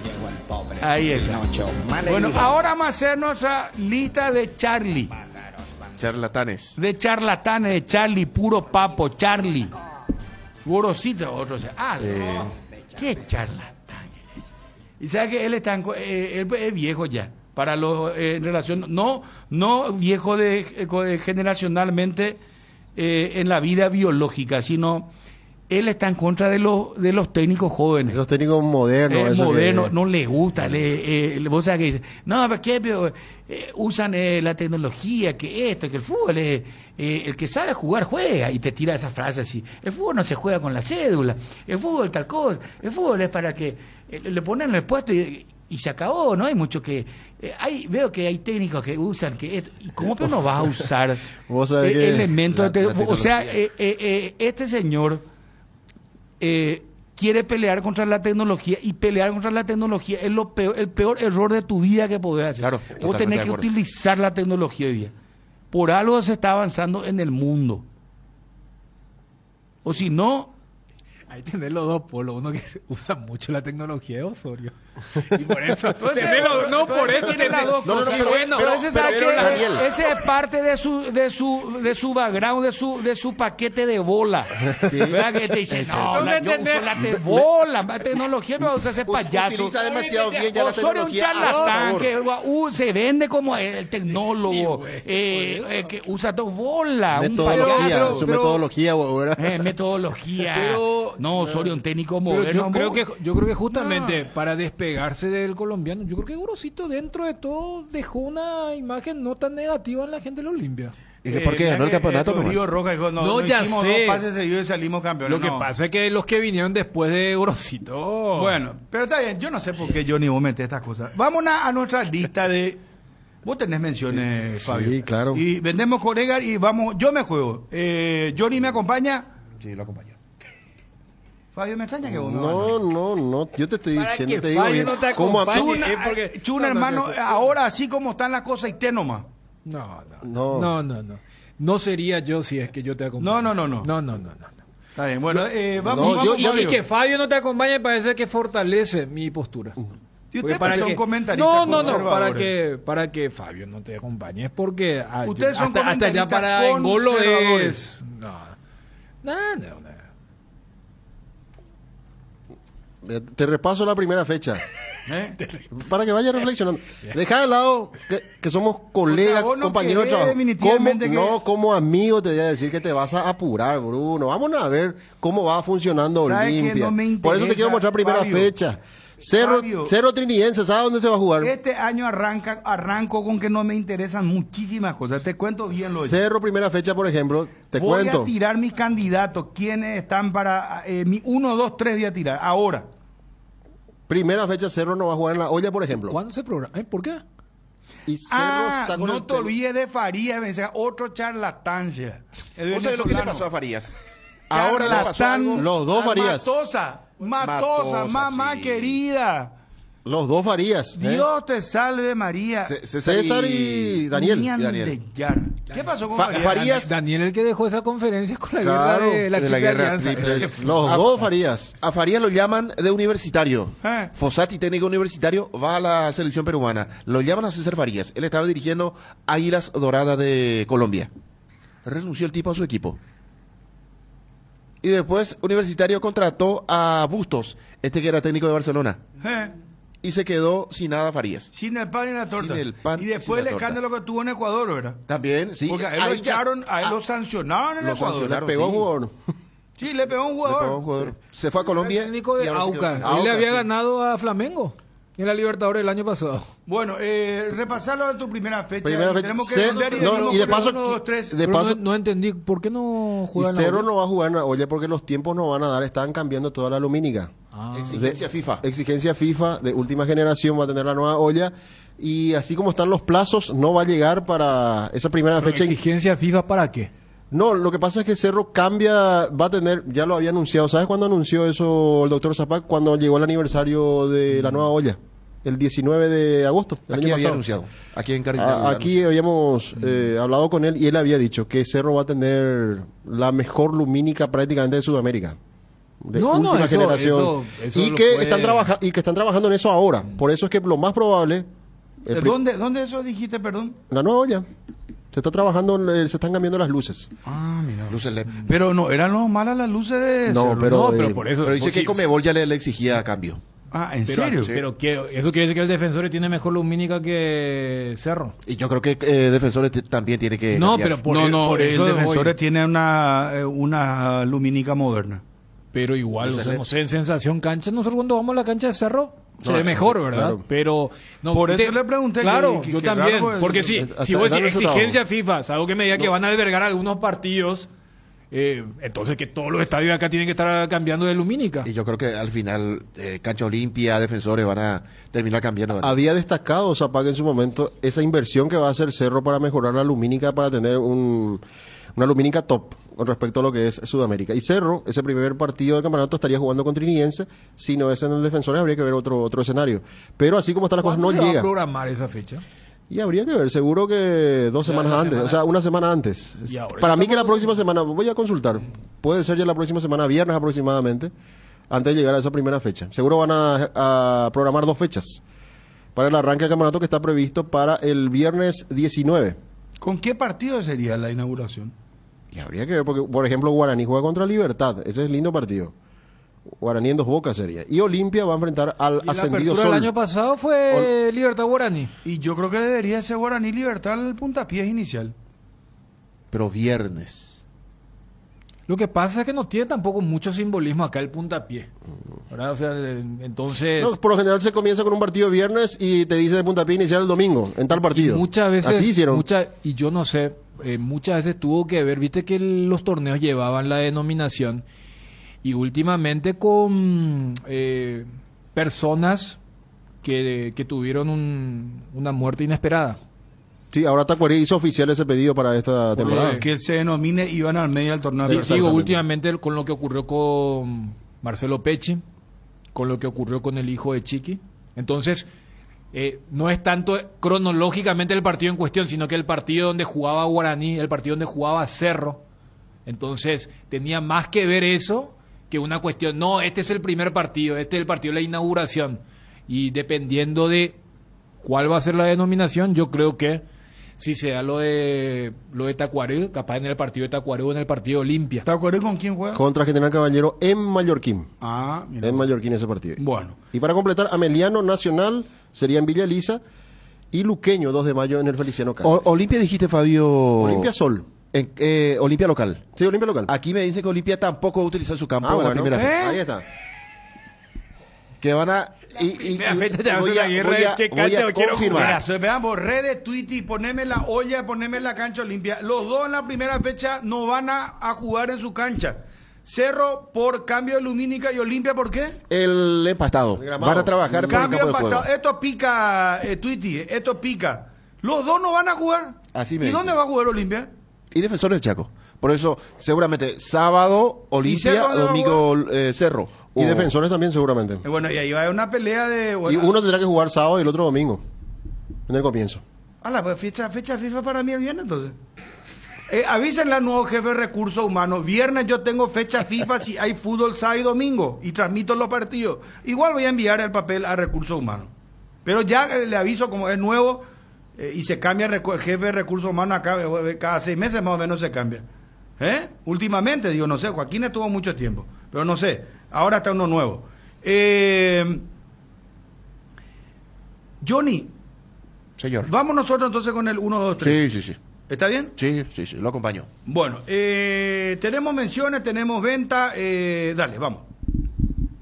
Llegó el pobre Ahí está. Pinocho. Bueno, ahora vamos a hacer nuestra lista de Charlie. Charlatanes. De charlatanes, de Charlie, puro papo, Charlie. Gorosito, otro. No, qué charlatán. Y sabe que él está él es viejo ya. Para los en relación, no viejo generacionalmente en la vida biológica, sino él está en contra de los técnicos jóvenes. Los técnicos modernos. eso Modernos, que- no le gusta. Vos sabés que dicen, no, ¿por qué? Pero, usan la tecnología, que esto, que el fútbol es, el que sabe jugar juega, y te tira esa frase así. El fútbol no se juega con la cédula, el fútbol tal cosa, el fútbol es para que le ponen el puesto y se acabó, ¿no? Hay mucho que... veo que hay técnicos que usan que esto, ¿y cómo pero no vas a usar Vos sabés que elementos de... la O sea, tecnología. este señor quiere pelear contra la tecnología, y pelear contra la tecnología es el peor error de tu vida que podés hacer. Claro, Vos totalmente tenés de que acuerdo. utilizar la tecnología hoy día. Por algo se está avanzando en el mundo. O si no... Ahí tenés los dos polos, uno que usa mucho la tecnología de Osorio. Y por eso, Pues tenés los- no, por eso tiene las dos No, no, no, cosas. pero- Bueno, pero- ese, pero- sabe pero, que Daniel. ese es parte de su background, de su paquete de bola. ¿Verdad? Que te dice, no, yo uso la tecnología, pero usa ese payaso. Utiliza demasiado bien ya la Osorio es un tecnología. charlatán Por favor. que se vende como el tecnólogo, que usa todo bola, un Metodología, payaso. su metodología, ¿verdad? Metodología. Pero- no, Osorio un técnico Pero moderno. yo creo que justamente para despegarse del colombiano, yo creo que Gorosito dentro de todo dejó una imagen no tan negativa en la gente de la Olimpia. ¿Y que por qué ganó el campeonato nomás? Río Roja dijo, No, ya hicimos sé. 2 pases seguidos y salimos campeones. Lo que No. pasa es que los que vinieron después de Gorosito... Bueno, pero está bien, yo no sé por qué Johnny vos metés estas cosas. Vamos a nuestra lista de... Vos tenés menciones, Sí, Fabio. sí, claro. Y vendemos con Edgar y vamos... Yo me juego. Johnny me acompaña. Sí, lo acompañó. Fabio, me extraña que vos me No, yo te estoy Para diciendo, que te digo Fabio bien. no te ¿Cómo acompañe. Chuna, porque- Chuna, no, no, hermano, no, no. ahora así como están las cosas, y te nomás. No. No. No sería yo si es que yo te acompaño. No. No. Está bien, bueno, vamos, no, vamos, yo- Y Fabio. que Fabio no te acompañe parece que fortalece mi postura. Y Porque ustedes para son que- comentaristas No, conservadores. para que Fabio no te acompañe es porque Ustedes son hasta ya comentaristas para Engolo conservadores. es no. Te repaso la primera fecha. ¿Eh? Para que vayas reflexionando. Deja de lado que somos colegas, O sea, vos no compañeros de querés trabajo. definitivamente que- No, como amigo te voy a decir que te vas a apurar, Bruno. Vamos a ver cómo va funcionando ¿Sabe que Olimpia. no me Por eso te quiero interesa, mostrar primera Fabio? fecha. Fabio. Cero Trinidense, ¿sabes dónde se va a jugar? Este año arranco con que no me interesan muchísimas cosas. Te cuento bien lo Cerro primera fecha, por ejemplo, te Voy cuento. a tirar mis candidatos. ¿Quiénes están para mi 1, 2, 3 voy a tirar? Ahora. Primera fecha Cerro no va a jugar en la olla, por ejemplo. ¿Cuándo se programa? ¿Por qué? Y Cerro está con no el te olvides de Farías, me decía, otro charlatán. ya. El ¿Vos sabés lo que le venezolano. pasó a Farías? Ahora le pasó Charlatán. algo. Los dos Farías. Matosa, mamá sí. querida. Los dos Farías. ¿eh? Dios te salve María. César y Daniel. Unión Daniel. de Yara. ¿Qué pasó con Farías. Farías? Daniel el que dejó esa conferencia con la Claro, guerra de la de la Triple guerra Alianza. triple. Los dos Farías. A Farías lo llaman de universitario. ¿Eh? Fossati, técnico universitario, va a la selección peruana. Lo llaman a César Farías. Él estaba dirigiendo Águilas Doradas de Colombia. Renunció el tipo a su equipo. Y después Universitario contrató a Bustos, este que era técnico de Barcelona. ¿Eh? Y se quedó sin nada Farías. Sin el pan y la torta. Sin el pan y y después sin la el torta. escándalo que tuvo en Ecuador, ¿verdad? También, sí. Porque a él lo ahí ya- echaron, a él lo sancionaron en lo Ecuador. sancionaron. Le pegó sí. un jugador. Sí, le pegó a un Le jugador. pegó a un jugador. Se fue a Colombia. Técnico de y ahora se quedó Auca. sin- Él le Auca, había sí. ganado a Flamengo en la Libertadores el año pasado. Bueno, repasarlo de tu primera fecha. Primera y fecha. tenemos que Se- volver y no, decimos y de con el paso- 1, 2, 3. de Pero paso- no entendí, ¿por qué no Y juegan Cerro ahora? no va a jugar en la olla porque los tiempos no van a dar. Están cambiando toda la lumínica. Ah. Exigencia FIFA. Exigencia FIFA de última generación va a tener la nueva olla. Y así como están los plazos, no va a llegar para esa primera Pero fecha. ¿exigencia FIFA para qué? No, lo que pasa es que Cerro cambia, va a tener, ya lo había anunciado. ¿Sabes cuándo anunció eso el doctor Zapac? Cuando llegó el aniversario de la nueva olla. el 19 de agosto del Aquí año había pasado. anunciado. Aquí en Carita. Aquí habíamos hablado con él y él había dicho que Cerro va a tener la mejor lumínica prácticamente de Sudamérica. De última eso generación. Y lo que fue- están trabajando en eso ahora. Por eso es que lo más probable... ¿Dónde eso dijiste, perdón? La nueva olla. Se está trabajando, se están cambiando las luces. Ah, mira. Luces LED. Pero no, eran no malas las luces de No, Cerro. pero, No, pero por eso. Pero dice pues que sí, Conmebol ya le exigía cambio. Ah, ¿en pero, serio? pero eso quiere decir que el Defensor tiene mejor lumínica que Cerro. Y yo creo que Defensores también tiene que No, cambiar. pero por, no, por eso el voy. Defensores tiene una lumínica moderna. Pero igual, Luces o sea, LED. no sé, en sensación cancha, nosotros cuando vamos a la cancha de Cerro, se No, ve mejor, ¿verdad? claro. Pero, no, Por eso le pregunté Claro, que yo raro, también, pues, porque si hasta vos dar decís resultado. exigencia FIFA, es algo que me diga que van a albergar algunos partidos, entonces que todos los estadios acá tienen que estar cambiando de lumínica. Y yo creo que al final Cancha Olimpia, Defensores van a terminar cambiando. ¿verdad? Había destacado Zapag en su momento esa inversión que va a hacer Cerro para mejorar la lumínica, para tener una lumínica top con respecto a lo que es Sudamérica. Y Cerro, ese primer partido del campeonato estaría jugando con Trinidense. Si no es en el Defensores, habría que ver otro escenario. Pero así como están las cosas, no ¿Cuándo se va a llega. programar esa fecha? Y habría que ver, seguro que dos Ya semanas una antes, semana. o sea, una semana antes. Y ahora Para ya mí que la estamos- próxima semana, voy a consultar, puede ser ya la próxima semana, viernes aproximadamente, antes de llegar a esa primera fecha. Seguro van a programar 2 fechas para el arranque del campeonato que está previsto para el viernes 19. ¿Con qué partido sería la inauguración? Y habría que ver, porque, por ejemplo, Guaraní juega contra Libertad, ese es lindo partido. Guaraní en 2 Bocas sería. Y Olimpia va a enfrentar al Y la ascendido apertura Sol. del año pasado fue Libertad Guaraní. Y yo creo que debería ser Guaraní Libertad el puntapié inicial. Pero viernes. Lo que pasa es que no tiene tampoco mucho simbolismo acá el puntapié, ¿verdad? O sea, entonces... No, por lo general se comienza con un partido viernes y te dice de puntapié inicial el domingo, en tal partido. Muchas veces, Así hicieron. y yo no sé, muchas veces tuvo que ver, viste que los torneos llevaban la denominación y últimamente con personas que tuvieron una muerte inesperada. Sí, ahora Tacuarí hizo oficial ese pedido para esta Por lo temporada. de- Que se denomine Iván Almeida el torneo. Y de sigo Libertad. últimamente con lo que ocurrió con Marcelo Pecci, con lo que ocurrió con el hijo de Chiqui. Entonces, no es tanto cronológicamente el partido en cuestión, sino que el partido donde jugaba Guaraní, el partido donde jugaba Cerro. Entonces, tenía más que ver eso que una cuestión. No, este es el primer partido, este es el partido de la inauguración. Y dependiendo de cuál va a ser la denominación, yo creo que si se da lo de Tacuarembó, capaz en el partido de Tacuarembó o en el partido Olimpia. ¿Te acuerdas con quién juega? Contra General Caballero en Mallorquín. Ah, mira. En Mallorquín ese partido. Bueno. Y para completar, Ameliano Nacional sería en Villa Elisa y Luqueño 2 de mayo en el Feliciano Cáceres. Olimpia dijiste, Fabio. Olimpia Sol. Olimpia local. Sí, Olimpia local. Aquí me dicen que Olimpia tampoco va a utilizar su campo Ah, en la bueno, primera fecha. ahí está. Que van a... primera fecha ya voy hace a, una guerra voy a- de qué voy cancha a quiero confirmar. Mira, veamos, redes, tweet y poneme la olla, poneme la cancha Olimpia. Los dos en la primera fecha no van a jugar en su cancha. Cerro por cambio de lumínica y Olimpia, ¿por qué? El empastado. El gramado. Van a trabajar por el Cambio campo de juego. empatado. Esto pica, Tweety, esto pica. Los dos no van a jugar. Así me ¿Y dónde dicen. va a jugar Olimpia? Y Defensor del Chaco. Por eso, seguramente, sábado, ¿Y Olimpia, Cerro dónde va a domingo, Cerro. Y O- Defensores también seguramente. Bueno, y ahí va a haber una pelea de... Y bueno, uno tendrá que jugar sábado y el otro domingo. En el comienzo. pues fecha FIFA para mí el viernes entonces. Avísenle al nuevo jefe de recursos humanos. Viernes yo tengo fecha FIFA si hay fútbol sábado y domingo y transmito los partidos. Igual voy a enviar el papel a recursos humanos. Pero ya le aviso como es nuevo y se cambia jefe de recursos humanos acá, cada 6 meses más o menos se cambia. Últimamente, digo, no sé, Joaquín estuvo mucho tiempo, pero no sé, ahora está uno nuevo. Johnny, Señor. vamos nosotros entonces con el 1, 2, 3. Sí, sí, sí. ¿Está bien? Sí, lo acompaño. Bueno, tenemos menciones, tenemos venta, dale, vamos.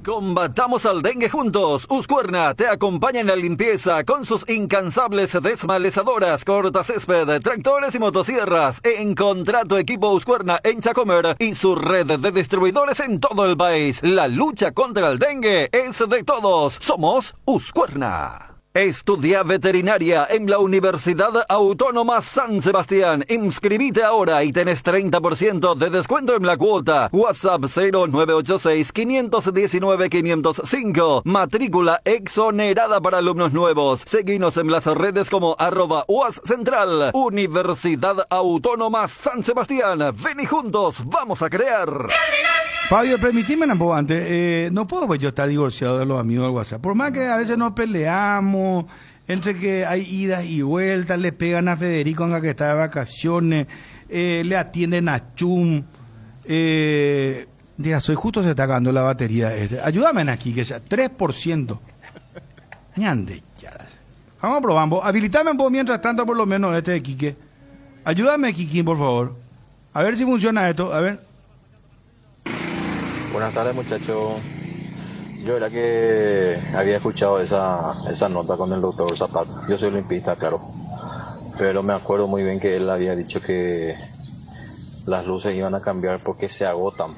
Combatamos al dengue juntos. Uscuerna te acompaña en la limpieza con sus incansables desmalezadoras, cortacésped, tractores y motosierras. Encontrá tu equipo Uscuerna en Chacomer y su red de distribuidores en todo el país. La lucha contra el dengue es de todos. Somos Uscuerna. Estudia veterinaria en la Universidad Autónoma San Sebastián. Inscribite ahora y tenés 30% de descuento en la cuota. WhatsApp 0986-519-505. Matrícula exonerada para alumnos nuevos. Seguinos en las redes como @UAS Central. Universidad Autónoma San Sebastián. Ven y juntos vamos a crear. Fabio, permitime un poco antes. No puedo pues yo estar divorciado de los amigos del WhatsApp. Por más que a veces nos peleamos, entre que hay idas y vueltas, le pegan a Federico aunque que está de vacaciones, le atienden a Chum. Diga, soy justo, se está acabando la batería. Ayúdame aquí, que sea 3%. Ñande, vamos a probar. Habilitame un poco mientras tanto, por lo menos de Quique. Ayúdame, Quiquín, por favor. A ver si funciona esto. A ver. Buenas tardes, muchachos. Yo era que había escuchado esa nota con el doctor Zapata. Yo soy olimpista, claro. Pero me acuerdo muy bien que él había dicho que las luces iban a cambiar porque se agotan.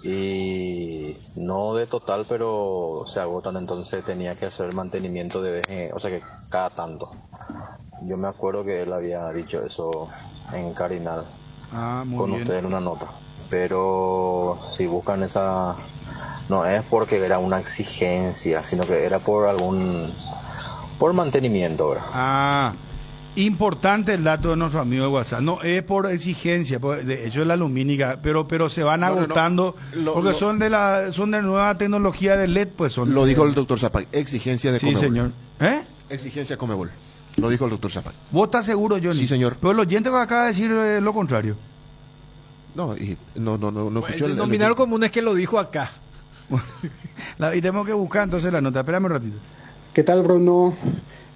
Y no de total, pero se agotan, entonces tenía que hacer mantenimiento de vez, o sea que cada tanto. Yo me acuerdo que él había dicho eso en Carinal, con bien. Ustedes en una nota. Pero si buscan esa, no es porque era una exigencia, sino que era por mantenimiento, ¿verdad? Importante el dato de nuestro amigo de WhatsApp. No es por exigencia, de hecho es la lumínica, pero se van agotando porque son de nueva tecnología de LED, pues son. Lo dijo el doctor Zapag, exigencia de Conmebol. Sí, señor. Exigencia Conmebol. Lo dijo el doctor Zapag. ¿Vos estás seguro, Johnny? Sí, señor. Pero el oyente que acaba de decir lo contrario. No escuchó el denominador común es que lo dijo acá. Y tenemos que buscar entonces la nota. Espérame un ratito. ¿Qué tal, Bruno?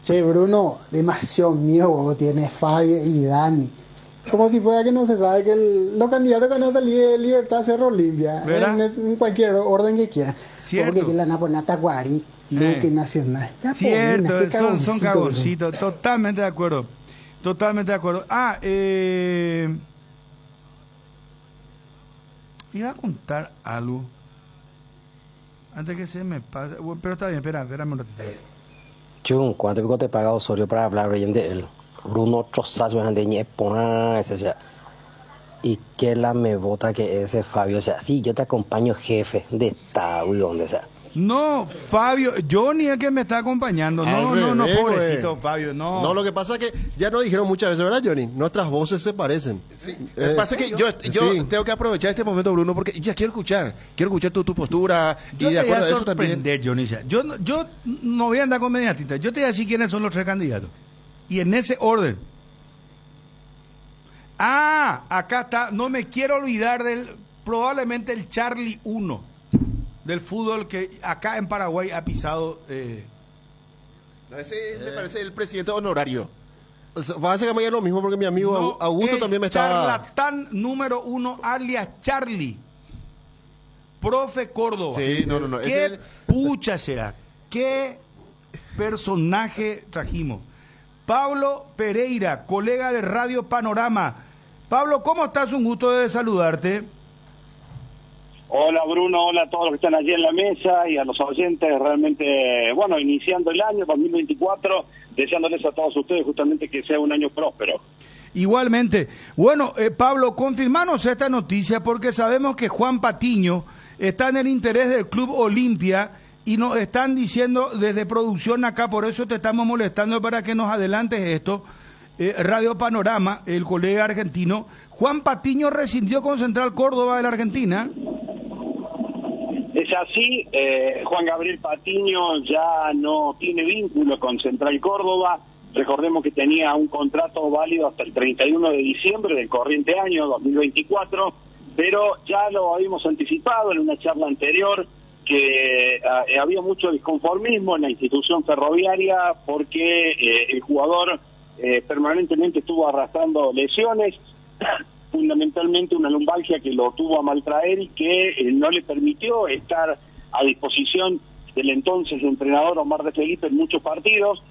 Che, Bruno, demasiado miedo tiene Fabio y Dani. Como si fuera que no se sabe que los candidatos que no salir de Libertad Cerro Limpia, en cualquier orden que quieran. Cierto. Porque la Napoleón Tacuari, Luque Nacional. Ya cierto, son cagoncitos. Totalmente de acuerdo. Iba a contar algo antes que se me pase, pero está bien, espérame un ratito. Chun, ¿cuánto pico te paga Osorio para hablar bien de él? Bruno trozazo de ñepona, ese. Y que la me vota que ese Fabio, o sea, sí, yo te acompaño, jefe de Estado y donde sea. No, Fabio, Johnny es el que me está acompañando. No, pobrecito, Fabio, no. No, lo que pasa es que ya nos dijeron muchas veces, ¿verdad, Johnny? Nuestras voces se parecen. Sí, lo que pasa es que yo tengo que aprovechar este momento, Bruno, porque ya quiero escuchar tu postura y de acuerdo a eso también. Johnny, yo no voy a andar con mediatitas. Yo te voy a decir quiénes son los 3 candidatos. Y en ese orden. Acá está, no me quiero olvidar probablemente el Charlie 1 del fútbol que acá en Paraguay ha pisado. Ese me parece el presidente honorario. O sea, va a ser que me diga lo mismo porque mi amigo Augusto también me estaba. Charlatán número 1, alias Charlie. Profe Córdoba. Sí, no. ¿Qué pucha será? ¿Qué personaje trajimos? Pablo Pereira, colega de Radio Panorama. Pablo, ¿cómo estás? Un gusto de saludarte. Hola Bruno, hola a todos los que están allí en la mesa y a los oyentes, realmente, bueno, iniciando el año 2024, deseándoles a todos ustedes justamente que sea un año próspero. Igualmente. Bueno, Pablo, confirmanos esta noticia porque sabemos que Juan Patiño está en el interés del Club Olimpia y nos están diciendo desde producción acá, por eso te estamos molestando para que nos adelantes esto. Radio Panorama, el colega argentino, Juan Patiño rescindió con Central Córdoba de la Argentina. Es así, Juan Gabriel Patiño ya no tiene vínculo con Central Córdoba. Recordemos que tenía un contrato válido hasta el 31 de diciembre del corriente año 2024, pero ya lo habíamos anticipado en una charla anterior que había mucho disconformismo en la institución ferroviaria porque el jugador permanentemente estuvo arrastrando lesiones, fundamentalmente una lumbalgia que lo tuvo a maltraer y que no le permitió estar a disposición del entonces entrenador Omar de Felipe en muchos partidos.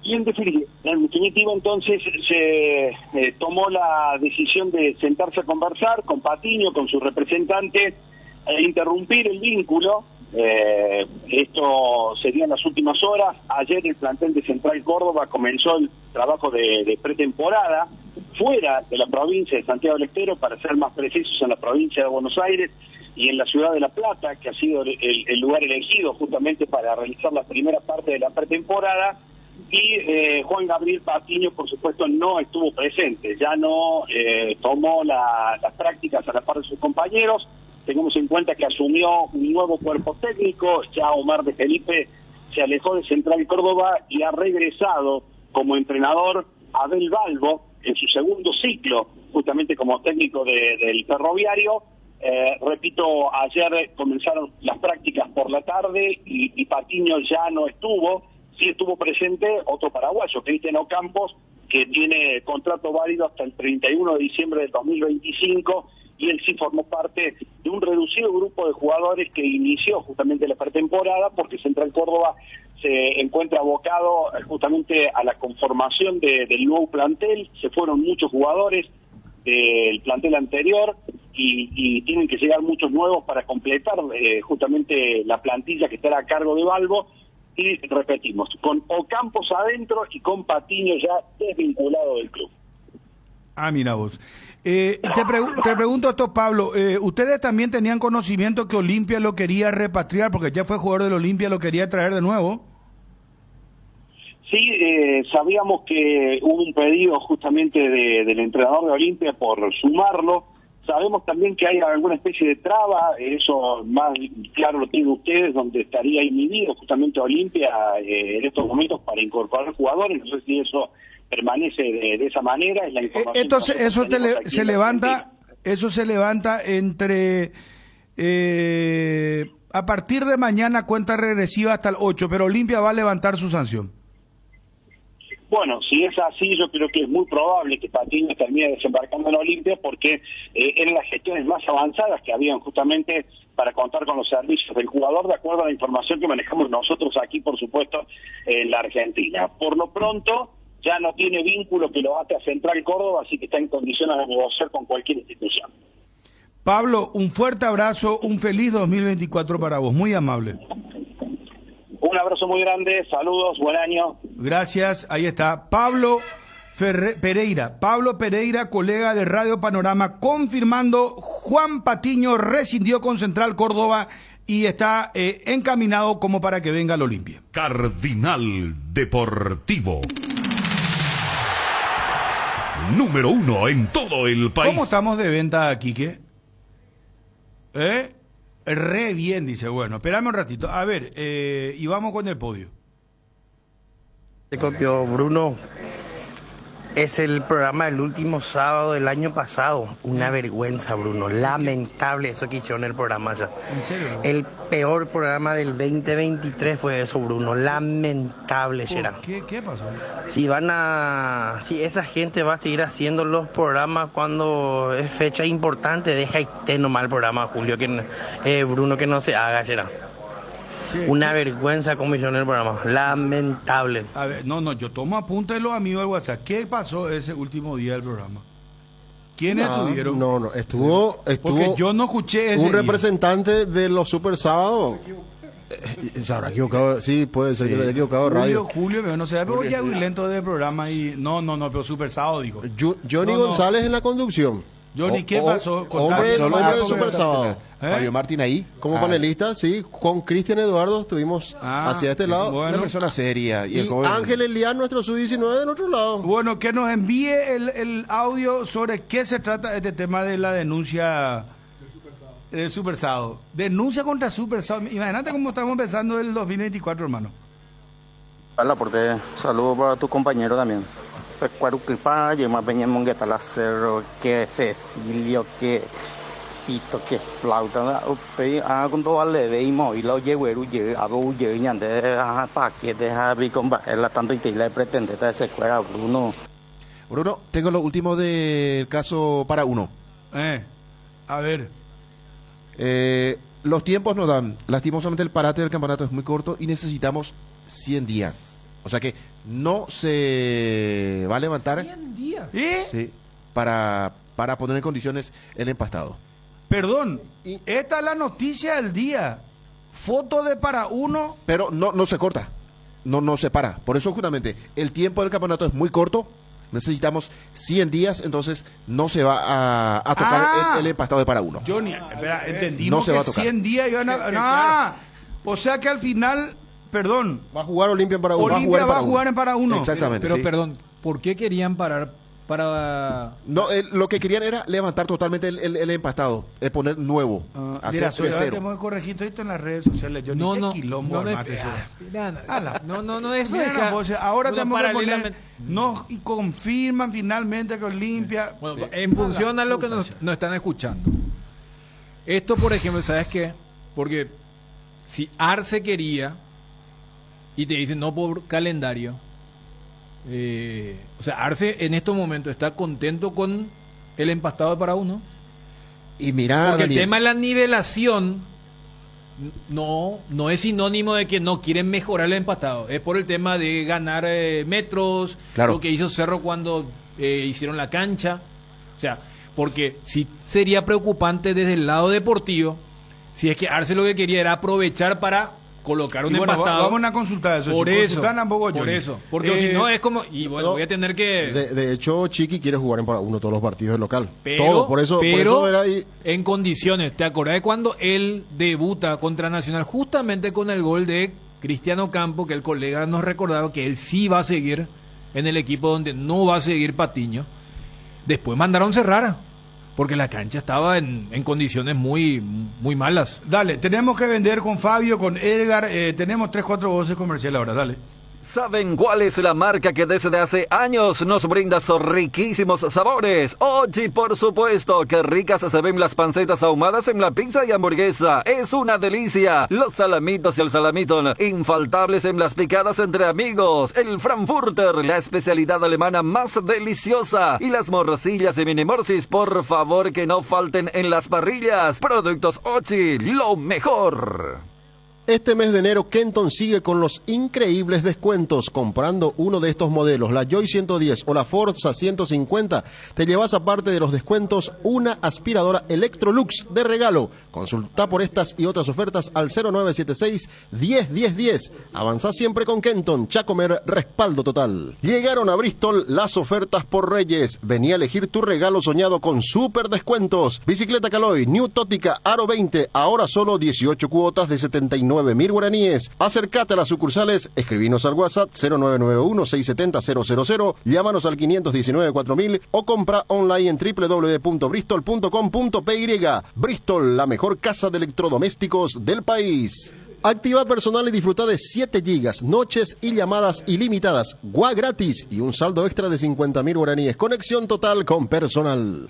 Y en definitiva entonces se tomó la decisión de sentarse a conversar con Patiño, con su representante, e interrumpir el vínculo Esto sería en las últimas horas. Ayer el plantel de Central Córdoba comenzó el trabajo de pretemporada fuera de la provincia de Santiago del Estero, para ser más precisos en la provincia de Buenos Aires y en la ciudad de La Plata, que ha sido el lugar elegido justamente para realizar la primera parte de la pretemporada. Y Juan Gabriel Patiño, por supuesto, no estuvo presente, ya no tomó las prácticas a la par de sus compañeros. Tengamos en cuenta que asumió un nuevo cuerpo técnico, ya Omar de Felipe se alejó de Central Córdoba y ha regresado como entrenador Abel Balbo en su segundo ciclo, justamente como técnico del Ferroviario. Repito, ayer comenzaron las prácticas por la tarde y Patiño ya no estuvo. Sí estuvo presente otro paraguayo, Cristian Ocampos, que tiene contrato válido hasta el 31 de diciembre del 2025, y él sí formó parte de un reducido grupo de jugadores que inició justamente la pretemporada, porque Central Córdoba se encuentra abocado justamente a la conformación del nuevo plantel. Se fueron muchos jugadores del plantel anterior y tienen que llegar muchos nuevos para completar justamente la plantilla que estará a cargo de Balbo. Y repetimos, con Ocampos adentro y con Patiño ya desvinculado del club. Ah, mira vos. Te pregunto esto, Pablo. ¿Ustedes también tenían conocimiento que Olimpia lo quería repatriar, porque ya fue jugador del Olimpia, lo quería traer de nuevo? Sí, sabíamos que hubo un pedido justamente del entrenador de Olimpia por sumarlo. Sabemos también que hay alguna especie de traba, eso más claro lo tienen ustedes, donde estaría inhibido justamente Olimpia en estos momentos para incorporar jugadores. No sé si eso permanece de esa manera. Es la información. Entonces, eso se levanta entre a partir de mañana, cuenta regresiva hasta el 8, pero Olimpia va a levantar su sanción. Bueno, si es así, yo creo que es muy probable que Patiño termine desembarcando en Olimpia, porque eran las gestiones más avanzadas que habían justamente para contar con los servicios del jugador, de acuerdo a la información que manejamos nosotros aquí, por supuesto, en la Argentina. Por lo pronto, ya no tiene vínculo que lo ate a Central Córdoba, así que está en condiciones de negociar con cualquier institución. Pablo, un fuerte abrazo, un feliz 2024 para vos, muy amable. Un abrazo muy grande, saludos, buen año. Gracias, ahí está Pablo Pereira. Pablo Pereira, colega de Radio Panorama, confirmando: Juan Patiño rescindió con Central Córdoba y está encaminado como para que venga al Olimpia. Cardinal Deportivo. Número 1 en todo el país. ¿Cómo estamos de venta, Quique? Re bien, dice. Bueno, espérame un ratito. A ver, y vamos con el podio. Te copió Bruno. Es el programa del último sábado del año pasado. Una vergüenza, Bruno. Lamentable eso que hicieron el programa ya. ¿En serio? El peor programa del 2023 fue eso, Bruno. Lamentable será. ¿Qué pasó? Si esa gente va a seguir haciendo los programas cuando es fecha importante, deja esté nomás el programa, Julio, Bruno, que no se haga, será. Sí, una vergüenza como hicieron el programa, lamentable. A ver, no, yo tomo apunte de los amigos del WhatsApp. ¿Qué pasó ese último día del programa? ¿Quiénes estuvieron? No, estuvo porque yo no escuché ese un día. Representante de los Super Sábados. Se habrá equivocado, sí, puede ser que se haya equivocado radio. Julio, no sé, pero ya muy lento del programa y no, pero Super Sábado dijo. Johnny González en la conducción. Johnny, ¿qué pasó? Hombre de Super Sábado. Mario Martín ahí. Como panelista, sí, con Cristian Eduardo estuvimos hacia este lado. Bueno. Una persona seria. Y Ángel Elian, nuestro sub-19, del otro lado. Bueno, que nos envíe el audio sobre qué se trata este tema de la denuncia del Super Sábado. Denuncia contra Super Sábado. Imagínate cómo estamos empezando el 2024, hermano. Hola, porque saludo para tu compañero también. Cuaruquipa, yo más venía mongueta la cerro, que Cecilio, que pito, que flauta, con todo le veimos y lo llevo a bulle, ñande, pa que deja bicomba, la tanto y le pretende esa escuela, Bruno. Bruno, tengo lo último del caso para uno. A ver. Los tiempos nos dan, lastimosamente el parate del campeonato es muy corto y necesitamos 100 días. O sea que no se va a levantar 100 días. Sí, para poner en condiciones el empastado. Perdón, esta es la noticia del día. foto de para uno. Pero no se corta, no se para. Por eso justamente el tiempo del campeonato es muy corto. Necesitamos 100 días, entonces no se va a tocar el empastado de para uno. Johnny, espera, entendimos no se va a que tocar. 100 días iban a... O sea que al final, perdón. Va a jugar Olimpia en para uno. Olimpia va a jugar en para uno. Exactamente. Pero sí. perdón, ¿por qué querían parar para...? No, lo que querían era levantar totalmente el empastado, poner nuevo, hacer Mira, 3-0. tenemos que corregir todo esto en las redes sociales, Johnny. No, Qué no, quilombo, no, armate eso. No, eso Mira, deja- pues, ahora uno tenemos que poner, paralelamente- nos confirman finalmente que Olimpia... Bueno, en función a lo que nos están escuchando. Esto, por ejemplo, ¿sabes qué? Porque si Arce quería y te dicen no por calendario, o sea, Arce en estos momentos está contento con el empastado de para uno. Y mira, porque Daniel, el tema de la nivelación no es sinónimo de que no quieren mejorar el empastado, es por el tema de ganar metros, Claro. lo que hizo Cerro cuando hicieron la cancha, o sea, porque sí sería preocupante desde el lado deportivo si es que Arce lo que quería era aprovechar para colocar un Y bueno, empastado. vamos a consultar eso. Por chicos. eso, Consultan tampoco, por Johnny. eso, porque si no es como, y bueno, voy a tener que... De hecho, Chiqui quiere jugar en para uno todos los partidos del local. Pero, Todo, por eso era ahí. En condiciones. ¿Te acordás de cuando él debuta contra Nacional? Justamente con el gol de Cristiano Campo, que el colega nos recordaba que él sí va a seguir en el equipo donde no va a seguir Patiño. Después mandaron cerrar, porque la cancha estaba en condiciones muy malas. Dale, tenemos que vender con Fabio, con Edgar. Tenemos 3-4 voces comerciales ahora, dale. ¿Saben cuál es la marca que desde hace años nos brinda esos riquísimos sabores? Oji, por supuesto, qué ricas se ven las pancetas ahumadas en la pizza y hamburguesa. Es una delicia. Los salamitos y el salamitón, infaltables en las picadas entre amigos. El Frankfurter, la especialidad alemana más deliciosa. Y las morcillas y mini morcis, por favor que no falten en las parrillas. Productos Oji, lo mejor. Este mes de enero, Kenton sigue con los increíbles descuentos. Comprando uno de estos modelos, la Joy 110 o la Forza 150, te llevas aparte de los descuentos una aspiradora Electrolux de regalo. Consulta por estas y otras ofertas al 0976-101010. Avanza siempre con Kenton, Chacomer, respaldo total. Llegaron a Bristol las ofertas por Reyes. Vení a elegir tu regalo soñado con super descuentos. Bicicleta Caloi, New Tótica, Aro 20, ahora solo 18 cuotas de 79.000 guaraníes. Acércate a las sucursales, escribinos al WhatsApp 0991-670-000, llámanos al 519-4000 o compra online en www.bristol.com.py. Bristol, la mejor casa de electrodomésticos del país. Activa personal y disfruta de 7 gigas, noches y llamadas ilimitadas, GUA gratis y un saldo extra de 50.000 guaraníes. Conexión total con personal.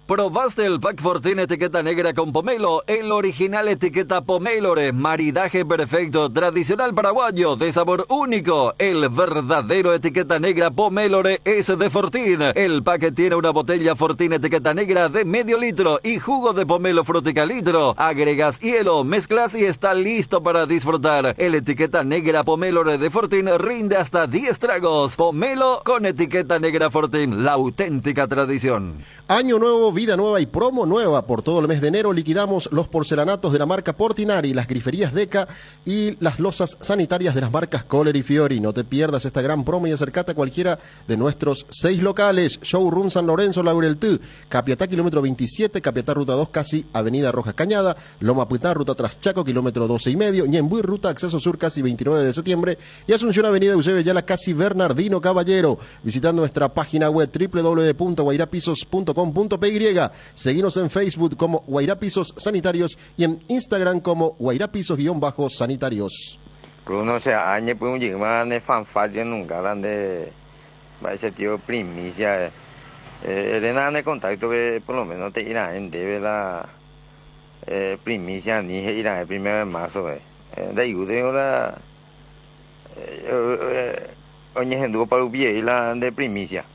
¿Probaste el Pack Fortín etiqueta negra con pomelo? El original etiqueta pomelore, maridaje perfecto, tradicional paraguayo, de sabor único. El verdadero etiqueta negra pomelore es de Fortín. El pack tiene una botella Fortín etiqueta negra de medio litro y jugo de pomelo frutica litro. Agregas hielo, mezclas y está listo para disfrutar. El etiqueta negra pomelore de Fortín rinde hasta 10 tragos. Pomelo con etiqueta negra Fortín, la auténtica tradición. Año nuevo, vida nueva y promo nueva. Por todo el mes de enero liquidamos los porcelanatos de la marca Portinari, las griferías Deca y las losas sanitarias de las marcas Kohler y Fiori. No te pierdas esta gran promo y acércate a cualquiera de nuestros 6 locales. Showroom San Lorenzo, Laureltú, Capiatá, kilómetro 27, Capiatá, ruta 2, casi Avenida Rojas Cañada, Loma Puitá, ruta Traschaco, kilómetro 12 y medio, Ñembuy, ruta Acceso Sur, casi 29 de septiembre, y Asunción, Avenida Eusebio Yala, casi Bernardino Caballero. Visita nuestra página web www.guairapisos.com.py. Seguinos en Facebook como Guairapisos Sanitarios y en Instagram como Guairapisos-sanitarios. Bruno, se añe pues un llegman de fanfarria nunca grande va ese tío primicia. Elena de contacto que por lo menos te irá en debe la primicia ni irá el 1 de marzo. De ayude la oye gente para ubie la de primicia.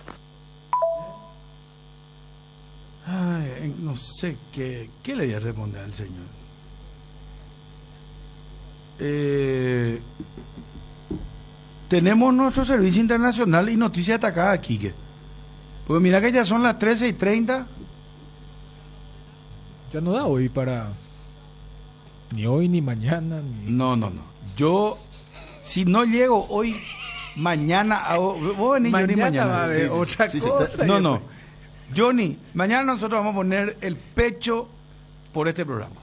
Ay, no sé qué le voy a responder al señor. Tenemos nuestro servicio internacional y noticias atacadas aquí. Porque mira que ya son las 13:30. Ya no da hoy para... Ni hoy, ni mañana, ni... No. Yo, si no llego hoy, mañana vos venís, Johnny, mañana. Va a haber otra cosa. No. Johnny, mañana nosotros vamos a poner el pecho por este programa.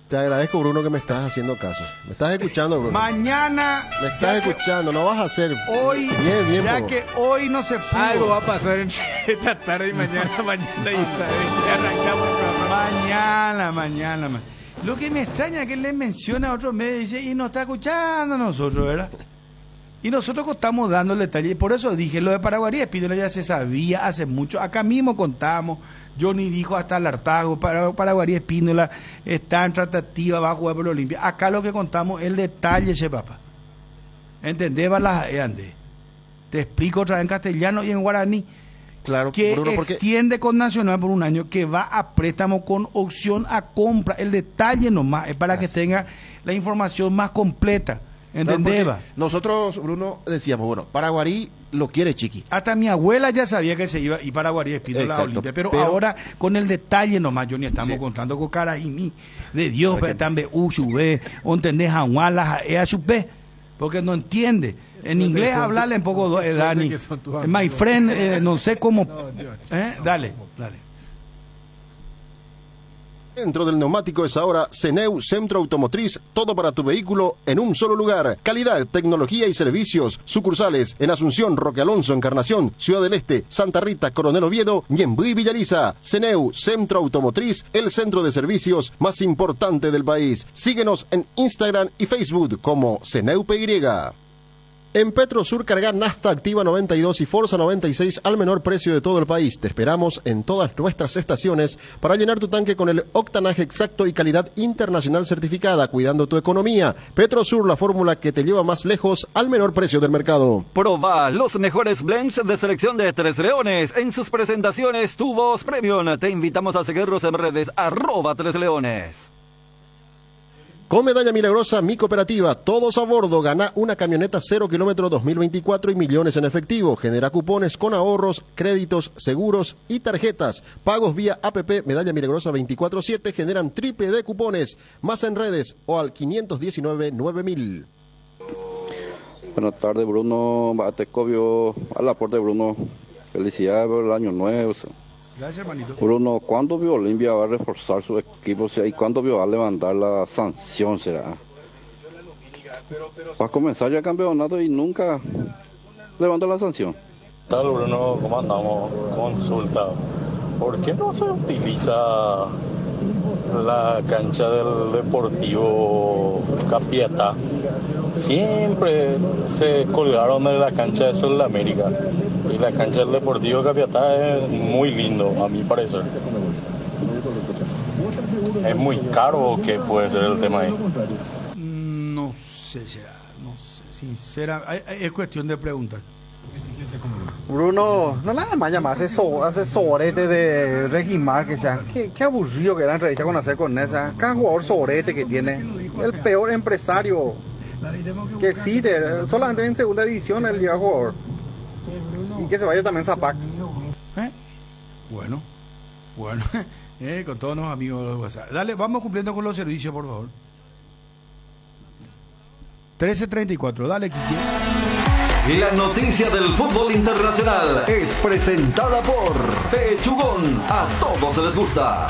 Te agradezco, Bruno, que me estás haciendo caso. Me estás escuchando, Bruno. Mañana. Me estás escuchando, no vas a hacer. Hoy, bien, ya que hoy no se pudo. Algo va a pasar entre esta tarde y mañana y arrancamos el programa. Mañana. Lo que me extraña es que él le menciona a otro medio y dice, y nos está escuchando a nosotros, ¿verdad? Y nosotros estamos dando el detalle, y por eso dije, lo de Paraguay Espíndola ya se sabía hace mucho, acá mismo contamos, Johnny dijo hasta el hartazgo, Paraguay Espíndola está en tratativa, va a jugar por la Olimpia, acá lo que contamos es el detalle, che papá, ¿entendés? Te explico otra vez en castellano y en guaraní, claro, que Bruno, extiende con Nacional por un año, que va a préstamo con opción a compra, el detalle nomás, es para que tenga la información más completa. ¿Entendés? Claro, nosotros, Bruno, decíamos, bueno, Paraguarí lo quiere Chiqui. Hasta mi abuela ya sabía que se iba y Paraguarí Espíndola a la Olimpia, pero ahora con el detalle nomás, Johnny, estamos contando con Carajimi, de Dios, también Ushube, ¿entendés? Anualas, porque no entiende. En inglés hablarle un poco, Dani. My friend, no sé cómo. Dale. Dentro del neumático es ahora CENEU Centro Automotriz, todo para tu vehículo en un solo lugar. Calidad, tecnología y servicios. Sucursales en Asunción, Roque Alonso, Encarnación, Ciudad del Este, Santa Rita, Coronel Oviedo, Ñemby y Villaliza. CENEU Centro Automotriz, el centro de servicios más importante del país. Síguenos en Instagram y Facebook como CENEU PY. En Petrosur carga nafta activa 92 y Forza 96 al menor precio de todo el país. Te esperamos en todas nuestras estaciones para llenar tu tanque con el octanaje exacto y calidad internacional certificada, cuidando tu economía. Petrosur, la fórmula que te lleva más lejos al menor precio del mercado. Proba los mejores blends de selección de Tres Leones en sus presentaciones Tubos Premium. Te invitamos a seguirnos en redes @Tres Leones. Con Medalla Milagrosa, mi cooperativa, todos a bordo, gana una camioneta 0 kilómetro 2024 y millones en efectivo. Genera cupones con ahorros, créditos, seguros y tarjetas. Pagos vía APP Medalla Milagrosa 24/7 generan triple de cupones. Más en redes o al 519-9000. Buenas tardes, Bruno. Batecovio, al aporte, Bruno. Felicidades por el año nuevo. Gracias, hermanito. Bruno, ¿cuándo vio Olimpia va a reforzar su equipo? ¿Y cuándo vio va a levantar la sanción? ¿Será? Va a comenzar ya el campeonato y nunca levantó la sanción. ¿Qué tal, Bruno? ¿Cómo andamos? Consulta. ¿Por qué no se utiliza la cancha del Deportivo Capiatá? Siempre se colgaron de la cancha de Sudamérica. Y la cancha del Deportivo Capiatá es muy lindo, a mi parecer. ¿Es muy caro o qué puede ser el tema ahí? No sé, sincera, es cuestión de preguntar. Bruno, no nada más llamarse sobrete de Regimar, que sea, qué aburrido que era entrevista con hacer con esa, cada jugador sobrete que tiene, el peor empresario que existe, solamente en segunda división él llega jugador. Y que se vaya también Zapac. Bueno, con todos los amigos de WhatsApp. Dale, vamos cumpliendo con los servicios, por favor. 13:34, dale, Kiki. La noticia del fútbol internacional es presentada por Pechugón. A todos les gusta.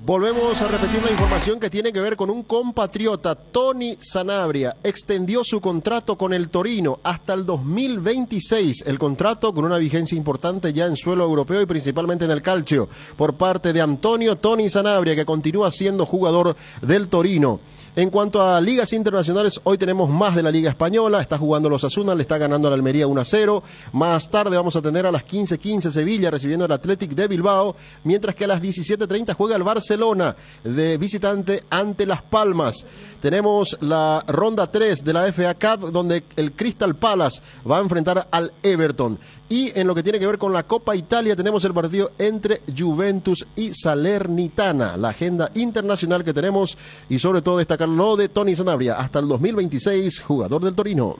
Volvemos a repetir la información que tiene que ver con un compatriota, Tony Sanabria. Extendió su contrato con el Torino hasta el 2026. El contrato con una vigencia importante ya en suelo europeo y principalmente en el calcio. Por parte de Antonio Tony Sanabria, que continúa siendo jugador del Torino. En cuanto a ligas internacionales, hoy tenemos más de la Liga Española. Está jugando los Osasuna, le está ganando a la Almería 1-0. Más tarde vamos a tener a las 15:15 Sevilla recibiendo al Athletic de Bilbao, mientras que a las 17:30 juega el Barcelona de visitante ante Las Palmas. Tenemos la ronda 3 de la FA Cup, donde el Crystal Palace va a enfrentar al Everton. Y en lo que tiene que ver con la Copa Italia, tenemos el partido entre Juventus y Salernitana. La agenda internacional que tenemos y sobre todo destacar lo de Tony Sanabria, hasta el 2026, jugador del Torino.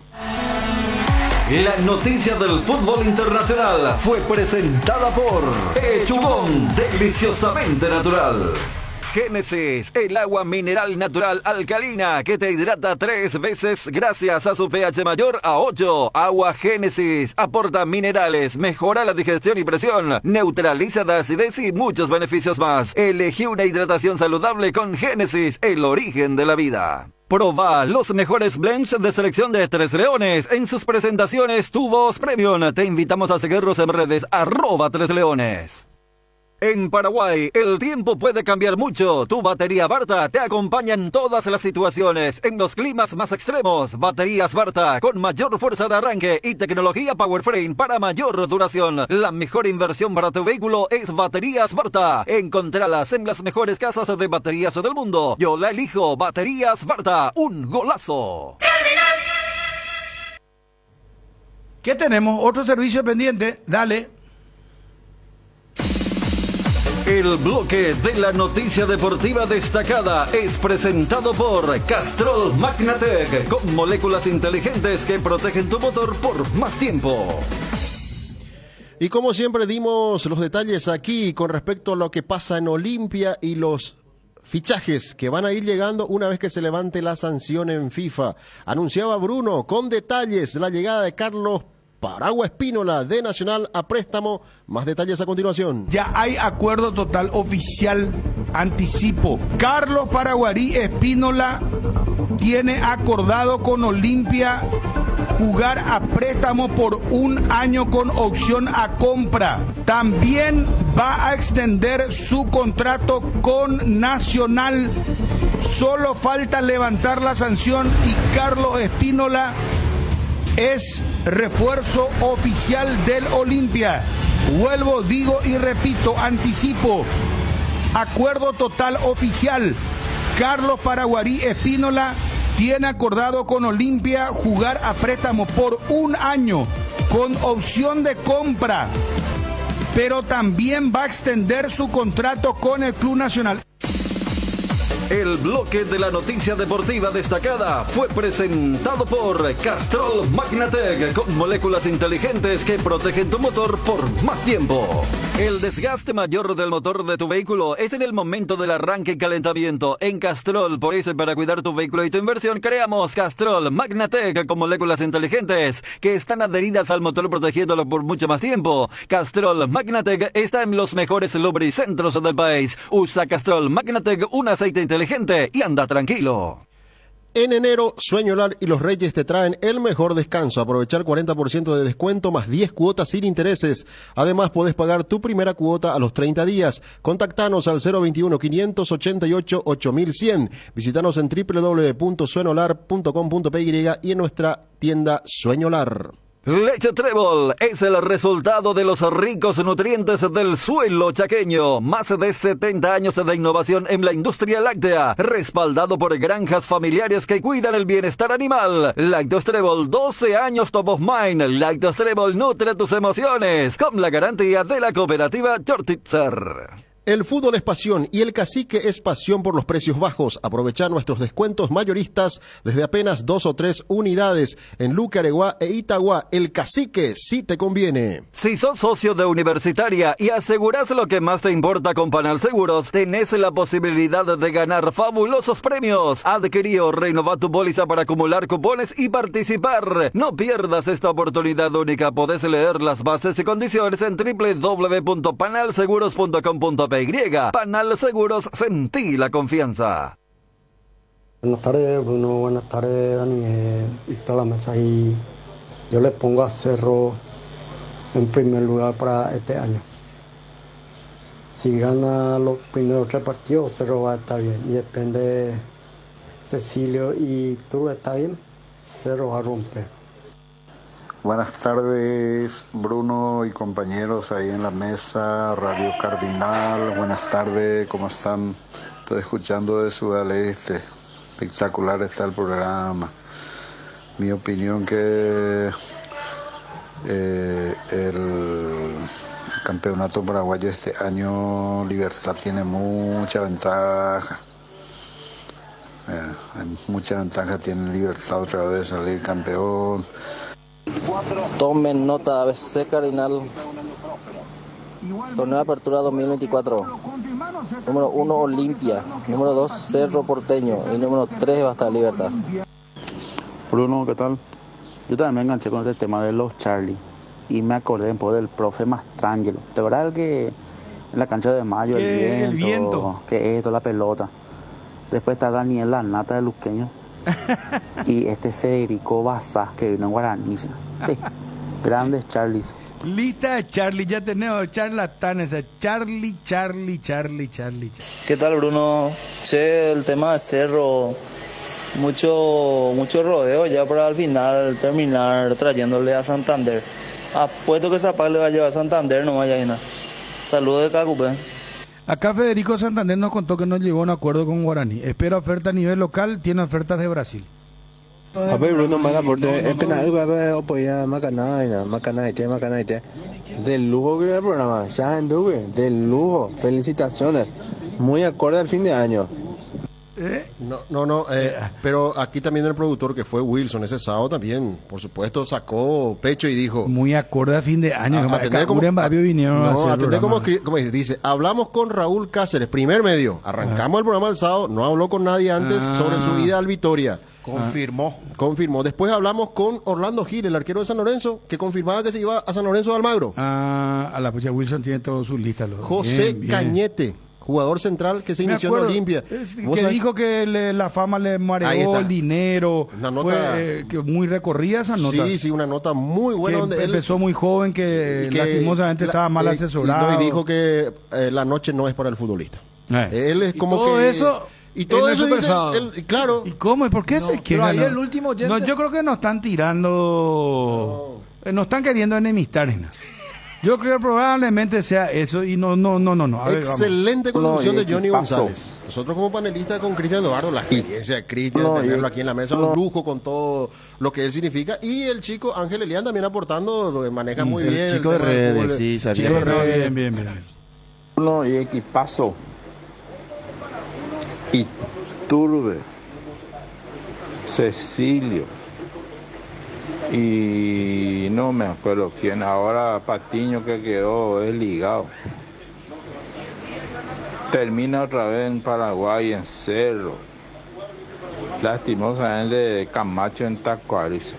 La noticia del fútbol internacional fue presentada por Pechugón, deliciosamente natural. Génesis, el agua mineral natural alcalina que te hidrata 3 veces gracias a su pH mayor a 8. Agua Génesis aporta minerales, mejora la digestión y presión, neutraliza la acidez y muchos beneficios más. Elegí una hidratación saludable con Génesis, el origen de la vida. Proba los mejores blends de selección de Tres Leones en sus presentaciones Tu Voz Premium. Te invitamos a seguirlos en redes @Tres Leones. En Paraguay, el tiempo puede cambiar mucho. Tu batería Barta te acompaña en todas las situaciones, en los climas más extremos. Baterías Barta, con mayor fuerza de arranque y tecnología Powerframe para mayor duración. La mejor inversión para tu vehículo es Baterías Barta. Encontralas en las mejores casas de baterías del mundo. Yo la elijo, Baterías Barta, un golazo. ¿Qué tenemos? Otro servicio pendiente. Dale. El bloque de la noticia deportiva destacada es presentado por Castrol Magnatec, con moléculas inteligentes que protegen tu motor por más tiempo. Y como siempre dimos los detalles aquí con respecto a lo que pasa en Olimpia y los fichajes que van a ir llegando una vez que se levante la sanción en FIFA. Anunciaba Bruno con detalles la llegada de Carlos Paragua Espínola de Nacional a préstamo. Más detalles a continuación. Ya hay acuerdo total oficial. Anticipo. Carlos Paraguarí Espínola tiene acordado con Olimpia jugar a préstamo por 1 año con opción a compra. También va a extender su contrato con Nacional. Solo falta levantar la sanción y Carlos Espínola es refuerzo oficial del Olimpia. Vuelvo, digo y repito, anticipo. Acuerdo total oficial. Carlos Paraguarí Espínola tiene acordado con Olimpia jugar a préstamo por 1 año con opción de compra, pero también va a extender su contrato con el Club Nacional. El bloque de la noticia deportiva destacada fue presentado por Castrol Magnatec, con moléculas inteligentes que protegen tu motor por más tiempo. El desgaste mayor del motor de tu vehículo es en el momento del arranque y calentamiento. En Castrol, por eso, para cuidar tu vehículo y tu inversión, creamos Castrol Magnatec con moléculas inteligentes que están adheridas al motor protegiéndolo por mucho más tiempo. Castrol Magnatec está en los mejores lubricentros del país. Usa Castrol Magnatec, un aceite inteligente y anda tranquilo. En enero, Sueñolar y los Reyes te traen el mejor descanso. Aprovechar 40% de descuento más 10 cuotas sin intereses. Además, podés pagar tu primera cuota a los 30 días. Contactanos al 021-588-8100. Visítanos en www.suenolar.com.py y en nuestra tienda Sueñolar. Leche Trébol es el resultado de los ricos nutrientes del suelo chaqueño. Más de 70 años de innovación en la industria láctea, respaldado por granjas familiares que cuidan el bienestar animal. Lácteos Trébol, 12 años top of mind. Lácteos Trébol nutre tus emociones, con la garantía de la cooperativa Chortitzer. El fútbol es pasión y el Cacique es pasión por los precios bajos. Aprovechar nuestros descuentos mayoristas desde apenas 2 o 3 unidades en Luque, Areguá e Itagua. El Cacique sí te conviene. Si sos socio de Universitaria y asegurás lo que más te importa con Panal Seguros, tenés la posibilidad de ganar fabulosos premios. Adquirí o renová tu póliza para acumular cupones y participar. No pierdas esta oportunidad única. Podés leer las bases y condiciones en www.panalseguros.com.pe. Panal Seguros, sentí la confianza. Buenas tardes, Bruno. Buenas tardes, Daniel. Y toda la mesa ahí. Yo le pongo a Cerro en primer lugar para este año. Si gana los primeros 3 partidos, Cerro va a estar bien. Y depende, Cecilio y tú está bien, Cerro va a romper. Buenas tardes, Bruno y compañeros ahí en la mesa, Radio Cardinal. Buenas tardes, ¿cómo están? Estoy escuchando de Ciudad del Este. Espectacular está el programa. Mi opinión que el campeonato paraguayo este año, Libertad tiene mucha ventaja. Hay mucha ventaja, tiene Libertad otra vez de salir campeón. Tomen nota, ABC Cardinal. Torneo de Apertura 2024. Número 1, Olimpia. Número 2, Cerro Porteño. Y número 3 va a estar Libertad. Bruno, ¿qué tal? Yo también me enganché con este tema de los Charlie. Y me acordé un poco del profe Mastrangelo. ¿Te acuerdas el que en la cancha de Mayo, el viento? Que esto, la pelota. Después está Daniel Lanata de Luqueño. Y Federico Bazás, que vino en Guaraní. Sí, grandes Charlies. Lista de Charlie, ya tenemos charlatanes. Charlie. ¿Qué tal, Bruno? Che, el tema de Cerro, mucho rodeo ya para al final terminar trayéndole a Santander. Apuesto que Zapag le va a llevar a Santander, no vaya a nada. Saludos de Cacupé. Acá Federico Santander nos contó que no llegó a un acuerdo con Guaraní. Espera oferta a nivel local, tiene ofertas de Brasil. A ver, Bruno, mala porque es pena que apoya Macanaite. Del lujo que el programa, ya anduve, del lujo, felicitaciones. Muy acorde al fin de año. Pero aquí también el productor que fue Wilson ese sábado también, por supuesto, sacó pecho y dijo muy acorde a fin de año. Atender como dice, hablamos con Raúl Cáceres, primer medio, arrancamos el programa el sábado, no habló con nadie antes sobre su ida al Vitoria. Confirmó. Después hablamos con Orlando Gil, el arquero de San Lorenzo, que confirmaba que se iba a San Lorenzo de Almagro. A la pucha, Wilson tiene todas sus listas. José Cañete, jugador central que se inició en Olimpia. Que dijo que la fama le mareó el dinero. Una nota que muy recorrida esa nota. Sí, una nota muy buena. Que donde empezó muy joven, que lastimosamente estaba mal asesorado. Y dijo que la noche no es para el futbolista. Él es como todo que... Eso... Y todo eso dice, claro. ¿Y cómo? ¿Y por qué se queda? Pero ahí el último oyente... No, yo creo que nos están tirando... Nos están queriendo enemistar. Yo creo que probablemente sea eso y no. A ver, excelente conducción de Johnny González. Nosotros como panelistas con Cristian Eduardo, la experiencia de Cristian, tenerlo aquí en la mesa, un lujo con todo lo que él significa. Y el chico Ángel Elian también aportando, maneja muy bien. El chico de redes, sí, sabía. Chico de redes, bien. Bruno, y equipazo. Iturbe, Cecilio y no me acuerdo quién, ahora Patiño que quedó desligado. Termina otra vez en Paraguay, en Cerro. Lastimosamente Camacho en Tacuariza.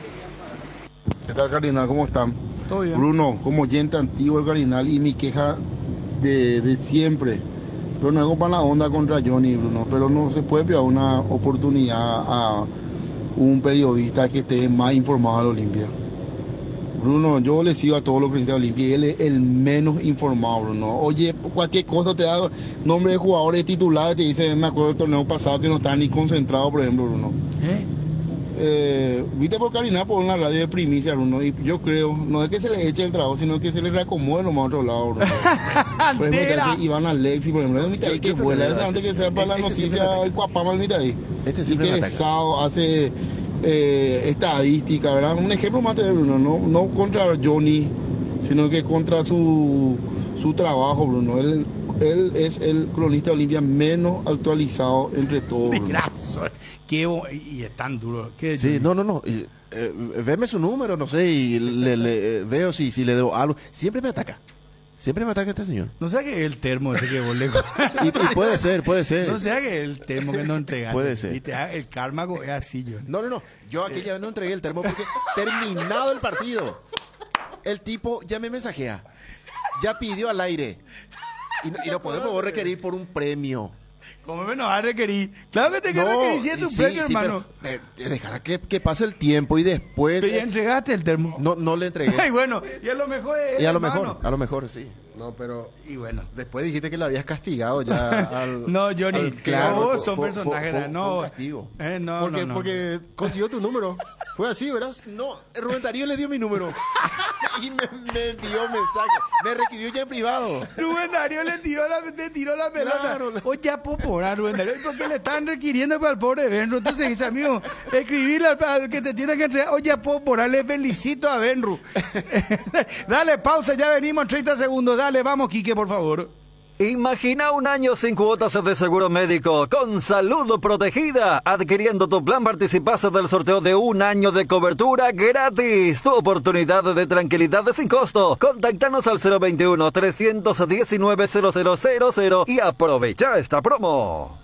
¿Qué tal, Cardinal? ¿Cómo están? Todo bien. Bruno, como oyente antiguo del Cardinal y mi queja de siempre. Pero no hago para la onda contra Johnny, Bruno, pero no se puede pedir una oportunidad a un periodista que esté más informado de la Olimpia. Bruno, yo le sigo a todos los periodistas de Olimpia y él es el menos informado, Bruno. Oye, cualquier cosa te da nombre de jugadores titulares, te dice, me acuerdo del torneo pasado que no están ni concentrados, por ejemplo, Bruno. Viste por Cardinal por una radio de primicia, Bruno, y yo creo, no es que se le eche el trabajo, sino que se le reacomode nomás a otro lado, Bruno. Por ejemplo, Iván Alexi, por ejemplo, es que vuela, esa antes que sea para la noticia, el Cuapama, el ahí. Y que Sao hace estadística, ¿verdad? Un ejemplo más de Bruno, no contra Johnny, sino que contra su trabajo, Bruno. Él es el cronista de Olimpia menos actualizado entre todos. Y es tan duro. Sí, no. Veme su número, no sé, y le veo si le debo algo. Siempre me ataca este señor. No sea que el termo ese que vos le... y puede ser. No sea que el termo que no entregaste. Puede ser. Y el karma es así, yo. No. Yo aquella vez no entregué el termo porque terminado el partido, el tipo ya me mensajea. Ya pidió al aire. Y no podemos requerir por un premio. ¿Cómo me nos va a requerir? Claro que te quiero requerir si es tu premio, hermano. Dejará que pase el tiempo y después... ¿Te ya entregaste el termo? No le entregué. Ay, bueno, y a lo mejor es... Y a lo mejor sí. No, pero... Y bueno. Después dijiste que lo habías castigado ya al... No, Johnny, claro, son personajes, no. Fue un castigo. No. Porque consiguió tu número. Fue así, ¿verdad? No, Rubén Darío le dio mi número. Y me envió mensaje. Me requirió ya en privado. Rubén Darío le tiró la pelota. Claro. Oye, ya puedo poner Rubén Darío. ¿Por qué le están requiriendo para el pobre Benru? Entonces dice, amigo, escribirle al que te tiene que entregar. Oye, ya puedo poner. Le felicito a Benru. Dale pausa, ya venimos en 30 segundos. Dale, vamos, Quique, por favor. Imagina un año sin cuotas de seguro médico, con salud protegida. Adquiriendo tu plan participas del sorteo de un año de cobertura gratis. Tu oportunidad de tranquilidad sin costo. Contáctanos al 021-319-0000 y aprovecha esta promo.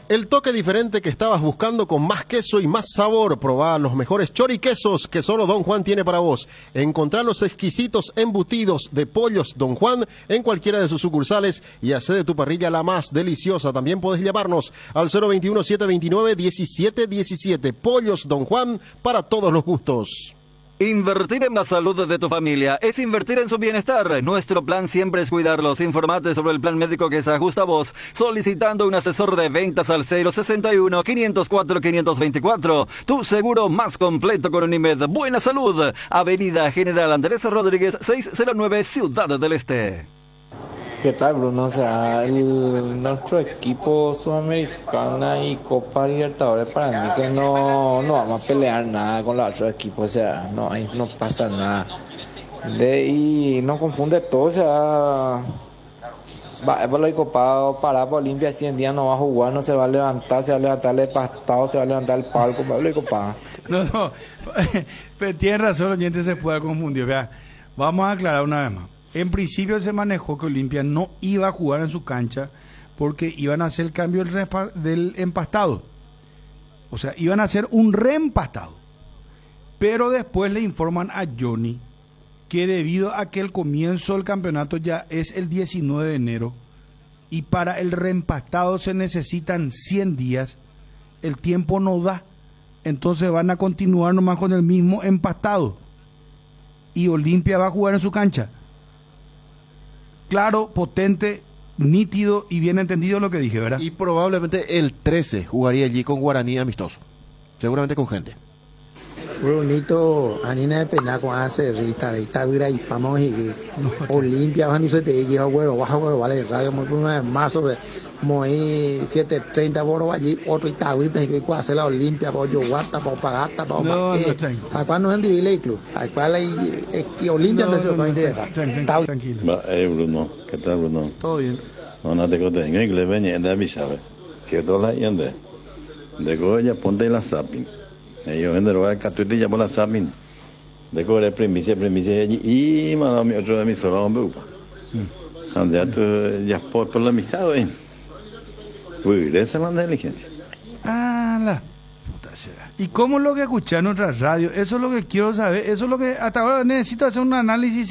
El toque diferente que estabas buscando con más queso y más sabor. Probá los mejores choriquesos que solo Don Juan tiene para vos. Encontrá los exquisitos embutidos de pollos Don Juan en cualquiera de sus sucursales y hacé de tu parrilla la más deliciosa. También podés llamarnos al 021-729-1717. Pollos Don Juan, para todos los gustos. Invertir en la salud de tu familia es invertir en su bienestar. Nuestro plan siempre es cuidarlos. Informate sobre el plan médico que se ajusta a vos, solicitando un asesor de ventas al 061-504-524. Tu seguro más completo con Unimed. Buena Salud. Avenida General Andrés Rodríguez, 609, Ciudad del Este. ¿Qué tal, Bruno? O sea, nuestro equipo Sudamericana y Copa Libertadores, para mí que no vamos a pelear nada con los otros equipos, o sea, no pasa nada. Y nos confunde todo, o sea, por lo copado, parar por Olimpia 100 días no va a jugar, no se va a levantar, se va a levantar el pastado, se va a levantar el palco, lo copado. No, pero tiene razón, oyente, se puede confundir. Vea, vamos a aclarar una vez más. En principio se manejó que Olimpia no iba a jugar en su cancha porque iban a hacer el cambio del empastado. O sea, iban a hacer un reempastado. Pero después le informan a Johnny que debido a que el comienzo del campeonato ya es el 19 de enero y para el reempastado se necesitan 100 días, el tiempo no da. Entonces van a continuar nomás con el mismo empastado. Y Olimpia va a jugar en su cancha. Claro, potente, nítido y bien entendido lo que dije, ¿verdad? Y probablemente el 13 jugaría allí con Guaraní amistoso. Seguramente con gente. Brunito, Anina de Pena con hace rista, y vamos y Olimpia, van se te lleva güero, baja güero, vale, radio muy de marzo, muy 7:30 por allí, otro Itagüita y que hace la Olimpia, para Yoguata, para Pagata, para ¿a cuándo es en Divile Club? ¿A cuál hay Olimpia? Tranquilo. Bruno, ¿qué tal, Bruno? Todo bien. No te conté, en inglés venía de Avisabe, ¿cierto? La yende, de Goya, ponte la Sapin. Ellos venden robar catuite ya por la Sapin. De Goya, primicia allí, y mandó mi otro emisor a Hombre. Ya por la amistad, ¿eh? Esa es la inteligencia. La puta será. ¿Y cómo es lo que escuché en otra radio? Eso es lo que quiero saber. Eso es lo que hasta ahora necesito hacer un análisis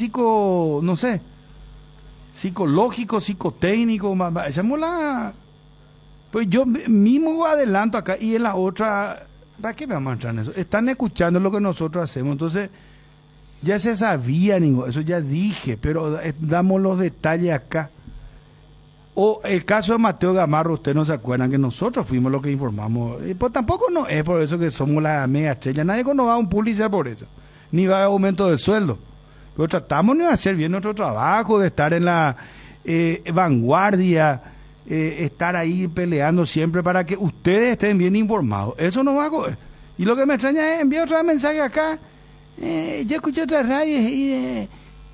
psicológico, psicotécnico. Echamos la. Pues yo mismo adelanto acá y en la otra. ¿Para qué me vamos a entrar en eso? Están escuchando lo que nosotros hacemos. Entonces, ya se sabía, eso ya dije, pero damos los detalles acá. O el caso de Mateo Gamarra, ustedes no se acuerdan que nosotros fuimos los que informamos. Y pues tampoco no es por eso que somos la mega estrella. Nadie nos da un publicidad por eso. Ni va a aumento de sueldo. Pero tratamos de hacer bien nuestro trabajo, de estar en la vanguardia, estar ahí peleando siempre para que ustedes estén bien informados. Eso no va a... Y lo que me extraña es enviar otro mensaje acá. Yo escuché otras radios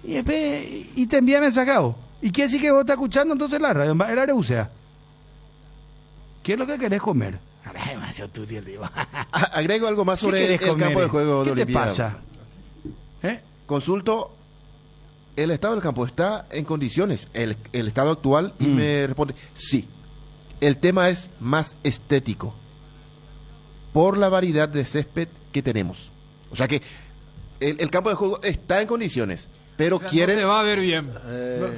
y te envía mensajado. ¿Y qué decir que vos estás escuchando entonces la radio? El Areucea. ¿Qué es lo que querés comer? Demasiado tú, tío. Agrego algo más sobre el campo de juego de Olimpia. ¿Qué te pasa? Consulto, el estado del campo está en condiciones, el estado actual, y me responde, sí. El tema es más estético, por la variedad de césped que tenemos. O sea que el campo de juego está en condiciones. Pero quieren... No se va a ver bien.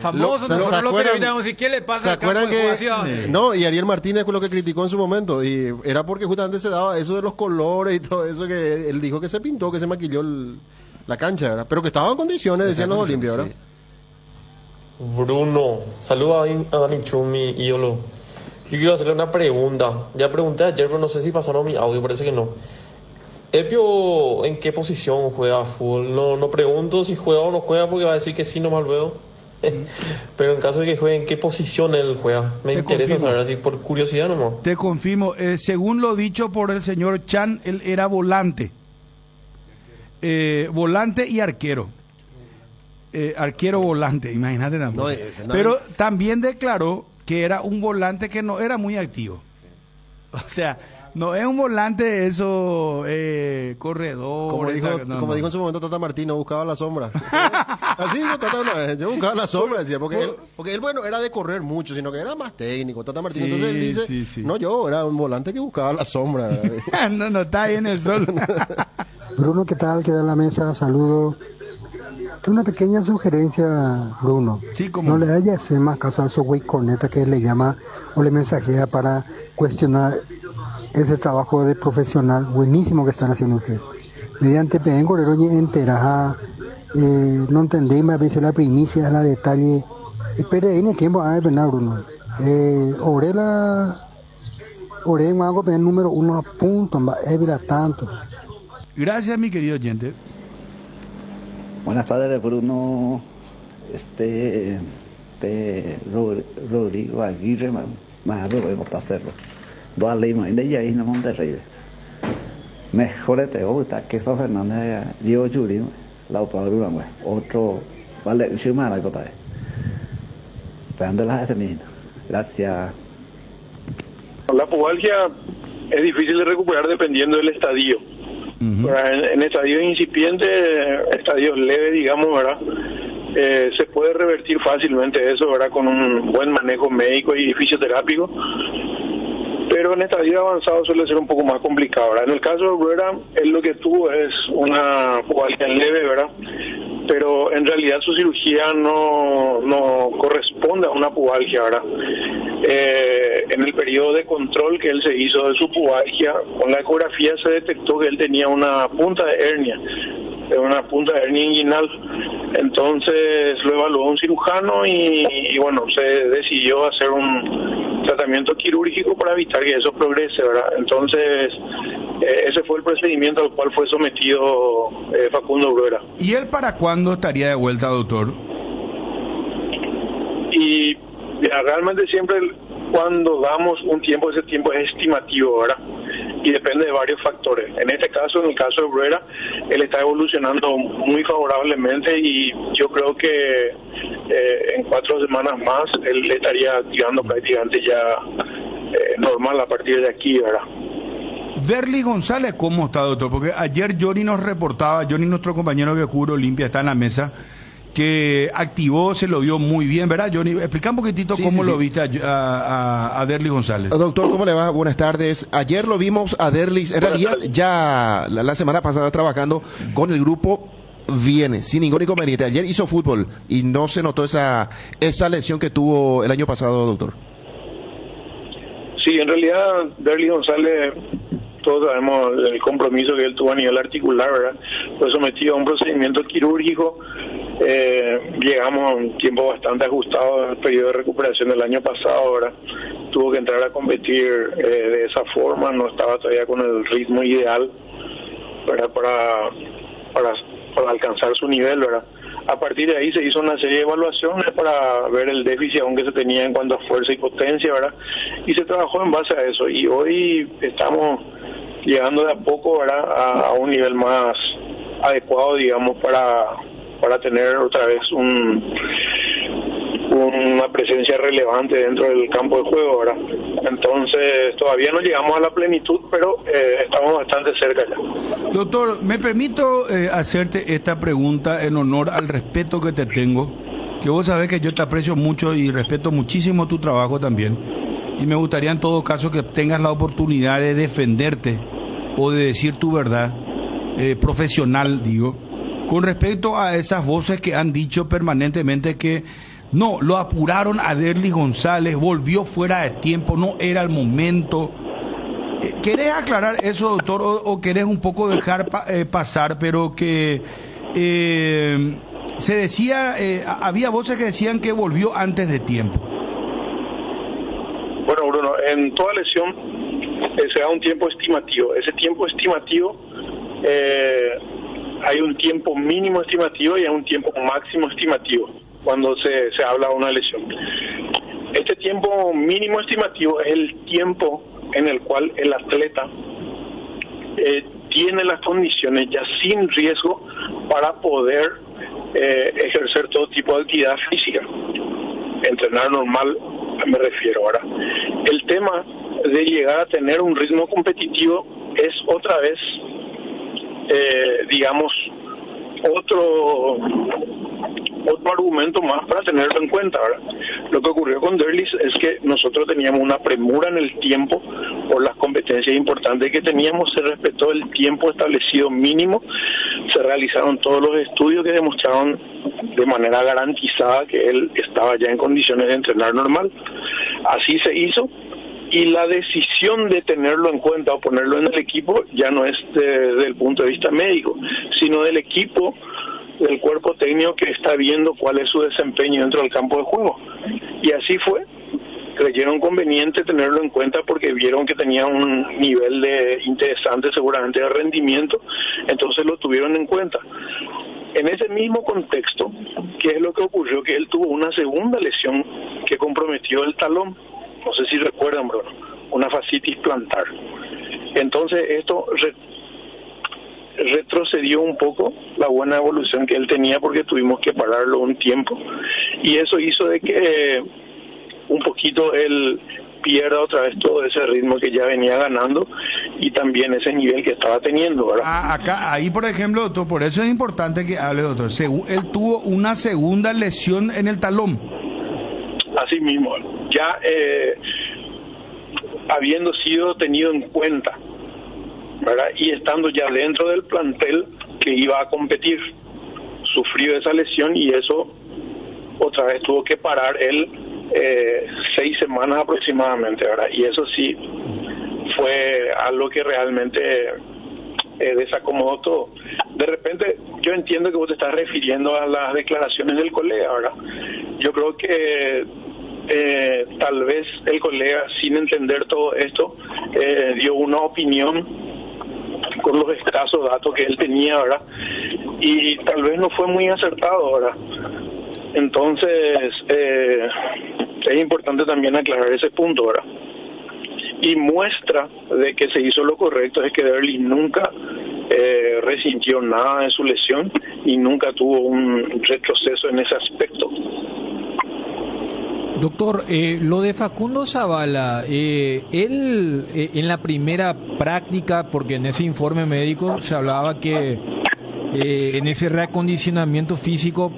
Famoso, nosotros lo que miramos, ¿y qué le pasa al campo de juego? No, y Ariel Martínez fue lo que criticó en su momento, y era porque justamente se daba eso de los colores y todo eso, que él dijo que se pintó, que se maquilló la cancha, ¿verdad? Pero que estaba en condiciones, decían los Olimpios, ¿verdad? Sí. Bruno, saluda a Dani Chumi, ídolo. Yo quiero hacerle una pregunta. Ya pregunté ayer, pero no sé si pasaron mi audio, parece que no. Epio, ¿en qué posición juega fútbol? No pregunto si juega o no juega porque va a decir que sí, nomás luego. Pero en caso de que juegue, ¿en qué posición él juega? Me interesa saber, así por curiosidad nomás. Te confirmo, según lo dicho por el señor Chan, él era volante. Volante y arquero. arquero volante, imagínate nada más. Pero también declaró que era un volante que no era muy activo. O sea, no es un volante de eso, corredor. Como dijo en su momento Tata Martino, buscaba la sombra. Así dijo Tata una vez, yo buscaba la sombra, decía, porque él, bueno, era de correr mucho, sino que era más técnico, Tata Martino. Entonces él dice, no, yo era un volante que buscaba la sombra. no está ahí en el sol. Bruno, ¿qué tal? Queda en la mesa, saludo. Una pequeña sugerencia, Bruno. Sí, como no le haya hacer más caso a esos güey corneta que le llama o le mensajea para cuestionar ese trabajo de profesional buenísimo que están haciendo ustedes. Mediante peden correro y entera, no entendéis más veces la primicia, la detalle. Espere en el tiempo, ¿verdad, Bruno? Ore en algo, pero el número 1 a punto, tanto. Gracias, mi querido oyente. Buenas tardes, Bruno. Rodrigo Aguirre, más podemos hacerlo. Dos leímos en ella y en Monterrey. Mejor te gusta que Sos Fernández, Diego Churi, la Padrura, otro, vale, Shimara, Cotay. Pegándolas a este mismo. Gracias. La pubalgia es difícil de recuperar dependiendo del estadio. En estadios incipientes, estadios leves, digamos, ¿verdad? Se puede revertir fácilmente eso, ¿verdad? Con un buen manejo médico y fisioterápico. Pero en estadios avanzados suele ser un poco más complicado, ¿verdad? En el caso de Bruera, él lo que tuvo es una pubalgia leve, ¿verdad? Pero en realidad su cirugía no corresponde a una pubalgia, ¿verdad? En el periodo de control que él se hizo de su pubalgia, con la ecografía se detectó que él tenía una punta de hernia inguinal. Entonces lo evaluó un cirujano y bueno, se decidió hacer un tratamiento quirúrgico para evitar que eso progrese, ¿verdad? Entonces ese fue el procedimiento al cual fue sometido Facundo Bruera. ¿Y él para cuándo estaría de vuelta, doctor? Y realmente siempre cuando damos un tiempo, ese tiempo es estimativo, ¿verdad? Y depende de varios factores. En este caso, en el caso de Bruera, él está evolucionando muy favorablemente y yo creo que en 4 semanas más él estaría activando prácticamente ya normal a partir de aquí, ¿verdad? Derly González, ¿cómo está, doctor? Porque ayer Johnny nos reportaba, Johnny, nuestro compañero que cubre Olimpia, está en la mesa, que activó, se lo vio muy bien, ¿verdad, Johnny? Explica un poquitito cómo lo viste a Derly González. Doctor, ¿cómo le va? Buenas tardes. Ayer lo vimos a Derly, en realidad ya la semana pasada trabajando con el grupo viene, sin ningún inconveniente. Ayer hizo fútbol y no se notó esa lesión que tuvo el año pasado, doctor. Sí, en realidad Derly González, todos sabemos el compromiso que él tuvo a nivel articular, ¿verdad? Fue sometido a un procedimiento quirúrgico. Llegamos a un tiempo bastante ajustado en el periodo de recuperación del año pasado, ¿verdad? Tuvo que entrar a competir de esa forma, no estaba todavía con el ritmo ideal, ¿verdad? Para alcanzar su nivel, ¿verdad? A partir de ahí se hizo una serie de evaluaciones para ver el déficit aún que se tenía en cuanto a fuerza y potencia, ¿verdad? Y se trabajó en base a eso y hoy estamos llegando de a poco, ¿verdad? A un nivel más adecuado, digamos, para tener otra vez una presencia relevante dentro del campo de juego, ¿verdad? Entonces todavía no llegamos a la plenitud, pero estamos bastante cerca ya. Doctor, me permito hacerte esta pregunta en honor al respeto que te tengo, que vos sabés que yo te aprecio mucho y respeto muchísimo tu trabajo también, y me gustaría en todo caso que tengas la oportunidad de defenderte o de decir tu verdad profesional, digo, con respecto a esas voces que han dicho permanentemente que no, lo apuraron a Derly González, volvió fuera de tiempo, no era el momento. ¿Querés aclarar eso, doctor, o querés un poco dejar pasar, pero que se decía, había voces que decían que volvió antes de tiempo? Bueno, Bruno, en toda lesión se da un tiempo estimativo. Ese tiempo estimativo, hay un tiempo mínimo estimativo y hay un tiempo máximo estimativo cuando se habla de una lesión. Este tiempo mínimo estimativo es el tiempo en el cual el atleta tiene las condiciones ya sin riesgo para poder ejercer todo tipo de actividad física, entrenar normal me refiero. Ahora, el tema de llegar a tener un ritmo competitivo es otra vez, digamos, otro argumento más para tenerlo en cuenta. Ahora, lo que ocurrió con Derlis es que nosotros teníamos una premura en el tiempo por las competencias importantes que teníamos, se respetó el tiempo establecido mínimo, se realizaron todos los estudios que demostraron de manera garantizada que él estaba ya en condiciones de entrenar normal. Así se hizo, y la decisión de tenerlo en cuenta o ponerlo en el equipo ya no es desde el punto de vista médico, sino del equipo, del cuerpo técnico que está viendo cuál es su desempeño dentro del campo de juego. Y así fue. Creyeron conveniente tenerlo en cuenta porque vieron que tenía un nivel de interesante seguramente de rendimiento, entonces lo tuvieron en cuenta. En ese mismo contexto, ¿qué es lo que ocurrió? Que él tuvo una segunda lesión que comprometió el talón, no sé si recuerdan, Bruno, una fascitis plantar. Entonces esto retrocedió un poco la buena evolución que él tenía porque tuvimos que pararlo un tiempo, y eso hizo de que un poquito él pierda otra vez todo ese ritmo que ya venía ganando y también ese nivel que estaba teniendo, ¿verdad? Ahí por ejemplo, doctor, por eso es importante que hable, doctor. Él tuvo una segunda lesión en el talón. Así mismo, ya habiendo sido tenido en cuenta, ¿verdad? Y estando ya dentro del plantel que iba a competir, sufrió esa lesión y eso otra vez tuvo que parar él 6 semanas aproximadamente, ¿verdad? Y eso sí fue algo que realmente desacomodó todo. De repente yo entiendo que vos te estás refiriendo a las declaraciones del colega, ¿verdad? Yo creo que tal vez el colega, sin entender todo esto, dio una opinión con los escasos datos que él tenía, ¿verdad? Y tal vez no fue muy acertado, ¿verdad? Entonces es importante también aclarar ese punto, ¿verdad? Y muestra de que se hizo lo correcto es que Derlis nunca resintió nada de su lesión y nunca tuvo un retroceso en ese aspecto. Doctor, lo de Facundo Zavala, él en la primera práctica, porque en ese informe médico se hablaba que en ese reacondicionamiento físico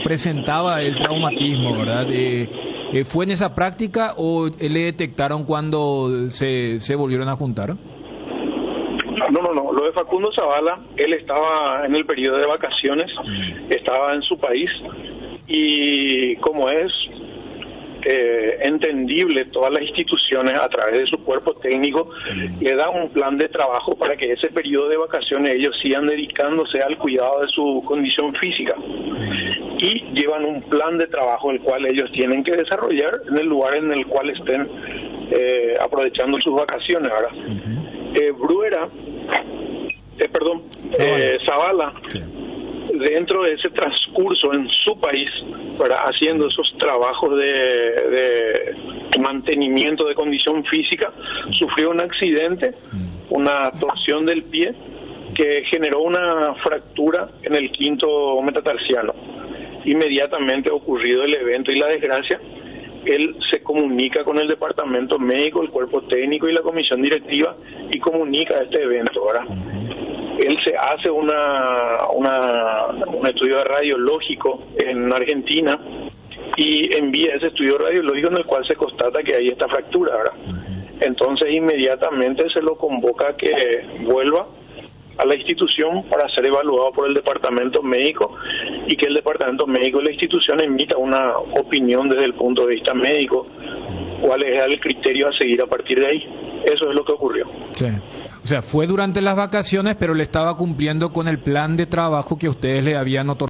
presentaba el traumatismo, ¿verdad? ¿Fue en esa práctica o le detectaron cuando se volvieron a juntar? No. Lo de Facundo Zavala, él estaba en el periodo de vacaciones, estaba en su país y como es entendible, todas las instituciones a través de su cuerpo técnico le dan un plan de trabajo para que ese periodo de vacaciones ellos sigan dedicándose al cuidado de su condición física y llevan un plan de trabajo el cual ellos tienen que desarrollar en el lugar en el cual estén aprovechando sus vacaciones. Ahora, Zavala, dentro de ese transcurso en su país, haciendo esos trabajos de mantenimiento de condición física, sufrió un accidente, una torsión del pie que generó una fractura en el quinto metatarsiano. Inmediatamente ocurrido el evento y la desgracia, él se comunica con el departamento médico, el cuerpo técnico y la comisión directiva y comunica este evento, ¿verdad? Él se hace un estudio radiológico en Argentina y envía ese estudio radiológico en el cual se constata que hay esta fractura, ¿verdad? Entonces inmediatamente se lo convoca a que vuelva a la institución para ser evaluado por el departamento médico y que el departamento médico de la institución emita una opinión desde el punto de vista médico, cuál es el criterio a seguir a partir de ahí. Eso es lo que ocurrió. Sí. O sea, fue durante las vacaciones, pero le estaba cumpliendo con el plan de trabajo que ustedes le habían otorgado.